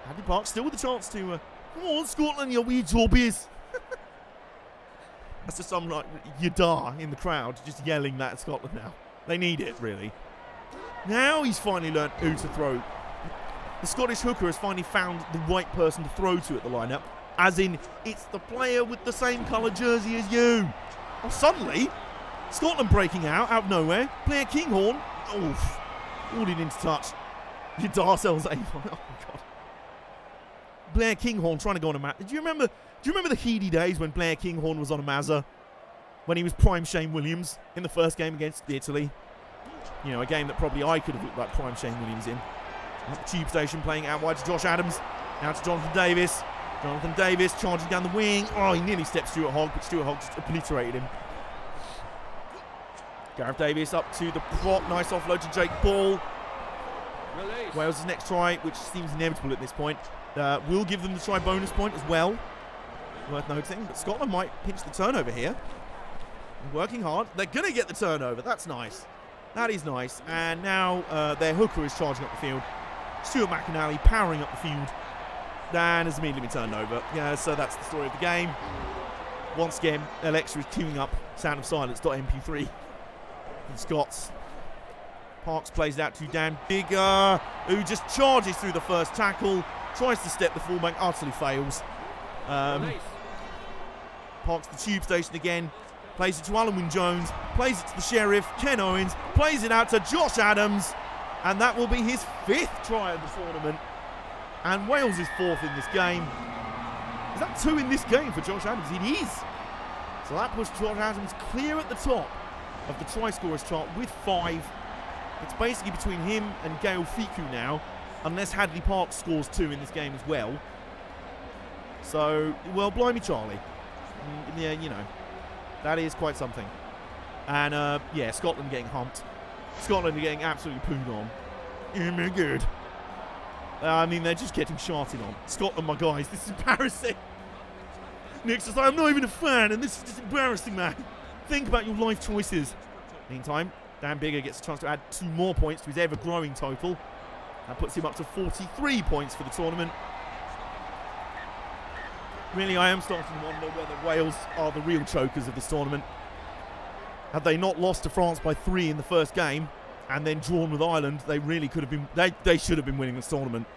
Hadley Parks still with the chance to... come on, Scotland, you wee jobbies. That's just some, like, Yadar in the crowd just yelling that at Scotland now. They need it, really. Now he's finally learnt who to throw. The Scottish hooker has finally found the right person to throw to at the line-up. As in, it's the player with the same colour jersey as you. Oh, suddenly, Scotland breaking out of nowhere. Blair Kinghorn. Oof. Holding into touch. Yadar sells a... Oh, my God. Blair Kinghorn trying to go on a Mazza. Do you remember the heady days when Blair Kinghorn was on a Mazza? When he was prime Shane Williams in the first game against Italy? You know, a game that probably I could have looked like prime Shane Williams in. Tube Station playing out wide to Josh Adams. Now to Jonathan Davies. Jonathan Davis charging down the wing. Oh, he nearly stepped Stuart Hogg, but Stuart Hogg just obliterated him. Gareth Davis up to the prop. Nice offload to Jake Ball. Release. Wales' next try, which seems inevitable at this point, will give them the try bonus point as well. Worth noting, but Scotland might pinch the turnover here. Working hard. They're going to get the turnover. That's nice. That is nice. And now their hooker is charging up the field. Stuart McInally powering up the field. And has immediately been turned over. Yeah, so that's the story of the game. Once again, Alexa is queuing up Sound of Silence.mp3 for the Scots. Parks plays it out to Dan Bigger, who just charges through the first tackle. Tries to step the fullback, utterly fails. Parks the tube station again. Plays it to Alan Wynne-Jones. Plays it to the Sheriff, Ken Owens. Plays it out to Josh Adams. And that will be his 5th try of the tournament. And Wales is 4th in this game. Is that 2 in this game for Josh Adams? It is. So that puts Josh Adams clear at the top of the try scorers chart with 5. It's basically between him and Gail Fiku now, unless Hadley Parks scores 2 in this game as well. So, well, blimey Charlie. Yeah, you know, that is quite something. And, yeah, Scotland getting humped. Scotland are getting absolutely pooed on. Yeah, good. I mean, they're just getting sharted on. Scotland, my guys, this is embarrassing. Nick says, I'm not even a fan, and this is just embarrassing, man. Think about your life choices. Meantime, Dan Bigger gets a chance to add 2 more points to his ever-growing total. That puts him up to 43 points for the tournament. Really, I am starting to wonder whether Wales are the real chokers of this tournament. Had they not lost to France by 3 in the first game and then drawn with Ireland, they really could have been. They should have been winning this tournament.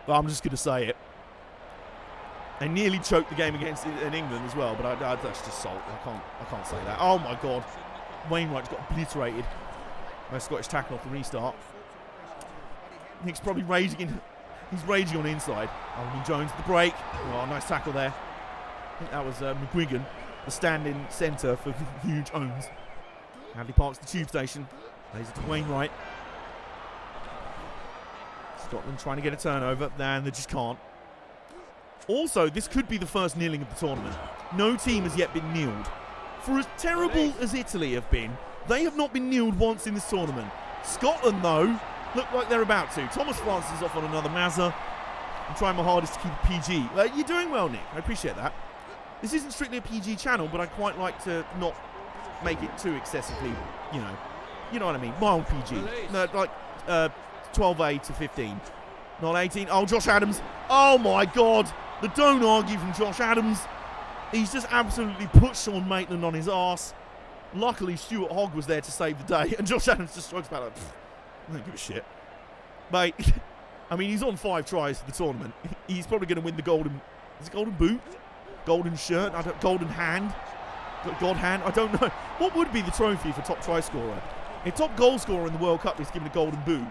But I'm just going to say it. They nearly choked the game against in England as well, but that's just salt. I can't say that. Oh my God, Wainwright's got obliterated by a Scottish tackle off the restart. Nick's probably raging. He's raging on the inside. Alvin Jones the break. Oh, nice tackle there. I think that was McGuigan, the stand-in centre for huge Owens. Hadley Parks the tube station. Plays it to Wainwright. Scotland trying to get a turnover, and they just can't. Also, this could be the first kneeling of the tournament. No team has yet been kneeled. For as terrible as Italy have been, they have not been kneeled once in this tournament. Scotland, though, look like they're about to. Thomas Francis is off on another Mazza. I'm trying my hardest to keep it PG. You're doing well, Nick. I appreciate that. This isn't strictly a PG channel, but I quite like to not make it too excessively, you know what I mean. Mild PG. No, like 12A to 15. Not 18. Oh, Josh Adams. Oh, my God. The don't argue from Josh Adams. He's just absolutely put Sean Maitland on his arse. Luckily, Stuart Hogg was there to save the day, and Josh Adams just strikes back like, I don't give a shit. Mate, I mean, he's on 5 tries for the tournament. He's probably going to win the golden... Is it golden boot? Golden shirt? Golden hand? God hand? I don't know. What would be the trophy for top try scorer? A top goal scorer in the World Cup is given a golden boot.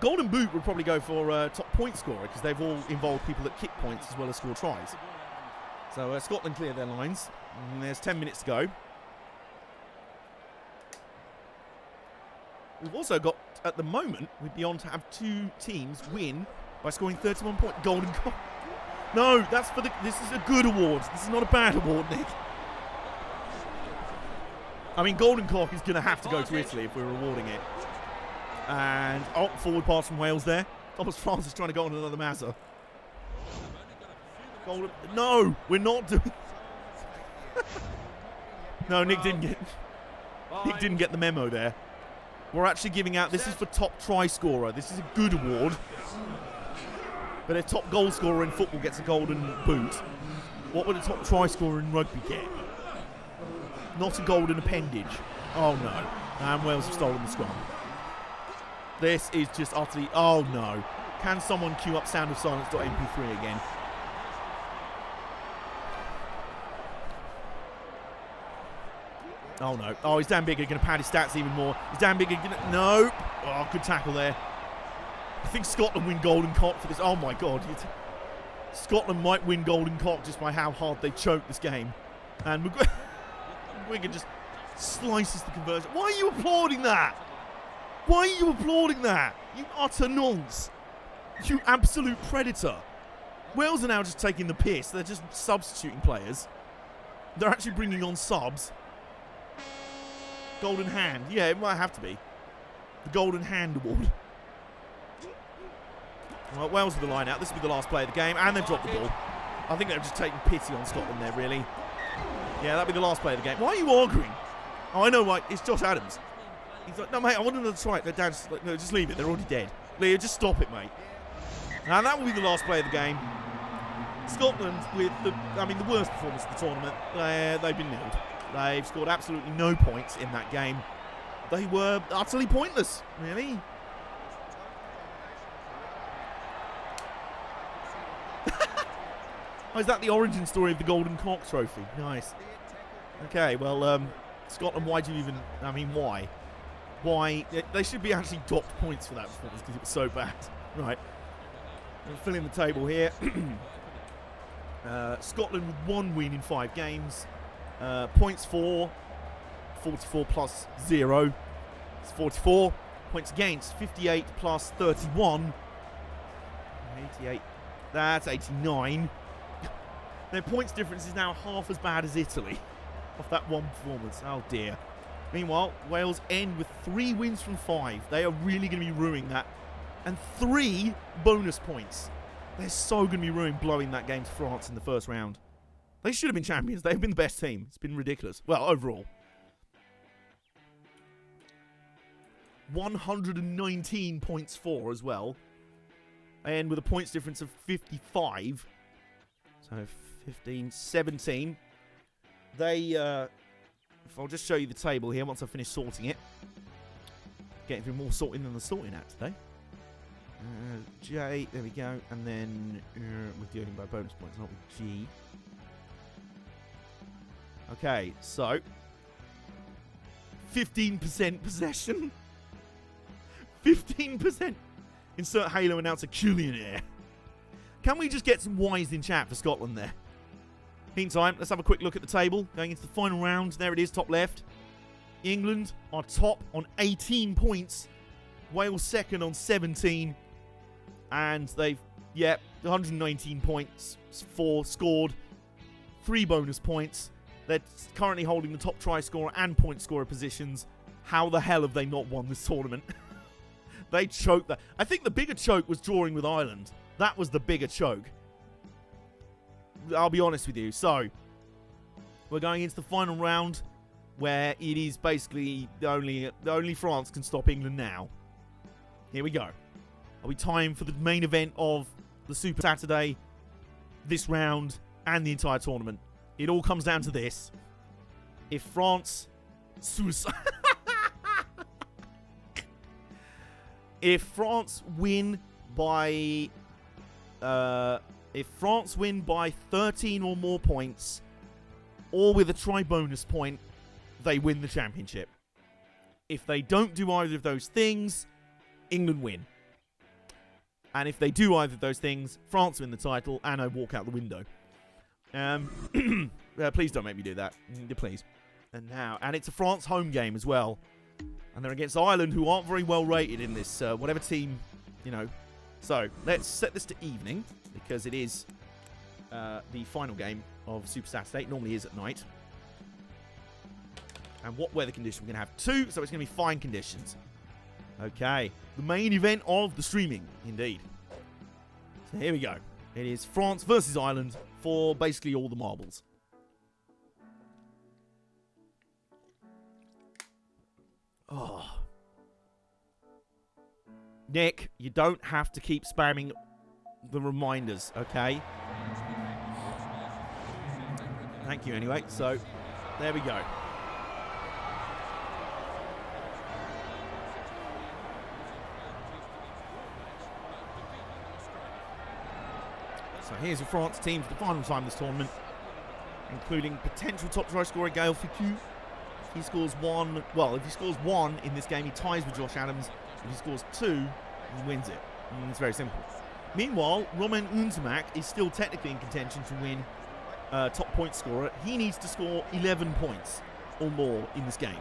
Golden boot would probably go for top point scorer because they've all involved people that kick points as well as score tries. So Scotland clear their lines. And there's 10 minutes to go. We've also got, at the moment, we'd be on to have 2 teams win by scoring 31 points. Golden Cock. No, that's for the... This is a good award. This is not a bad award, Nick. I mean, Golden Cock is going to have to go to Italy if we're rewarding it. And, oh, forward pass from Wales there. Thomas Francis trying to go on another Mazza. Golden... No, we're not doing... No, Nick didn't get the memo there. We're actually giving out... This is for top try scorer. This is a good award. But if top goal scorer in football gets a golden boot, what would a top try scorer in rugby get? Not a golden appendage. Oh, no. And Wales have stolen the scrum. This is just utterly... Oh, no. Can someone queue up Sound of Silence.mp3 again? Oh, no. Oh, is Dan Bigger going to pad his stats even more? Is Dan Bigger going to... No. Oh, good tackle there. I think Scotland win Golden Cock for this. Oh, my God. Scotland might win Golden Cock just by how hard they choke this game. And McGuigan just slices the conversion. Why are you applauding that? Why are you applauding that? You utter nonce. You absolute predator. Wales are now just taking the piss. They're just substituting players. They're actually bringing on subs. Golden hand. Yeah, it might have to be. The Golden Hand Award. Well, Wales with the line out. This will be the last play of the game. And they've dropped the ball. I think they're just taking pity on Scotland there, really. Yeah, that'll be the last play of the game. Why are you arguing? Oh, I know why. It's Josh Adams. He's like, no, mate, I want them to try it. They're down. Like, no, just leave it. They're already dead. Leo, just stop it, mate. Now, that will be the last play of the game. Scotland with the worst performance of the tournament. They've been nilled. They've scored absolutely no points in that game. They were utterly pointless, really. Oh, is that the origin story of the Golden Cock Trophy? Nice. Okay, well, Scotland, why do you even... I mean, why? Why? They should be actually docked points for that performance because it was so bad. Right. I'm filling the table here. Scotland with 1 win in 5 games. Points for 44 plus 0. It's 44. Points against 58 plus 31. 88. That's 89. Their points difference is now half as bad as Italy off that one performance. Oh dear. Meanwhile, Wales end with 3 wins from 5. They are really going to be ruining that. And 3 bonus points. They're so going to be ruining blowing that game to France in the first round. They should have been champions. They've been the best team. It's been ridiculous. Well, overall. 119 points for as well. And with a points difference of 55. So 15, 17. They, if I'll just show you the table here once I finish sorting it. Getting through more sorting than the sorting at today. J, there we go. And then we're dealing by bonus points, not with G. Okay, so 15% possession. 15%. Insert Halo announcer Cullionaire. Can we just get some Y's in chat for Scotland there? Meantime, let's have a quick look at the table. Going into the final round. There it is, top left. England are top on 18 points. Wales second on 17. And they've, 119 points for scored. 3 bonus points. They're currently holding the top try scorer and point scorer positions. How the hell have they not won this tournament? They choked that. I think the bigger choke was drawing with Ireland. That was the bigger choke. I'll be honest with you. So, we're going into the final round where it is basically only France can stop England now. Here we go. Are we time for the main event of the Super Saturday, this round, and the entire tournament? It all comes down to this. If France... If France win by... if France win by 13 or more points, or with a try bonus point, they win the championship. If they don't do either of those things, England win. And if they do either of those things, France win the title, and I walk out the window. Please don't make me do that. Please. And it's a France home game as well. And they're against Ireland, who aren't very well rated in this, whatever team, So, let's set this to evening, because it is the final game of Super Saturday. It normally is at night. And what weather condition? We're going to have 2, so it's going to be fine conditions. Okay. The main event of the streaming, indeed. So here we go. It is France versus Ireland for basically all the marbles. Oh. Nick, you don't have to keep spamming the reminders, okay? Thank you anyway. So, there we go. So here's the France team for the final time this tournament, including potential top try scorer Gaël Fickou. If he scores 1, if he scores 1 in this game, he ties with Josh Adams. If he scores 2, he wins it. And it's very simple. Meanwhile, Romain Unzemack is still technically in contention to win top point scorer. He needs to score 11 points or more in this game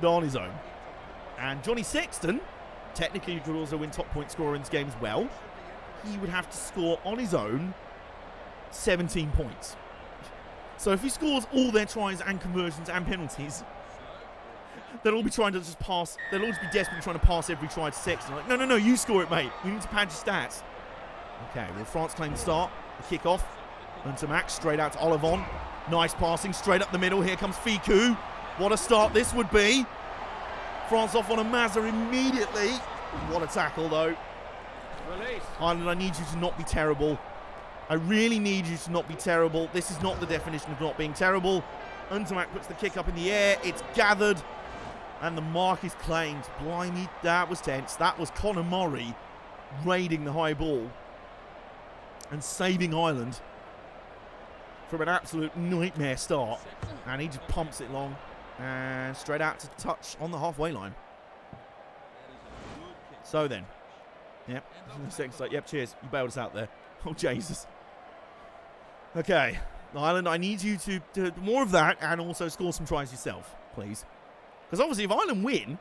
on his own. And Johnny Sexton technically could also win top point scorer in this game as well. he would have to score on his own 17 points. So if he scores all their tries and conversions and penalties, they'll all be trying to just pass. They'll all just be desperately trying to pass every try to Sexton. Like, no, you score it, mate. We need to pad your stats. Okay, well, France claim the start. The kick-off. Unto Max, straight out to Olivon. Nice passing, straight up the middle. Here comes Ficou. What a start this would be. France off on a Mazza immediately. What a tackle, though. Release. Ireland, I need you to not be terrible. I really need you to not be terrible. This is not the definition of not being terrible. Untamak puts the kick up in the air. It's gathered. And the mark is claimed. Blimey, that was tense. That was Conor Murray raiding the high ball and saving Ireland from an absolute nightmare start. And he just pumps it long and straight out to touch on the halfway line. So then. Yep. Second straight. Yep, cheers. You bailed us out there. Oh, Jesus. Okay. Ireland, I need you to do more of that and also score some tries yourself, please. Because obviously if Ireland win,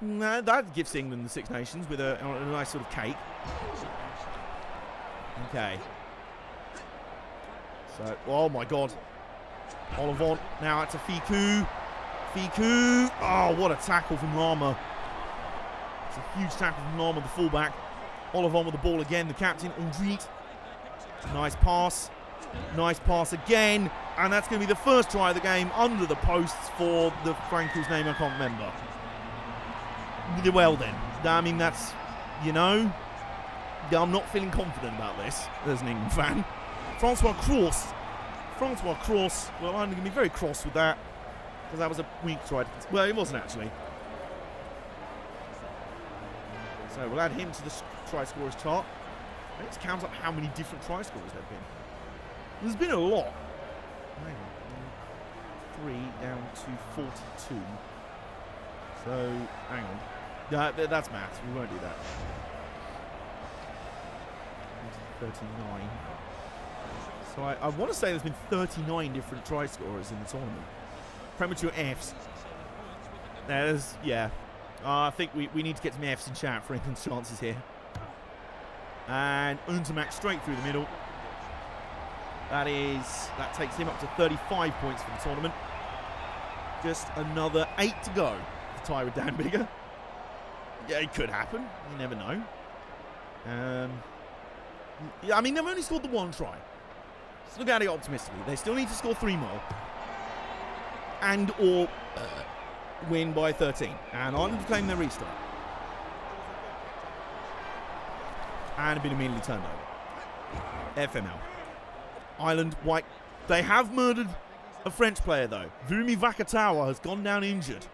that gives England the Six Nations with a nice sort of cake. Okay. So, oh my God. Olivon now out to Ficou. Ficou. Oh, what a tackle from Lama. It's a huge tackle from Lama, the fullback. Olivon with the ball again, the captain, Undrit. Nice pass. Nice pass again. And that's going to be the first try of the game under the posts for the Frank whose name I can't remember. Well then. I mean, that's, you know, I'm not feeling confident about this as an England fan. Francois Cross. Well, I'm going to be very cross with that because that was a weak try. Well, it wasn't actually. So we'll add him to the try scorers chart. Let's count up how many different try scorers there have been. There's been a lot. Hang on. 3 down to 42. So, hang on. That's maths. We won't do that. 39. So I want to say there's been 39 different try scorers in the tournament. Premature Fs. Yeah. I think we need to get some Fs in chat for England's chances here. And Untamak straight through the middle. That takes him up to 35 points for the tournament. Just another 8 to go to tie with Dan Biggar. Yeah, it could happen. You never know. I mean, they've only scored the one try. So look at it optimistically. They still need to score 3 more. And or win by 13. And Ireland claim their restart. And have been immediately turned over. FML. Ireland, white. They have murdered a French player, though. Virumi Vakatawa has gone down injured.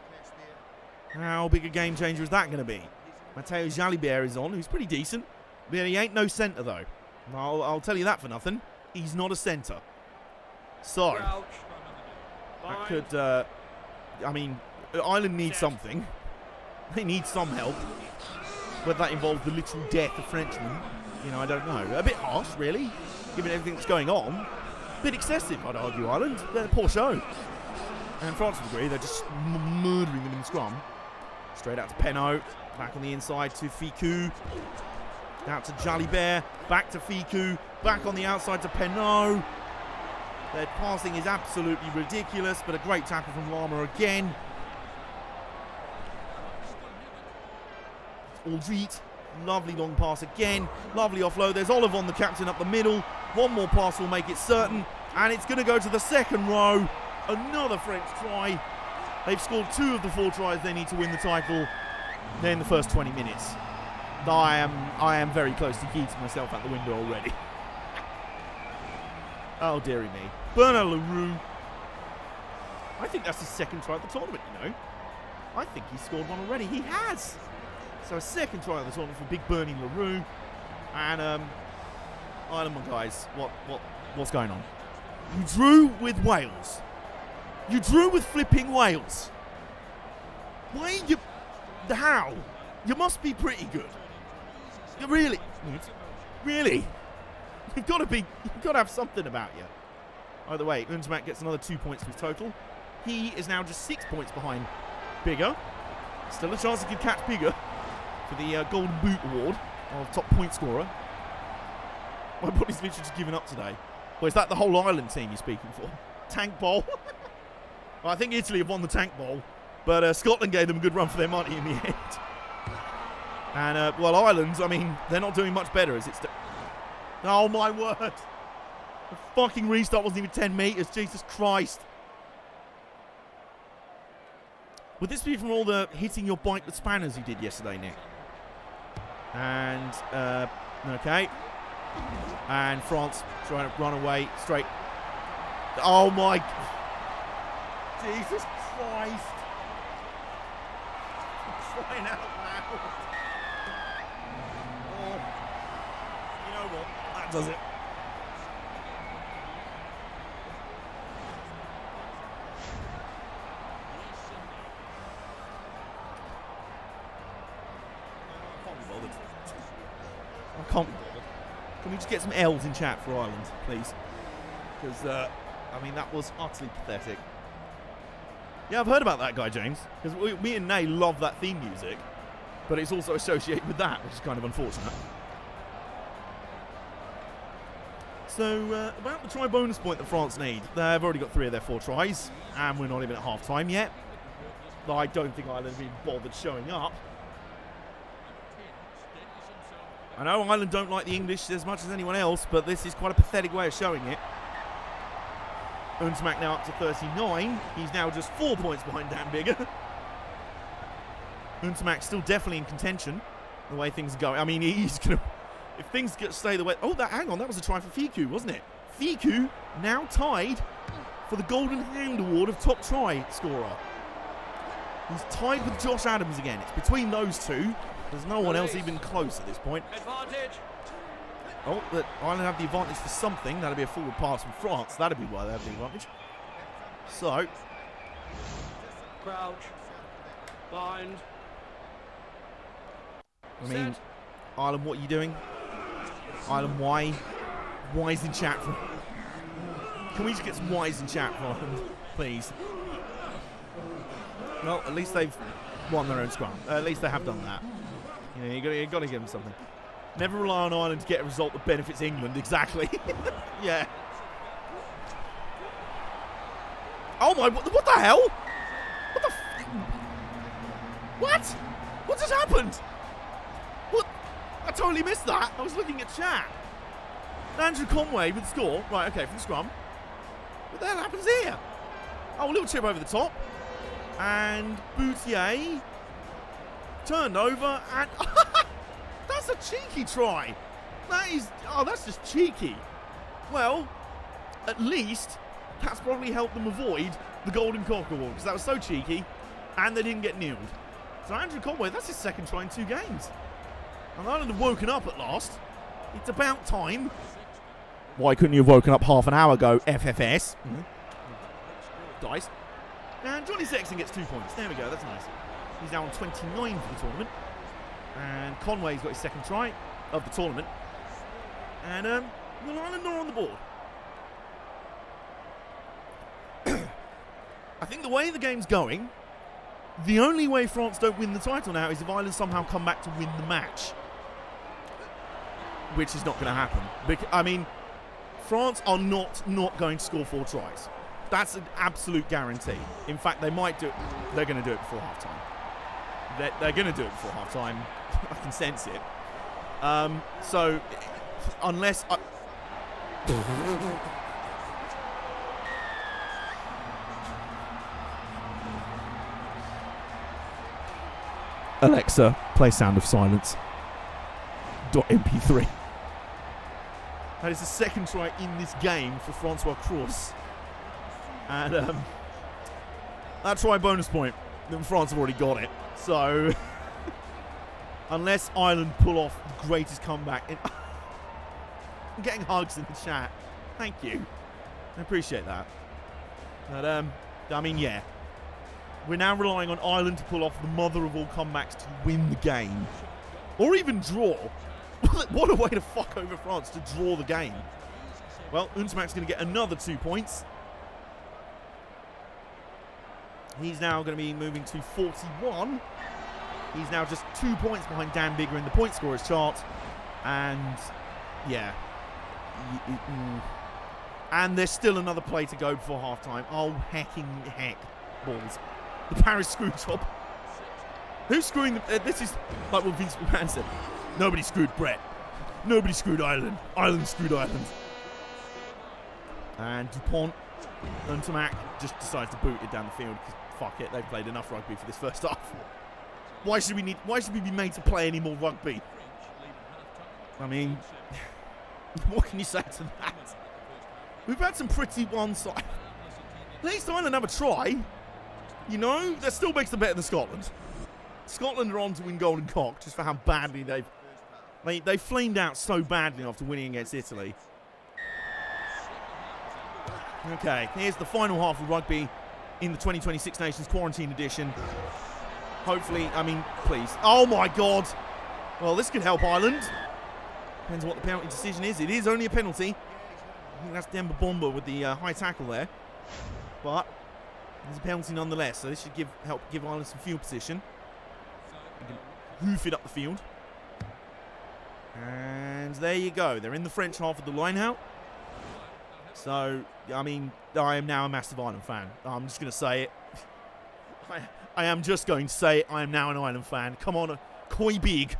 How big a game changer is that going to be? Matteo Jalibert is on, who's pretty decent. But he ain't no centre, though. I'll tell you that for nothing. He's not a centre. So, that could... I mean, Ireland needs something. They need some help. Whether that involves the literal death of Frenchmen, you know, I don't know. A bit harsh, really, given everything that's going on. A bit excessive, I'd argue, Ireland. They're a poor show. And France would agree, they're just murdering them in the scrum. Straight out to Penaud. Back on the inside to Ficou. Out to Jalibert. Back to Ficou. Back on the outside to Penaud. Their passing is absolutely ridiculous, but a great tackle from Lama again. Aldrit, lovely long pass again, lovely offload. There's Olivon, the captain, up the middle. One more pass will make it certain, and it's going to go to the second row. Another French try. They've scored 2 of the 4 tries they need to win the title. They're in the first 20 minutes. I am very close to yeeting myself out the window already. Oh, dearie me. Bernard Leroux. I think that's his second try of the tournament, you know. I think he's scored one already. He has. So a second try of the tournament for Big Bernie Leroux. And Ireland, guys, what's going on? You drew with Wales. You drew with flipping Wales. Why you? How? You must be pretty good. You really? You've got to have something about you. Either way, Untamak gets another 2 points for his total. He is now just 6 points behind Biggar. Still a chance he could catch Biggar for the Golden Boot Award of top point scorer. My body's literally just given up today. Well, is that the whole Ireland team you're speaking for? Tank Bowl? Well, I think Italy have won the Tank Bowl, but Scotland gave them a good run for their money in the end. And, well, Ireland, I mean, they're not doing much better as it's... Oh, my word. The fucking restart wasn't even 10 metres. Jesus Christ. Would this be from all the hitting your bike with spanners you did yesterday, Nick? And, okay. And France trying to run away straight. Oh, my... Jesus Christ. I'm crying out loud. Oh. You know what? That does it. I can't be bothered. Can we just get some L's in chat for Ireland, please? Because, I mean, that was utterly pathetic. Yeah, I've heard about that guy, James. Because me and Nay love that theme music. But it's also associated with that, which is kind of unfortunate. So, about the try bonus point that France need. They've already got 3 of their 4 tries. And we're not even at half-time yet. Though I don't think Ireland have even bothered showing up. I know Ireland don't like the English as much as anyone else, but this is quite a pathetic way of showing it. Unsmack now up to 39. He's now just 4 points behind Dan Bigger. Unsmack still definitely in contention, the way things are going. I mean, he's going to... If things stay the way... Oh, hang on, that was a try for Fiku, wasn't it? Fiku now tied for the Golden Hand Award of top try scorer. He's tied with Josh Adams again. It's between those two. There's no one else even close at this point. Advantage. Oh, but Ireland have the advantage for something. That'll be a forward pass from France. That'll be why they have the advantage. So. Crouch. Bind. I mean, Ireland, what are you doing? Ireland, why? Why's in chat for... Can we just get some whys in chat for Ireland, please? Well, at least they've won their own scrum. At least they have done that. You know, you got to give them something. Never rely on Ireland to get a result that benefits England. Exactly. Yeah. Oh my! What the hell? What the? What? What just happened? What? I totally missed that. I was looking at chat. Andrew Conway with the score. Right. Okay. From the scrum. What the hell happens here? Oh, a little chip over the top. And Boutier turned over and that's a cheeky try. That is, oh, that's just cheeky. Well, at least that's probably helped them avoid the Golden Cock Award because that was so cheeky and they didn't get kneeled. So Andrew Conway, that's his second try in 2 games. And Ireland have woken up at last. It's about time. Why couldn't you have woken up half an hour ago, FFS? Dice. And Johnny Sexton gets 2 points. There we go, that's nice. He's now on 29 for the tournament. And Conway's got his second try of the tournament. And well, Ireland are on the board. I think the way the game's going, the only way France don't win the title now is if Ireland somehow come back to win the match. Which is not going to happen. I mean, France are not going to score 4 tries. That's an absolute guarantee. In fact, they might do it. They're going to do it before half-time. They're going to do it before half-time. I can sense it. So, unless... Alexa, play Sound of Silence. .mp3. That is the second try in this game for Francois Cross. And that try bonus point, then France have already got it. So, unless Ireland pull off the greatest comeback in... I'm getting hugs in the chat. Thank you. I appreciate that. But, I mean, yeah. We're now relying on Ireland to pull off the mother of all comebacks to win the game. Or even draw. What a way to fuck over France, to draw the game. Well, Unsmak's going to get another 2 points. He's now going to be moving to 41. He's now just 2 points behind Dan Bigger in the point scorers chart. And, yeah. And there's still another play to go before half-time. Oh, hecking heck, balls. The Paris screw job. Who's screwing them? This is like what Vince McMahon said. Nobody screwed Brett. Nobody screwed Ireland. Ireland screwed Ireland. And Dupont and Tamac just decides to boot it down the field because fuck it, they've played enough rugby for this first half. Why should we be made to play any more rugby? I mean, what can you say to that? We've had some pretty one-sided. At least Ireland have a try. You know, that still makes them better than Scotland. Scotland are on to win Golden Cock just for how badly they flamed out so badly after winning against Italy. Okay, here's the final half of rugby in the 2020 Six Nations Quarantine Edition. Hopefully, I mean, please. Oh my God! Well, this could help Ireland. Depends what the penalty decision is. It is only a penalty. I think that's Demba Bomba with the high tackle there. But there's a penalty nonetheless, so this should help give Ireland some field position. They can hoof it up the field. And there you go. They're in the French half of the line out. So, I mean, I am now a massive Ireland fan. I'm just going to say it. I am just going to say it. I am now an Ireland fan. Come on, Koi big.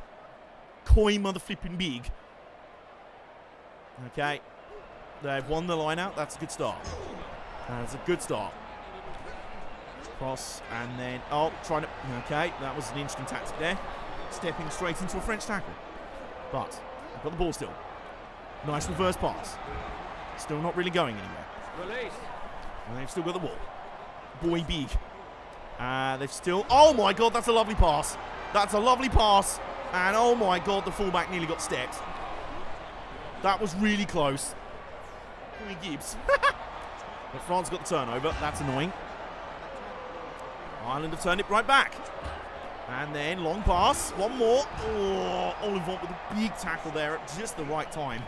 Koi mother flipping big. Okay. They've won the line out. That's a good start. That's a good start. Cross and then, trying to, okay, that was an interesting tactic there. Stepping straight into a French tackle. But, they've got the ball still. Nice reverse pass. Still not really going anywhere. Release. And they've still got the ball. Boy big. They've still, oh my God, that's a lovely pass. That's a lovely pass. And oh my God, the fullback nearly got stepped. That was really close. Gibbs. But France got the turnover. That's annoying. Ireland have turned it right back. And then long pass. One more. Oh, Olivant with a big tackle there at just the right time.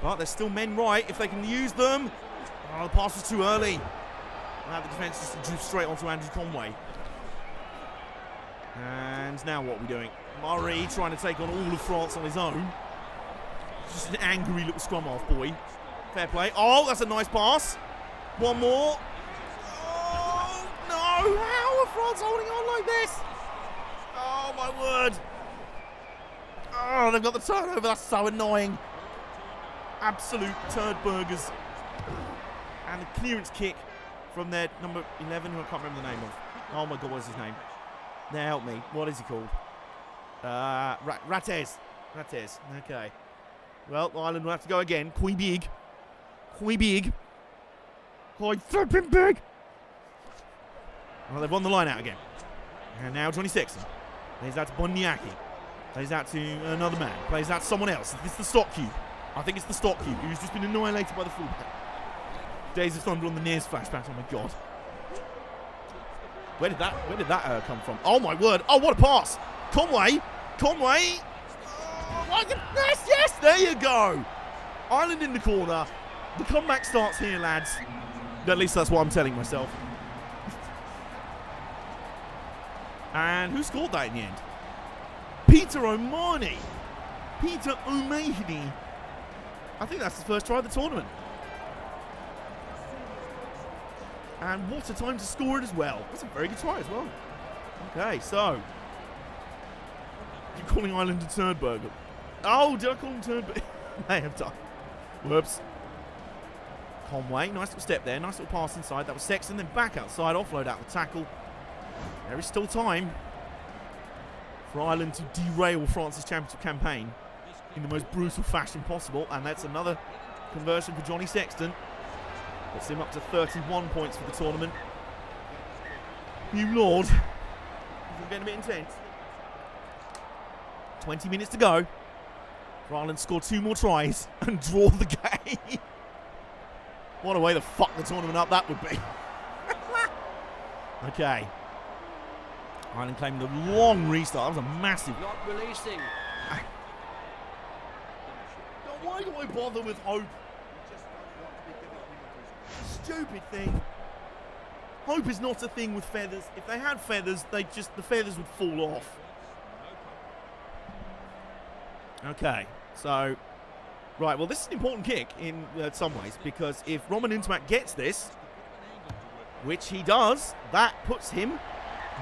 But there's still men right if they can use them. Oh, the pass was too early. Now the defence just drew straight onto Andrew Conway. And now what are we doing? Murray trying to take on all of France on his own. Just an angry little scrum half boy. Fair play. Oh, that's a nice pass. One more. Oh, no. How are France holding on like this? Oh, my word. Oh, they've got the turnover. That's so annoying. Absolute turd burgers. And a clearance kick from their number 11, who I can't remember the name of. Oh, my God, what's his name? Now help me. What is he called? Rates. Okay. Well, Ireland will have to go again. Quite big. Quite flipping big. Well, they've won the line out again. And now Johnny Sexton. Plays out to Boniaki. Plays out to another man. Plays out to someone else. It's the stock cube. I think it's the stock cube who's just been annihilated by the fullback. Days of Thunder on the Nears flashback. Oh my God. Where did that come from? Oh my word. Oh, what a pass. Conway. Oh my goodness. Yes, there you go. Ireland in the corner. The comeback starts here, lads. At least that's what I'm telling myself. And who scored that in the end? Peter O'Mahony. I think that's his first try of the tournament. And what a time to score it as well. That's a very good try as well. Okay, so. You're calling Ireland a turnburger. Oh, did I call him turnburger? May have done. Whoops. Conway, nice little step there. Nice little pass inside. That was Sexton. Then back outside. Offload out the tackle. There is still time for Ireland to derail France's championship campaign in the most brutal fashion possible. And that's another conversion for Johnny Sexton. Puts him up to 31 points for the tournament. You Lord. This is getting a bit intense. 20 minutes to go. For Ireland score 2 more tries and draw the game. What a way to fuck the tournament up that would be. Okay. Ireland claiming the long restart. That was a massive. Not releasing. Why do I bother with hope? Stupid thing. Hope is not a thing with feathers. If they had feathers, the feathers would fall off. Okay, so Right, well, this is an important kick in some ways, because if Roman Untamak gets this, which he does, that puts him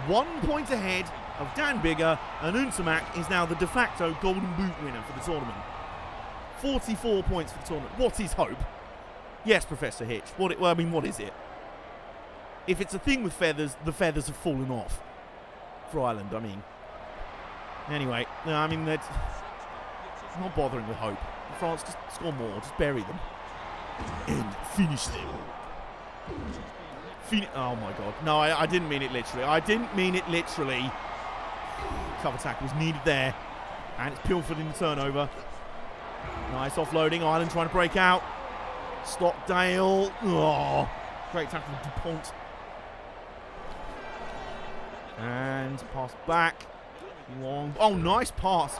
1 point ahead of Dan Bigger, and Untamak is now the de facto Golden Boot winner for the tournament. 44 points for the tournament. What is hope? Yes, Professor Hitch. What is it? If it's a thing with feathers, the feathers have fallen off for Ireland, I mean. Anyway, no, I mean, that's not bothering with hope. France, just score more, just bury them. And finish them. Oh my god. No, I didn't mean it literally. Cover tackle was needed there. And it's Pilford in the turnover. Nice offloading. Ireland trying to break out. Stockdale. Oh, great tackle from DuPont. And pass back. Long. Oh, nice pass.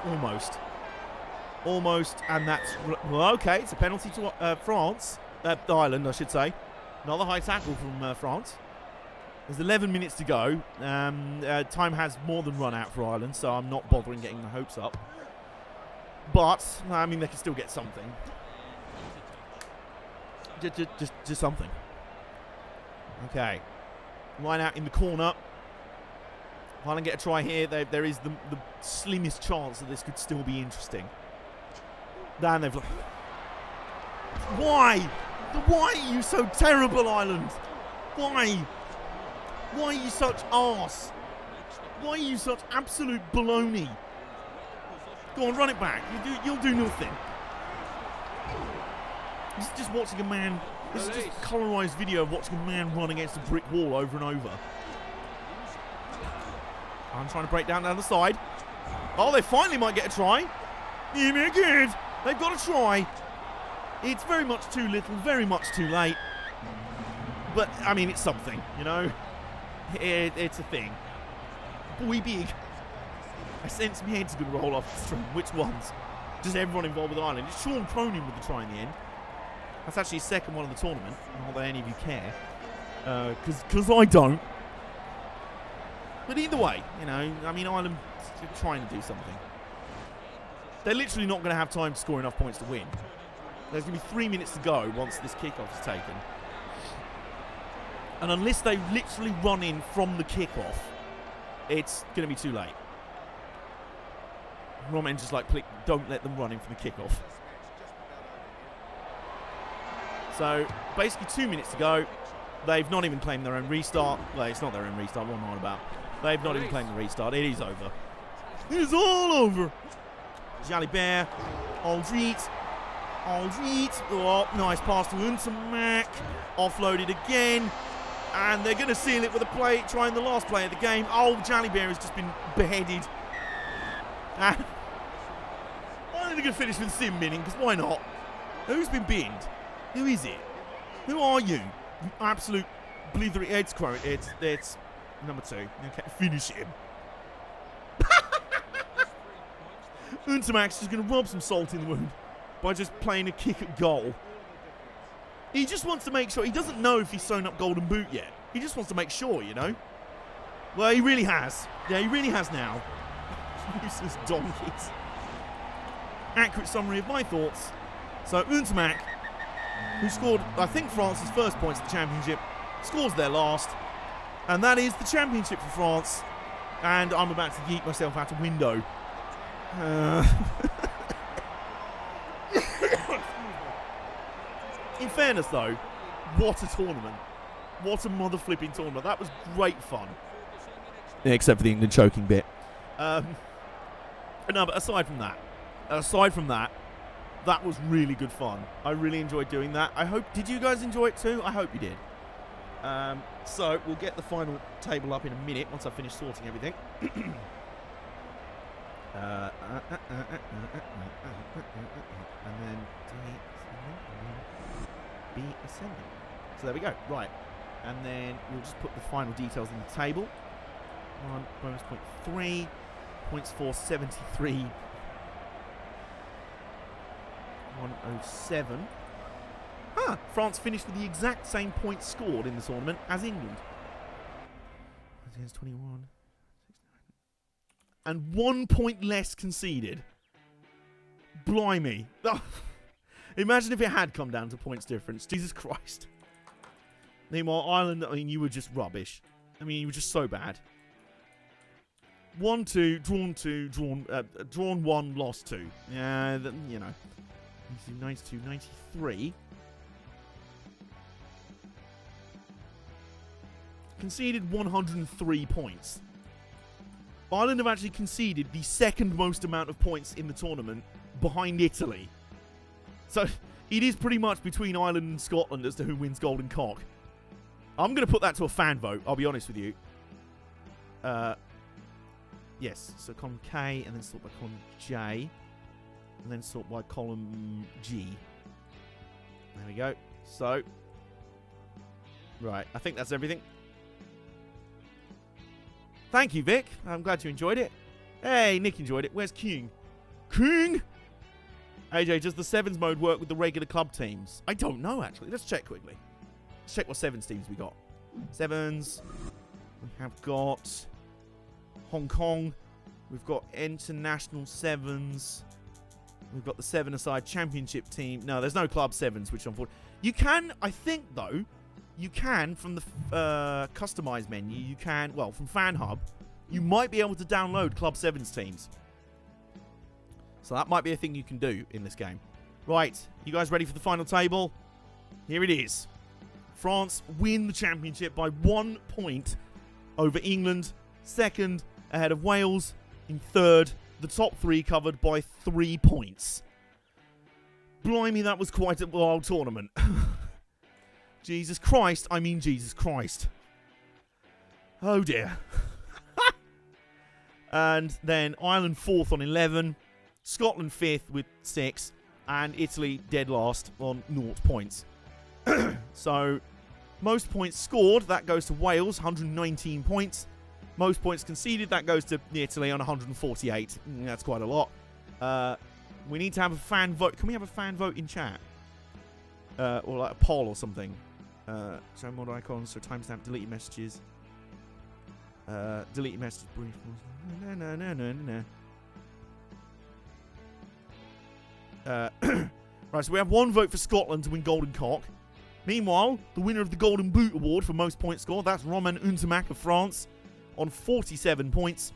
Almost. And that's... Well, okay, it's a penalty to France. Ireland, I should say. Another high tackle from France. There's 11 minutes to go. Time has more than run out for Ireland, so I'm not bothering getting the hopes up. But, I mean, they can still get something. Just something. Okay. Line out in the corner. If Ireland get a try here, there is the slimmest chance that this could still be interesting. Then they've... Why? Why are you so terrible, Ireland? Why? Why are you such arse? Why are you such absolute baloney? Go on, run it back. You'll do nothing. This is just watching a man... This is just a colorised video of watching a man run against a brick wall over and over. I'm trying to break down the side. Oh, they finally might get a try. Yeah, good. They've got a try. It's very much too little, very much too late. But, I mean, it's something, you know. It's a thing. Boy big. I sense my head's going to roll off the stream. Which ones? Just everyone involved with Ireland. It's Sean Cronin with the try in the end. That's actually his second one of the tournament. Not that any of you care. Because I don't. But either way, you know, I mean, Ireland are trying to do something. They're literally not going to have time to score enough points to win. There's going to be 3 minutes to go once this kickoff is taken. And unless they literally run in from the kickoff, it's going to be too late. Roman just like, don't let them run in from the kickoff. So, basically 2 minutes to go. They've not even claimed their own restart. Well, it's not their own restart, what am I on about? They've not even claimed the restart. It is over. It is all over. Jalibert. Aldrit. Oh, nice pass to Untamak. Offloaded again. And they're going to seal it with a play, trying the last play of the game. Oh, Jalibert has just been beheaded. And I'm going to finish with sim binning, because why not? Who's been binned? Who is it? Who are you? You absolute blithering. It's number 2. Okay, finish him. Untamak's just going to rub some salt in the wound by just playing a kick at goal. He just wants to make sure. He doesn't know if he's sewn up Golden Boot yet. He just wants to make sure, you know. Well, he really has. Yeah, he really has now. Useless donkeys. Accurate summary of my thoughts. So, Untamak, who scored, I think, France's first points at the championship, scores their last. And that is the championship for France. And I'm about to yeet myself out a window. In fairness, though, what a tournament. What a mother-flipping tournament. That was great fun. Except for the England choking bit. No, but aside from that, that was really good fun. I really enjoyed doing that. Did you guys enjoy it too? I hope you did. So, we'll get the final table up in a minute once I finish sorting everything. And then be ascending. So there we go. Right. And then we'll just put the final details in the table. 1 bonus point 3. Points for 73. 107. France finished with the exact same points scored in the tournament as England. That's 21. And 1 point less conceded. Blimey. Imagine if it had come down to points difference. Jesus Christ. Meanwhile, Ireland, I mean, you were just rubbish. I mean, you were just so bad. 1-2, drawn 1, lost 2. Yeah, you know. 92, 93. Conceded 103 points. Ireland have actually conceded the second most amount of points in the tournament behind Italy. So it is pretty much between Ireland and Scotland as to who wins Golden Cock. I'm going to put that to a fan vote, I'll be honest with you. Yes, so column K, and then sort by column J, and then sort by column G. There we go. So, right, I think that's everything. Thank you, Vic. I'm glad you enjoyed it. Hey, Nick enjoyed it. Where's King? King? AJ, does the Sevens mode work with the regular club teams? I don't know, actually. Let's check quickly. Let's check what Sevens teams we got. Sevens. We have got Hong Kong. We've got International Sevens. We've got the Seven-a-side Championship team. No, there's no Club Sevens, which unfortunately... You can, I think, though... You can, from the customize menu, you can, well, from Fan Hub, you might be able to download Club 7's teams. So that might be a thing you can do in this game. Right, you guys ready for the final table? Here it is. France win the championship by 1 point over England. Second, ahead of Wales. In third, the top 3 covered by 3 points. Blimey, that was quite a wild tournament. Jesus Christ, I mean Jesus Christ. Oh dear. And then Ireland 4th on 11, Scotland 5th with 6, and Italy dead last on 0 points. So, most points scored, that goes to Wales, 119 points. Most points conceded, that goes to Italy on 148. That's quite a lot. We need to have a fan vote. Can we have a fan vote in chat? Or like a poll or something. Show mod icons, so timestamp, delete messages. Delete message brief. Right, so we have 1 vote for Scotland to win Golden Cock. Meanwhile, the winner of the Golden Boot Award for most points scored, that's Romain Untermack of France on 47 points.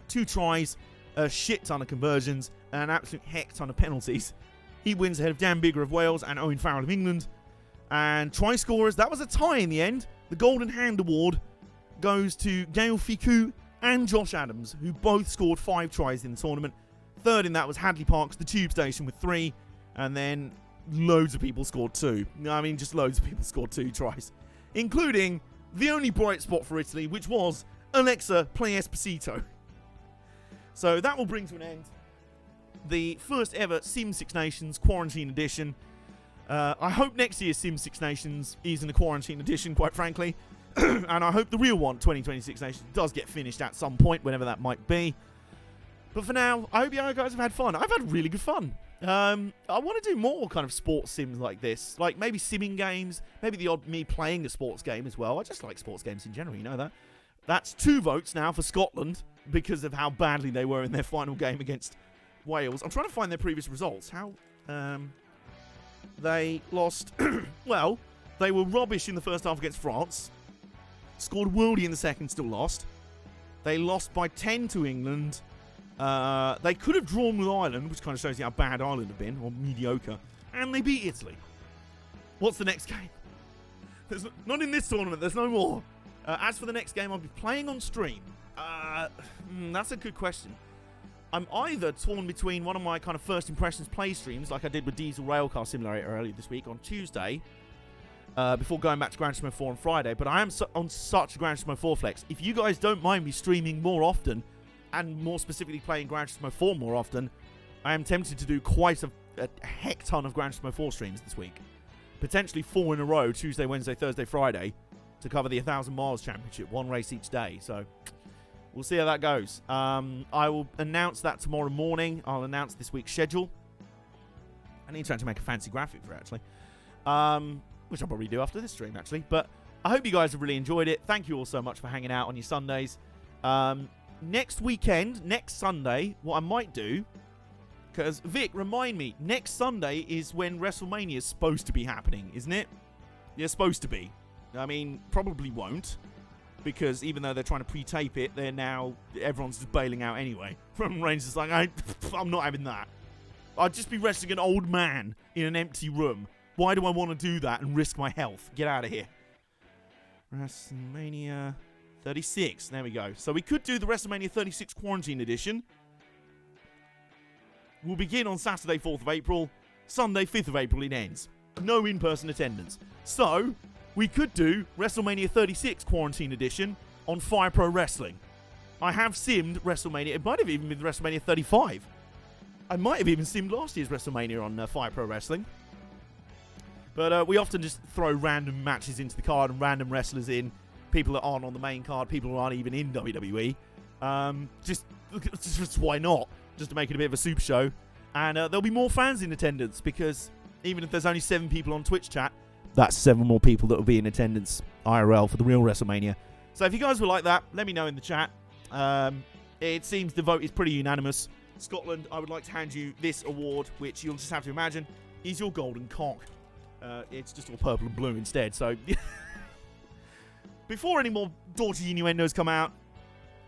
2 tries, a shit ton of conversions, and an absolute heck ton of penalties. He wins ahead of Dan Bigger of Wales and Owen Farrell of England. And try scorers, that was a tie in the end. The Golden Hand Award goes to Gail Ficou and Josh Adams, who both scored 5 tries in the tournament. Third in that was Hadley Parks, the Tube Station, with 3. And then loads of people scored 2. I mean, just loads of people scored 2 tries. Including the only bright spot for Italy, which was Alexa Play Esposito. So that will bring to an end the first ever Sim 6 Nations Quarantine Edition. I hope next year's Sim 6 Nations is in the Quarantine Edition, quite frankly. And I hope the real one, 2026 Nations, does get finished at some point, whenever that might be. But for now, I hope you guys have had fun. I've had really good fun. I want to do more kind of sports sims like this. Like maybe simming games, maybe the odd me playing a sports game as well. I just like sports games in general, you know that. That's 2 votes now for Scotland because of how badly they were in their final game against Wales. I'm trying to find their previous results. How they lost. Well, they were rubbish in the first half against France. Scored worldie in the second, still lost. They lost by 10 to England. They could have drawn with Ireland, which kind of shows you how bad Ireland have been, or mediocre. And they beat Italy. What's the next game? There's not in this tournament, there's no more. As for the next game, I'll be playing on stream. That's a good question. I'm either torn between one of my kind of first impressions play streams, like I did with Diesel Railcar Simulator earlier this week on Tuesday, before going back to Gran Turismo 4 on Friday, but I am on such Gran Turismo 4 flex. If you guys don't mind me streaming more often, and more specifically playing Gran Turismo 4 more often, I am tempted to do quite a heck ton of Gran Turismo 4 streams this week. Potentially 4 in a row, Tuesday, Wednesday, Thursday, Friday, to cover the 1,000 Miles Championship, 1 race each day. So we'll see how that goes. I will announce that tomorrow morning. I'll announce this week's schedule. I need to make a fancy graphic for it, actually. Which I'll probably do after this stream, actually. But I hope you guys have really enjoyed it. Thank you all so much for hanging out on your Sundays. Next weekend, next Sunday, what I might do Because, Vic, remind me, next Sunday is when WrestleMania is supposed to be happening, isn't it? Yeah, supposed to be. I mean, probably won't. Because even though they're trying to pre-tape it, everyone's just bailing out anyway. Roman Reigns is like, I'm not having that. I'd just be wrestling an old man in an empty room. Why do I want to do that and risk my health? Get out of here. WrestleMania 36. There we go. So we could do the WrestleMania 36 Quarantine Edition. We'll begin on Saturday, 4th of April. Sunday, 5th of April, it ends. No in-person attendance. So, we could do WrestleMania 36 Quarantine Edition on Fire Pro Wrestling. I have simmed WrestleMania. It might have even been WrestleMania 35. I might have even simmed last year's WrestleMania on Fire Pro Wrestling. But we often just throw random matches into the card and random wrestlers in. People that aren't on the main card, people who aren't even in WWE. Just why not? Just to make it a bit of a super show. And there'll be more fans in attendance because even if there's only 7 people on Twitch chat, that's 7 more people that will be in attendance IRL for the real WrestleMania. So if you guys would like that, let me know in the chat. It seems the vote is pretty unanimous. Scotland, I would like to hand you this award, which you'll just have to imagine is your golden cock. It's just all purple and blue instead. So before any more dodgy innuendos come out,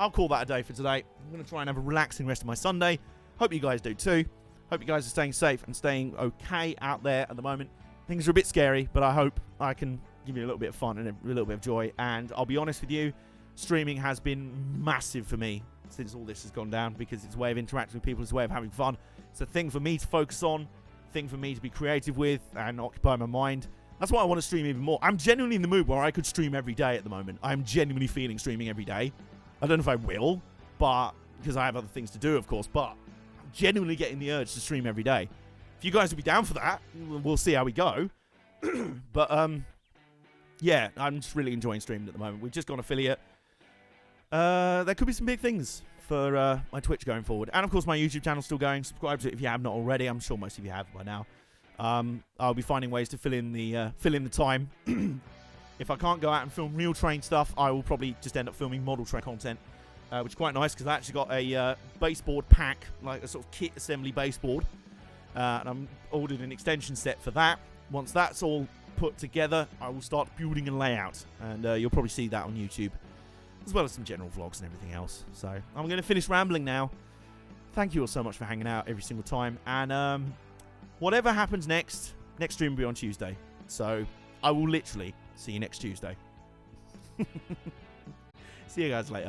I'll call that a day for today. I'm going to try and have a relaxing rest of my Sunday. Hope you guys do too. Hope you guys are staying safe and staying okay out there at the moment. Things are a bit scary, but I hope I can give you a little bit of fun and a little bit of joy. And I'll be honest with you, streaming has been massive for me since all this has gone down because it's a way of interacting with people. It's a way of having fun. It's a thing for me to focus on, thing for me to be creative with and occupy my mind. That's why I want to stream even more. I'm genuinely in the mood where I could stream every day at the moment. I'm genuinely feeling streaming every day. I don't know if I will, but because I have other things to do, of course, but I'm genuinely getting the urge to stream every day. If you guys would be down for that, we'll see how we go. But, yeah, I'm just really enjoying streaming at the moment. We've just gone affiliate. There could be some big things for my Twitch going forward. And, of course, my YouTube channel's still going. Subscribe to it if you have not already. I'm sure most of you have by now. I'll be finding ways to fill in the time. If I can't go out and film real train stuff, I will probably just end up filming model train content, which is quite nice because I actually got a baseboard pack, like a sort of kit assembly baseboard. And I'm ordered an extension set for that. Once that's all put together, I will start building a layout. And you'll probably see that on YouTube, as well as some general vlogs and everything else. So I'm going to finish rambling now. Thank you all so much for hanging out every single time. And whatever happens next stream will be on Tuesday. So I will literally see you next Tuesday. See you guys later.